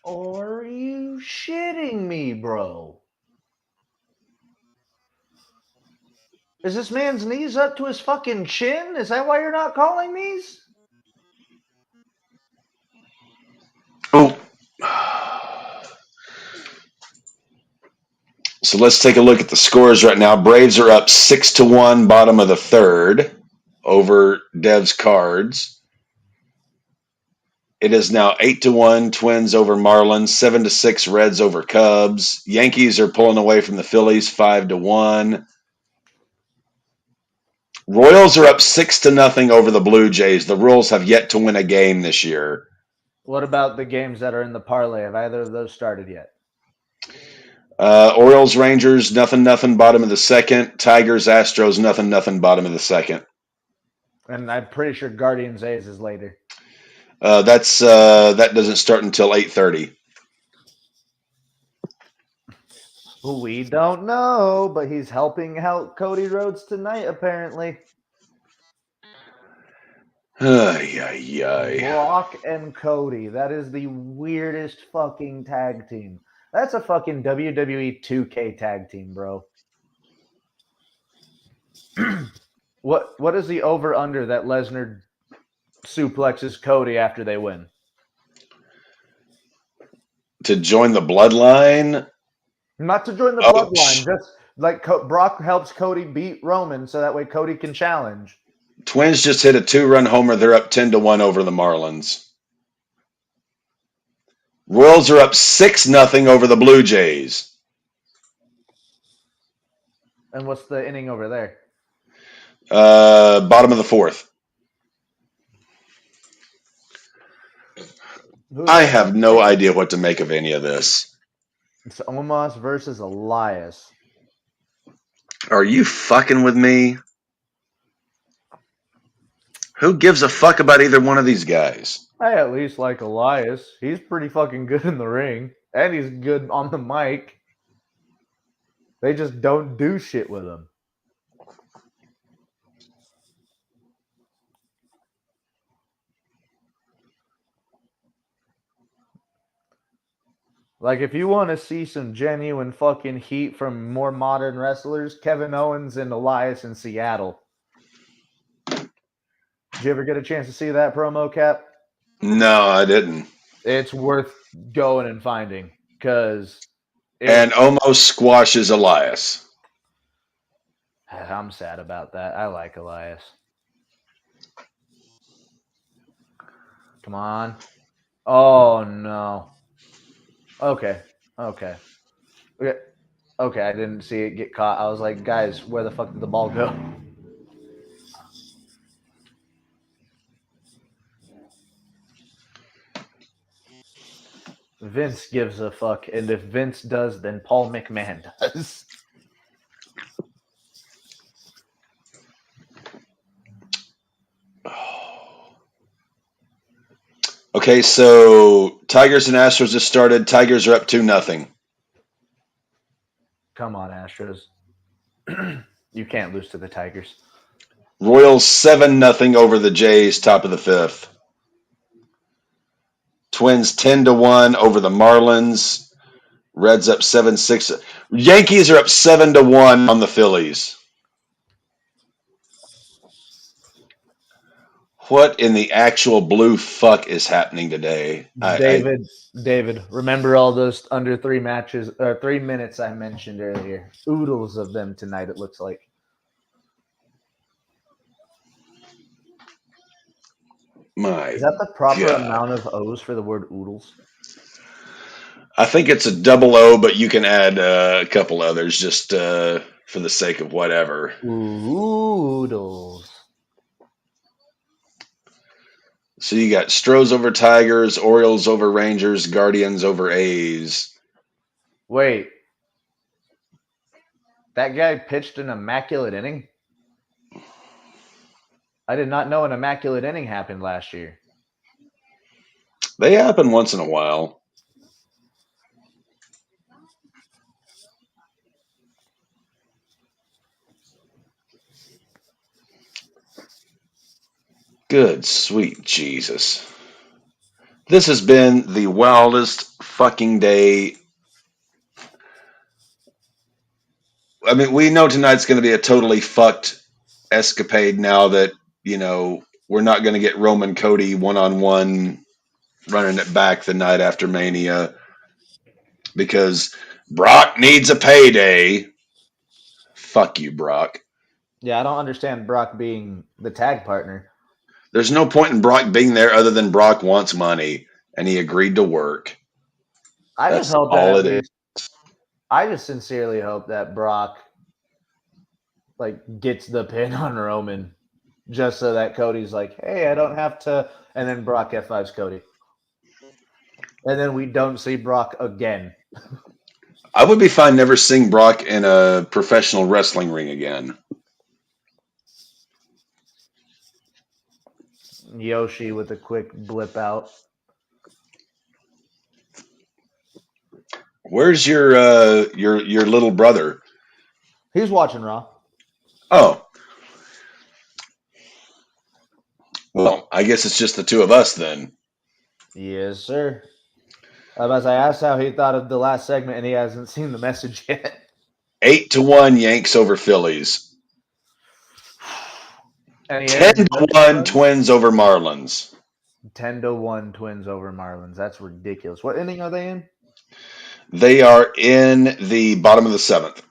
Are you shitting me, bro? Is this man's knees up to his fucking chin? Is that why you're not calling these? Oh. So let's take a look at the scores right now. Braves are up 6-1, bottom of the third, over Dev's Cards. It is now 8-1, Twins over Marlins, 7-6, Reds over Cubs. Yankees are pulling away from the Phillies, 5-1. Royals are up 6-0 over the Blue Jays. The Royals have yet to win a game this year. What about the games that are in the parlay? Have either of those started yet? Orioles, Rangers, 0-0, bottom of the second. Tigers, Astros, 0-0, bottom of the second. And I'm pretty sure Guardians A's is later. That doesn't start until 8:30. We don't know, but he's helping out Cody Rhodes tonight, apparently. Ay, ay, ay. Brock and Cody. That is the weirdest fucking tag team. That's a fucking WWE 2K tag team, bro. What is the over-under that Lesnar suplexes Cody after they win? To join the bloodline? Not to join the Oh, bloodline, just like Brock helps Cody beat Roman so that way Cody can challenge. Twins just hit a 2-run homer. They're up 10-1 over the Marlins. Royals are up 6-0 over the Blue Jays. And what's the inning over there? Bottom of the fourth. I have no idea what to make of any of this. It's Omos versus Elias. Are you fucking with me? Who gives a fuck about either one of these guys? I at least like Elias. He's pretty fucking good in the ring. And he's good on the mic. They just don't do shit with him. Like, if you want to see some genuine fucking heat from more modern wrestlers, Kevin Owens and Elias in Seattle. Did you ever get a chance to see that promo, Cap? No, I didn't. It's worth going and finding because And almost squashes Elias. I'm sad about that. I like Elias. Come on. Oh, no. Okay. Okay, I didn't see it get caught. I was like, guys, where the fuck did the ball go? Vince gives a fuck, and if Vince does, then Paul McMahon does. Okay, so Tigers and Astros just started. Tigers are up 2-0. Come on, Astros. You can't lose to the Tigers. Royals 7-0 over the Jays, top of the fifth. Twins 10-1 over the Marlins. Reds up 7-6. Yankees are up 7-1 on the Phillies. What in the actual blue fuck is happening today? David, remember all those under 3 minutes I mentioned earlier? Oodles of them tonight, it looks like. My Is that the proper God. amount of O's for the word oodles? I think it's a double O, but you can add a couple others just for the sake of whatever. Oodles. So you got Stros over Tigers, Orioles over Rangers, Guardians over A's. Wait. That guy pitched an immaculate inning? I did not know an immaculate inning happened last year. They happen once in a while. Good sweet Jesus. This has been the wildest fucking day. I mean, we know tonight's going to be a totally fucked escapade now that, we're not going to get Roman Cody one-on-one running it back the night after Mania because Brock needs a payday. Fuck you, Brock. Yeah, I don't understand Brock being the tag partner. There's no point in Brock being there other than Brock wants money and he agreed to work. I That's just hope all that it is. I just sincerely hope that Brock gets the pin on Roman just so that Cody's like, hey, I don't have to, and then Brock F5's Cody. And then we don't see Brock again. I would be fine never seeing Brock in a professional wrestling ring again. Yoshi with a quick blip out. Where's your little brother? He's watching Raw. Oh. Well, I guess it's just the two of us then. Yes, sir. As I asked how he thought of the last segment, and he hasn't seen the message yet. 8-1 Yanks over Phillies. 10-1 Twins over Marlins. 10-1 Twins over Marlins. That's ridiculous. What inning are they in? They are in the bottom of the seventh.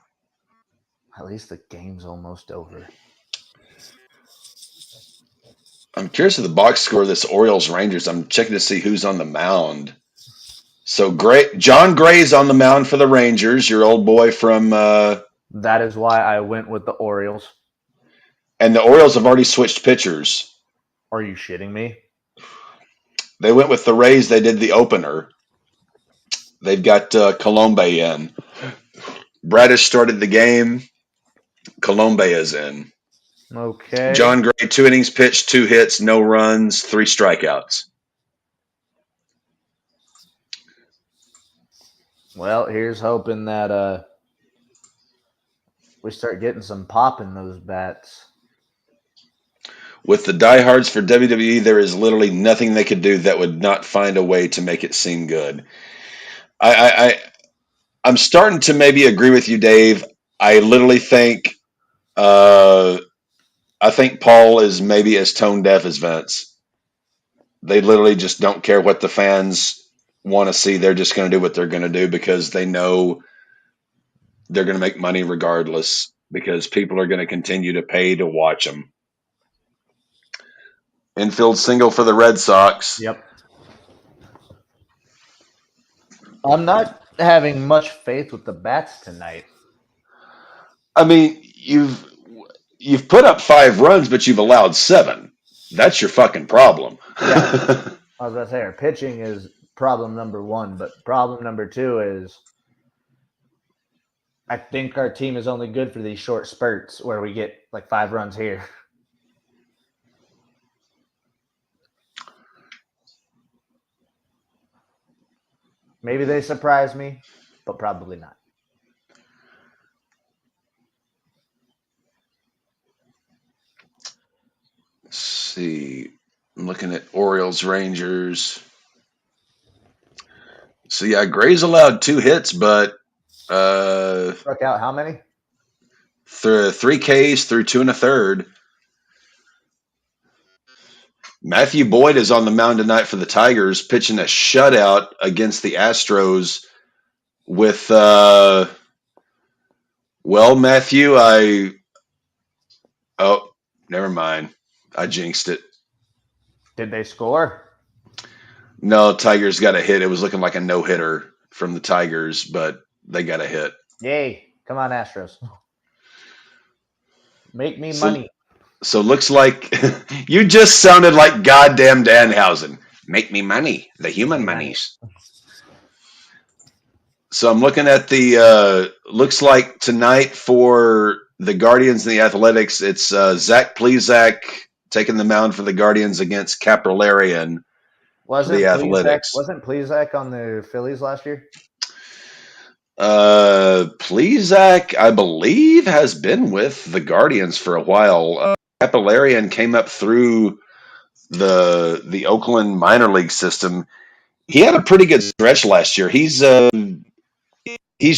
At least the game's almost over. I'm curious of the box score of this Orioles Rangers. I'm checking to see who's on the mound. So John Gray's on the mound for the Rangers, your old boy from. That is why I went with the Orioles. And the Orioles have already switched pitchers. Are you shitting me? They went with the Rays. They did the opener. They've got Colombe in. Bradish started the game. Colombe is in. Okay. John Gray, 2 innings pitched, 2 hits, no runs, 3 strikeouts. Well, here's hoping that we start getting some pop in those bats. With the diehards for WWE, there is literally nothing they could do that would not find a way to make it seem good. I'm starting to maybe agree with you, Dave. I literally think I think Paul is maybe as tone deaf as Vince. They literally just don't care what the fans want to see. They're just going to do what they're going to do because they know they're going to make money regardless because people are going to continue to pay to watch them. Infield single for the Red Sox. Yep. I'm not having much faith with the bats tonight. I mean, you've put up 5 runs, but you've allowed 7. That's your fucking problem. Yeah. I was going to say, our pitching is problem number one. But problem number two is I think our team is only good for these short spurts where we get like 5 runs here. Maybe they surprise me, but probably not. Let's see. I'm looking at Orioles Rangers. So yeah, Gray's allowed 2 hits, but Struck out how many? 3 Ks through 2 1/3. Matthew Boyd is on the mound tonight for the Tigers, pitching a shutout against the Astros. With Matthew, never mind. I jinxed it. Did they score? No, Tigers got a hit. It was looking like a no-hitter from the Tigers, but they got a hit. Yay. Come on, Astros. Make me money. So looks like you just sounded like goddamn Danhausen. Make me money. The human monies. So I'm looking at the looks like tonight for the Guardians and the Athletics, it's Zach Plesac taking the mound for the Guardians against Caprilarian for the Athletics. Wasn't Plesac on the Phillies last year? Plesac, I believe, has been with the Guardians for a while. Capillarian came up through the Oakland minor league system. He had a pretty good stretch last year. He's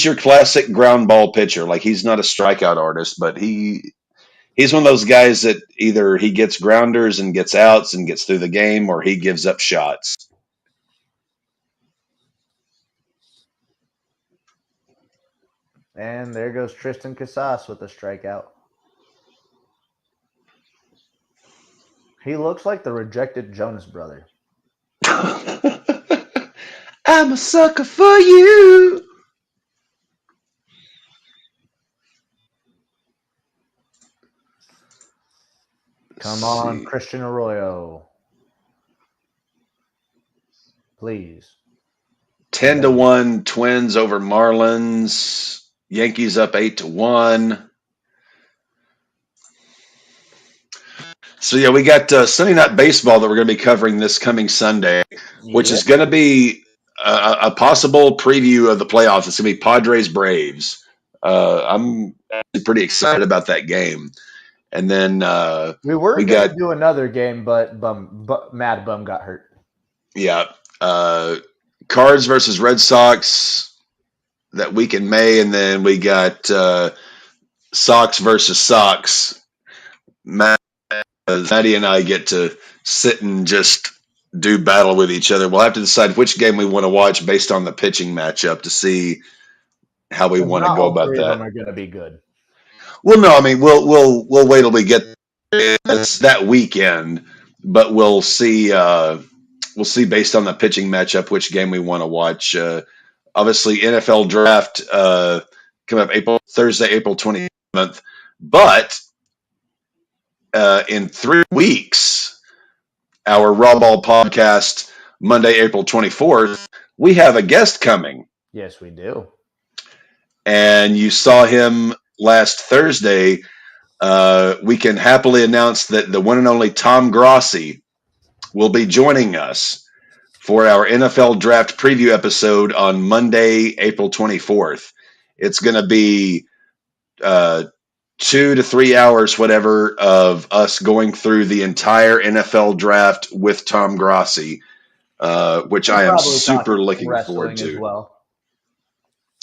your classic ground ball pitcher. Like, he's not a strikeout artist, but he's one of those guys that either he gets grounders and gets outs and gets through the game, or he gives up shots. And there goes Tristan Casas with a strikeout. He looks like the rejected Jonas brother. I'm a sucker for you. Come on, Christian Arroyo. Please. 10-1 Twins over Marlins. Yankees up 8-1. So yeah, we got Sunday Night Baseball that we're going to be covering this coming Sunday, which is going to be a possible preview of the playoffs. It's going to be Padres Braves. I'm actually pretty excited about that game. And then we were going to do another game, but Mad Bum got hurt. Yeah, Cards versus Red Sox that week in May, and then we got Sox versus Sox. Maddie and I get to sit and just do battle with each other. We'll have to decide which game we want to watch based on the pitching matchup to see how we want to go about that. All 3 of them are going to be good. Well, no, I mean we'll wait till we get that weekend, but we'll see. We'll see based on the pitching matchup which game we want to watch. Obviously, NFL draft coming up Thursday, April 27th. But in 3 weeks, our RAWBall podcast, Monday, April 24th, we have a guest coming. Yes, we do. And you saw him last Thursday. We can happily announce that the one and only Tom Grossi will be joining us for our NFL draft preview episode on Monday, April 24th. It's going to be 2 to 3 hours, whatever, of us going through the entire NFL draft with Tom Grossi, which I am super looking forward to. As well.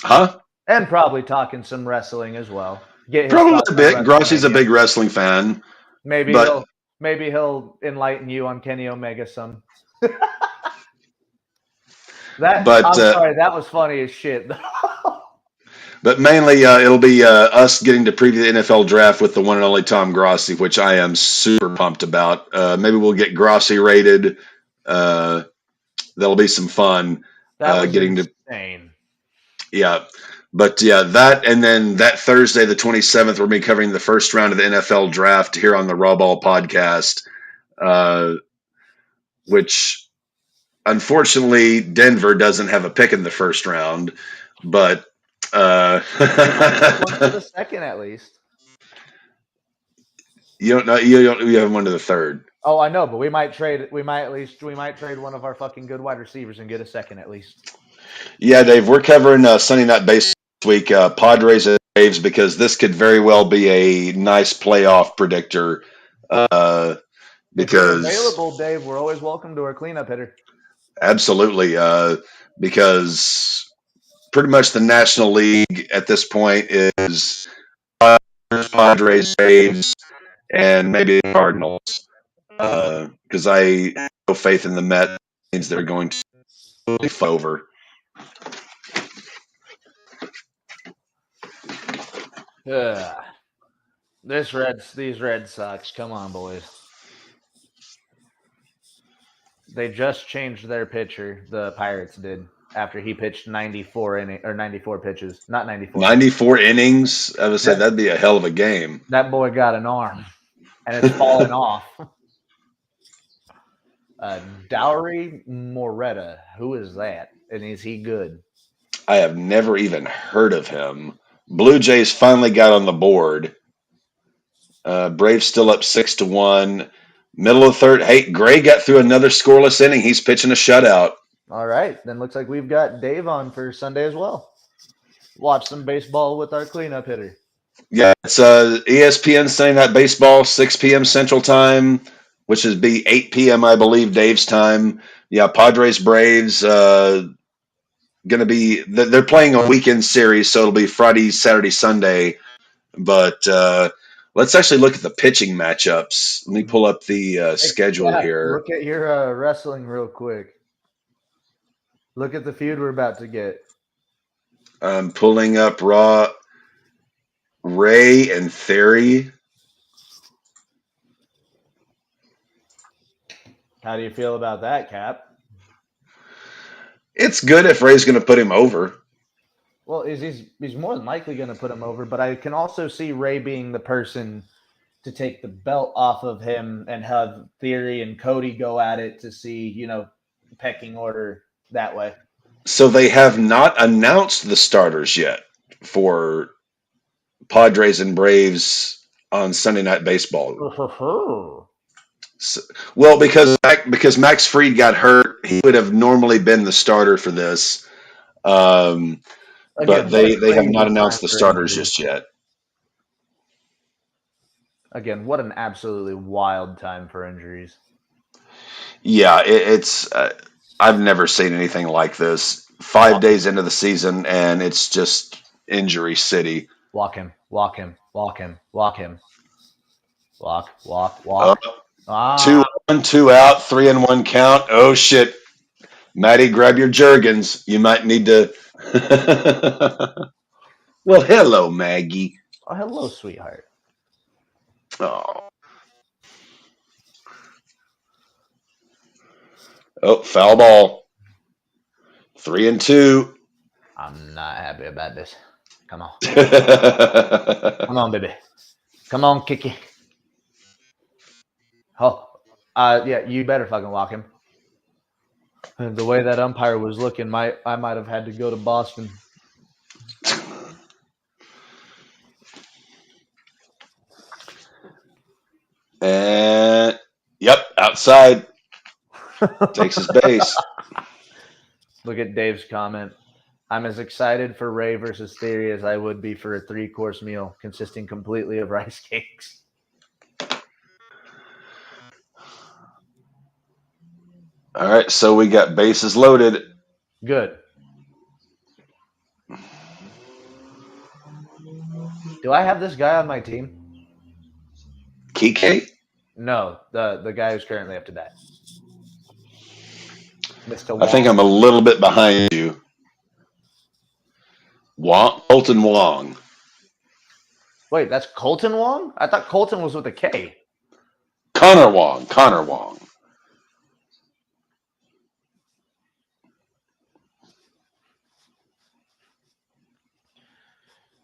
Huh? And probably talking some wrestling as well. Probably a bit. Grossi's a big wrestling fan. Maybe he'll enlighten you on Kenny Omega some. I'm sorry, that was funny as shit. But mainly, it'll be us getting to preview the NFL draft with the one and only Tom Grossi, which I am super pumped about. Maybe we'll get Grossi rated. That'll be some fun. Getting insane. Yeah. But yeah, that, and then that Thursday, the 27th, we'll be covering the first round of the NFL draft here on the RAWBall podcast, which unfortunately, Denver doesn't have a pick in the first round, but One for the second at least. you don't know. You have one to the third. Oh, I know, but we might trade. We might trade one of our fucking good wide receivers and get a second at least. Yeah, Dave, we're covering Sunday Night Baseball this week, Padres and Braves, because this could very well be a nice playoff predictor. If you're Because available, Dave, we're always welcome to our cleanup hitter. absolutely, because pretty much the National League at this point is Padres, Braves, and maybe the Cardinals. Because I have no faith in the Mets. Means they're going to flip over. Ugh. These Red Sox. Come on, boys. They just changed their pitcher. The Pirates did after he pitched 94 pitches, not 94. 94 innings. I would say Yep. that'd be a hell of a game. That boy got an arm, and it's falling off. Dowry Moretta. Who is that? And is he good? I have never even heard of him. Blue Jays finally got on the board. Braves still up 6-1. Middle of the third. Hey, Gray got through another scoreless inning. He's pitching a shutout. All right, then looks like we've got Dave on for Sunday as well. Watch some baseball with our cleanup hitter. Yeah, it's ESPN Sunday Night Baseball, 6 p.m. Central Time, which is be 8 p.m. I believe Dave's time. Yeah, Padres Braves. Going to be they're playing a weekend series, so it'll be Friday, Saturday, Sunday. But let's actually look at the pitching matchups. Let me pull up the schedule Yeah, here. look at your wrestling real quick. Look at the feud we're about to get. I'm pulling up Raw. Ray and Theory. How do you feel about that, Cap? It's good if Ray's going to put him over. Well, he's more than likely going to put him over, but I can also see Ray being the person to take the belt off of him and have Theory and Cody go at it to see, pecking order that way. So they have not announced the starters yet for Padres and Braves on Sunday Night Baseball. So, well, because Max Fried got hurt, he would have normally been the starter for this. But they have not announced the starters just yet. Again, what an absolutely wild time for injuries. Yeah, it's I've never seen anything like this. 5 days into the season, and it's just injury city. Walk him. Walk. 2-1, 2 out, 3-1 count. Oh shit, Maddie, grab your Jergens. You might need to. Well, hello, Maggie. Oh, hello, sweetheart. Oh, foul ball. 3-2. I'm not happy about this. Come on. Come on, baby. Come on, Kiki. Oh, yeah, you better fucking walk him. And the way that umpire was looking, I might have had to go to Boston. And yep, outside. Takes his base. Look at Dave's comment. I'm as excited for Ray versus Theory as I would be for a 3-course meal consisting completely of rice cakes. All right, so we got bases loaded. Good. Do I have this guy on my team? Kike? No, the guy who's currently up to bat. Mr. Wong. I think I'm a little bit behind you. Colton Wong. Wait, that's Colton Wong? I thought Colton was with a K. Connor Wong.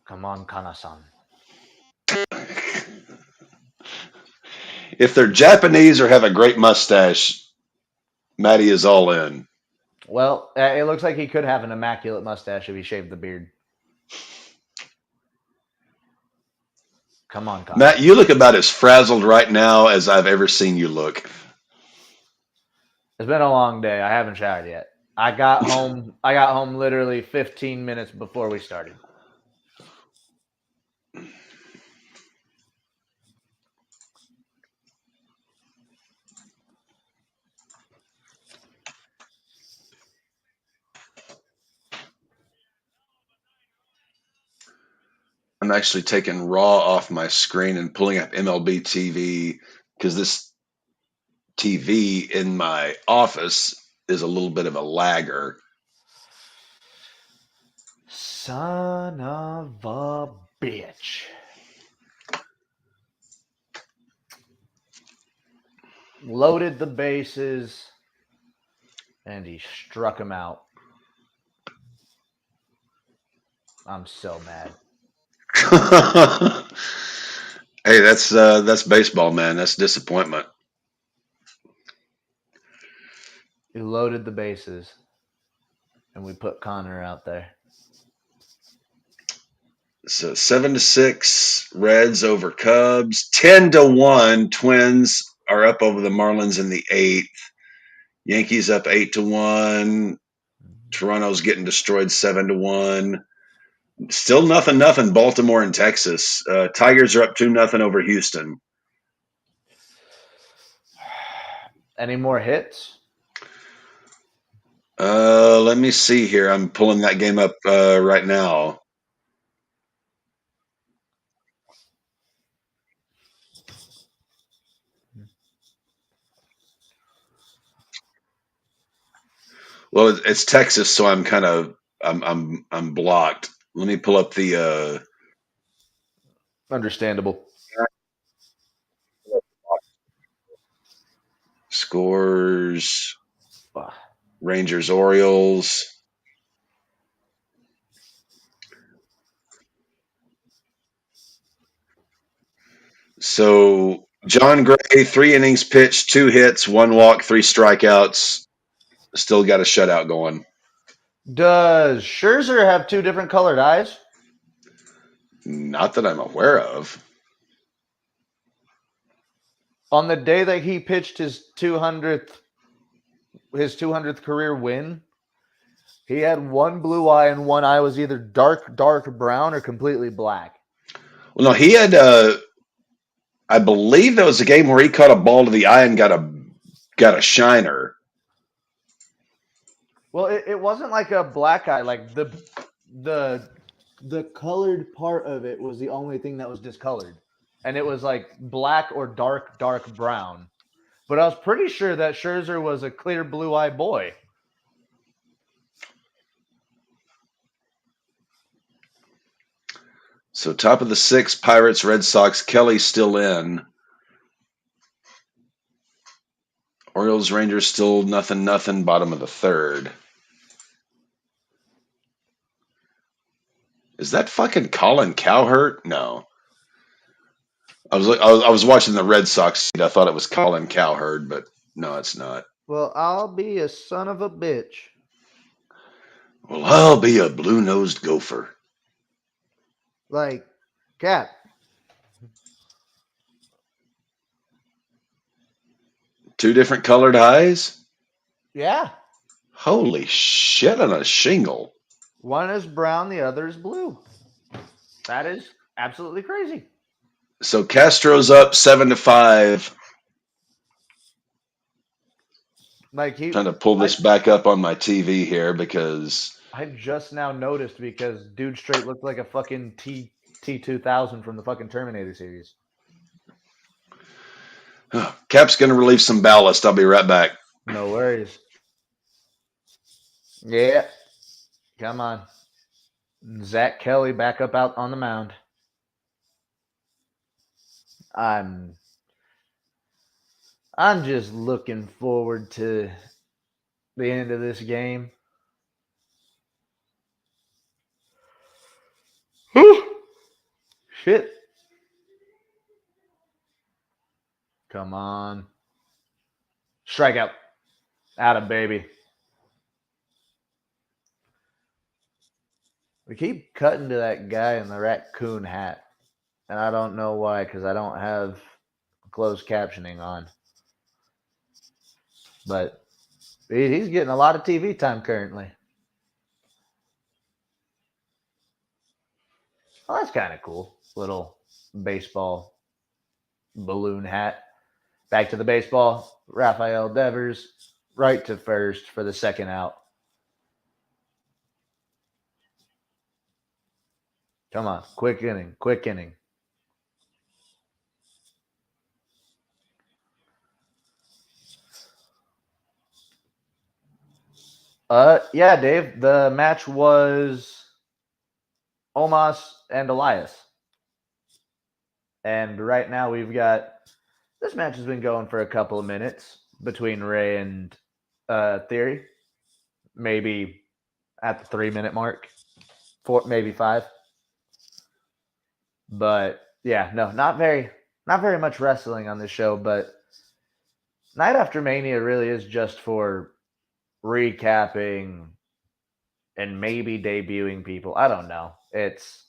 Come on, Kana-san. If they're Japanese or have a great mustache, Maddie is all in. Well, it looks like he could have an immaculate mustache if he shaved the beard. Come on, Connor. Matt, you look about as frazzled right now as I've ever seen you look. It's been a long day. I haven't showered yet. I got home literally 15 minutes before we started. I'm actually taking Raw off my screen and pulling up MLB TV because this TV in my office is a little bit of a lagger. Son of a bitch. Loaded the bases, and he struck him out. I'm so mad. Hey, that's baseball, man. That's disappointment. He loaded the bases, and we put Connor out there. So 7-6 Reds over Cubs. 10-1 Twins are up over the Marlins in the 8th. Yankees up 8-1. Toronto's getting destroyed 7-1. Still nothing. Baltimore and Texas. Tigers are up 2-0 over Houston. Any more hits? Let me see here. I'm pulling that game up right now. Well, it's Texas, so I'm blocked. Let me pull up the Understandable. scores. Rangers Orioles. So John Gray, 3 innings pitched, 2 hits, 1 walk, 3 strikeouts. Still got a shutout going. Does Scherzer have 2 different colored eyes? Not that I'm aware of. On the day that he pitched his 200th career win, he had 1 blue eye and 1 eye was either dark brown or completely black. Well, no, he had. I believe there was a game where he caught a ball to the eye and got a shiner. Well, it wasn't like a black eye. Like the colored part of it was the only thing that was discolored, and it was like black or dark brown. But I was pretty sure that Scherzer was a clear blue eye boy. So top of the 6th, Pirates, Red Sox. Kelly's still in. Orioles, Rangers still nothing. Bottom of the 3rd. Is that fucking Colin Cowherd? No. I was watching the Red Sox. I thought it was Colin Cowherd, but no, it's not. Well, I'll be a son of a bitch. Well, I'll be a blue-nosed gopher. Like, Cap. Two different colored eyes? Yeah. Holy shit on a shingle. One is brown, the other is blue. That is absolutely crazy. So Castro's up 7-5. Like Trying to pull this back up on my TV here because I just now noticed because dude straight looked like a fucking T2000 from the fucking Terminator series. Cap's going to relieve some ballast. I'll be right back. No worries. Yeah. Come on. Zach Kelly back up out on the mound. I'm just looking forward to the end of this game. Shit. Come on. Strikeout. Atta baby. We keep cutting to that guy in the raccoon hat, and I don't know why, because I don't have closed captioning on. But he's getting a lot of TV time currently. Well, that's kind of cool. Little baseball balloon hat. Back to the baseball. Rafael Devers, right to first for the second out. Come on, quick inning, quick inning. Yeah, Dave. The match was Omos and Elias. And right now we've got this match has been going for a couple of minutes between Ray and Theory. Maybe at the 3-minute mark. Maybe 5. But yeah, no, not very much wrestling on this show, but Night After Mania really is just for recapping and maybe debuting people. I don't know. It's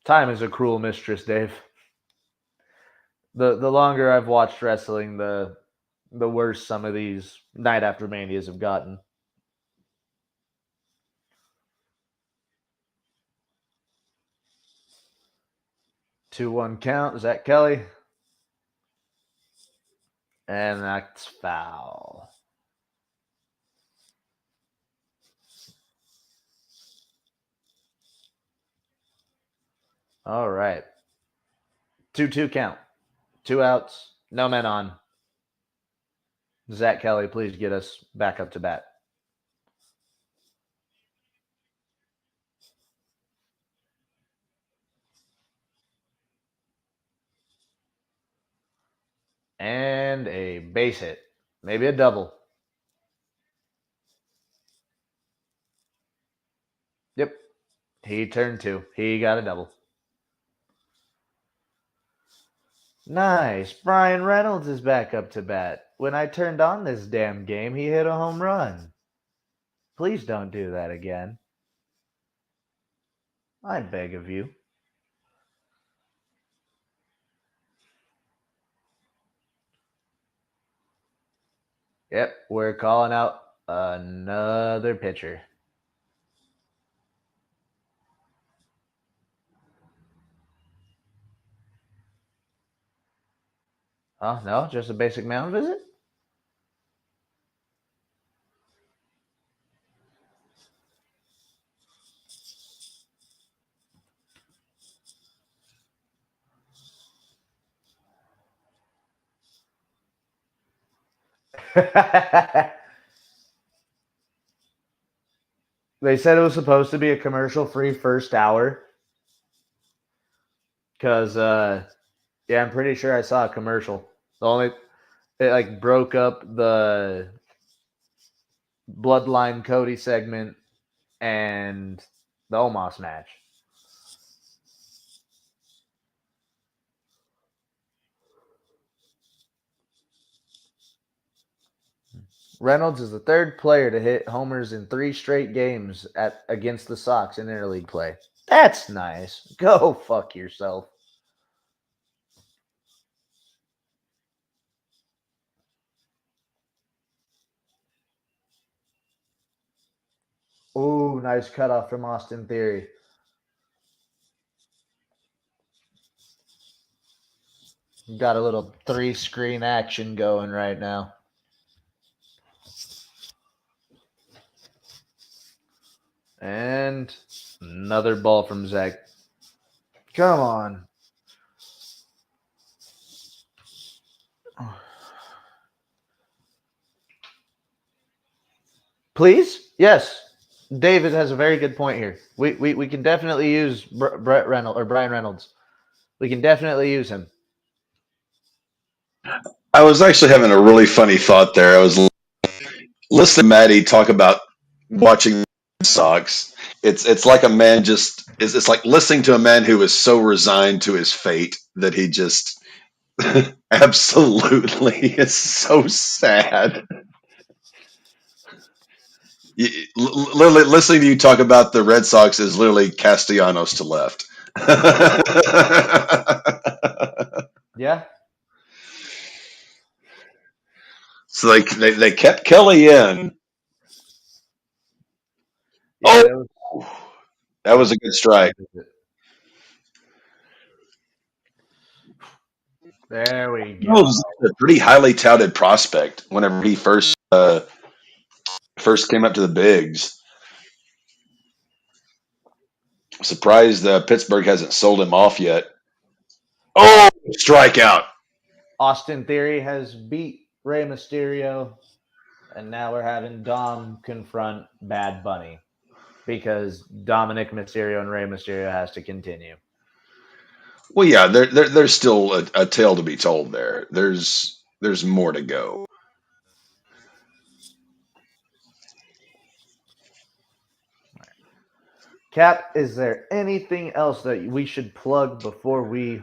time is a cruel mistress, Dave. The longer I've watched wrestling, the worse some of these Night After Manias have gotten. Two one count. Zach Kelly. And that's foul. All right. 2-2 count. 2 outs. No men on. Zach Kelly, please get us back up to bat. And a base hit. Maybe a double. Yep. He turned 2. He got a double. Nice. Brian Reynolds is back up to bat. When I turned on this damn game, he hit a home run. Please don't do that again. I beg of you. Yep, we're calling out another pitcher. Oh, no, just a basic mound visit? They said it was supposed to be a commercial-free first hour. Because, yeah, I'm pretty sure I saw a commercial. It broke up the Bloodline Cody segment and the Omos match. Reynolds is the third player to hit homers in 3 straight games against the Sox in interleague play. That's nice. Go fuck yourself. Ooh, nice cutoff from Austin Theory. Got a little 3-screen action going right now. And another ball from Zach. Come on. Please? Yes. David has a very good point here. We can definitely use Brett Reynolds or Brian Reynolds. We can definitely use him. I was actually having a really funny thought there. I was listening to Maddie talk about watching Sox. It's like a man just it's like listening to a man who is so resigned to his fate that he just Absolutely. It's so sad. Literally, listening to you talk about the Red Sox is literally Castellanos to left. Yeah. So they kept Kelly in. Yeah, Oh, that was a good strike. There we That go. was a pretty highly touted prospect whenever he first came up to the bigs. Surprised Pittsburgh hasn't sold him off yet. Oh, strikeout. Austin Theory has beat Rey Mysterio, and now we're having Dom confront Bad Bunny because Dominic Mysterio and Rey Mysterio has to continue. Well, yeah, there's still a tale to be told there. There's more to go. Cap, is there anything else that we should plug before we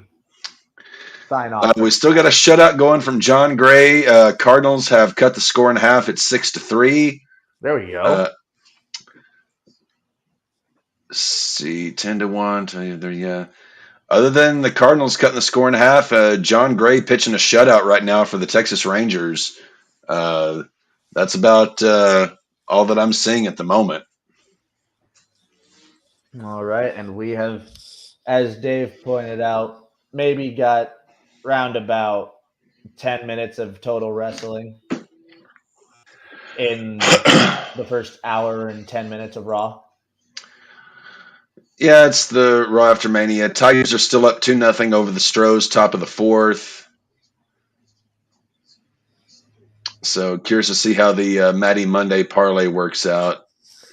sign off? We still got a shutout going from John Gray. Cardinals have cut the score in half at 6-3. There we go. See, 10-1. Yeah. Other than the Cardinals cutting the score in half, John Gray pitching a shutout right now for the Texas Rangers. That's about all that I'm seeing at the moment. All right, and we have, as Dave pointed out, maybe got roundabout 10 minutes of total wrestling in the first hour and 10 minutes of Raw. Yeah, it's the Raw after Mania. Tigers are still up 2-0 over the Stros, top of the fourth. So curious to see how the Matty Monday parlay works out.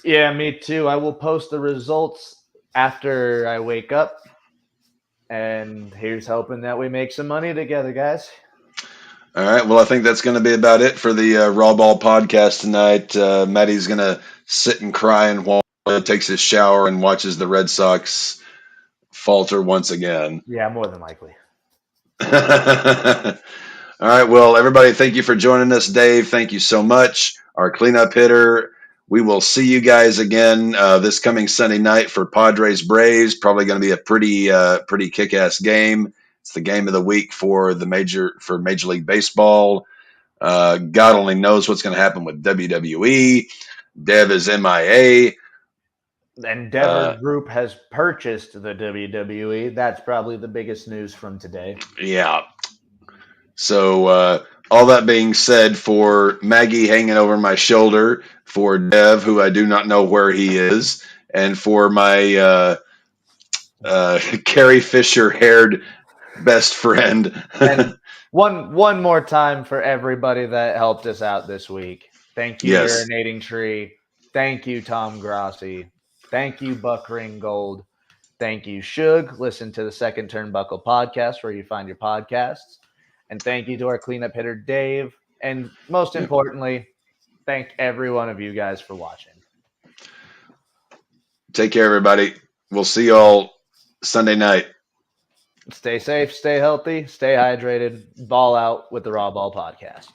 Yeah, me too. I will post the results after I wake up. And here's hoping that we make some money together, guys. All right. Well, I think that's going to be about it for the RAWBall podcast tonight. Matty's going to sit and cry and while he takes his shower and watches the Red Sox falter once again. Yeah, more than likely. All right. Well, everybody, thank you for joining us. Dave, thank you so much. Our cleanup hitter. We will see you guys again this coming Sunday night for Padres Braves. Probably going to be a pretty kick-ass game. It's the game of the week for Major League Baseball. God only knows what's going to happen with WWE. Dev is MIA. Endeavor Group has purchased the WWE. That's probably the biggest news from today. Yeah. So all that being said, for Maggie hanging over my shoulder, for Dev, who I do not know where he is, and for my Carrie Fisher haired best friend. And one more time for everybody that helped us out this week. Thank you, Yes. Urinating Tree. Thank you, Tom Grossi. Thank you, Buck Ringgold. Thank you, Shug. Listen to the Second Turnbuckle podcast where you find your podcasts. And thank you to our cleanup hitter, Dave. And most importantly, thank every one of you guys for watching. Take care, everybody. We'll see you all Sunday night. Stay safe, stay healthy, stay hydrated. Ball out with the RAWBall podcast.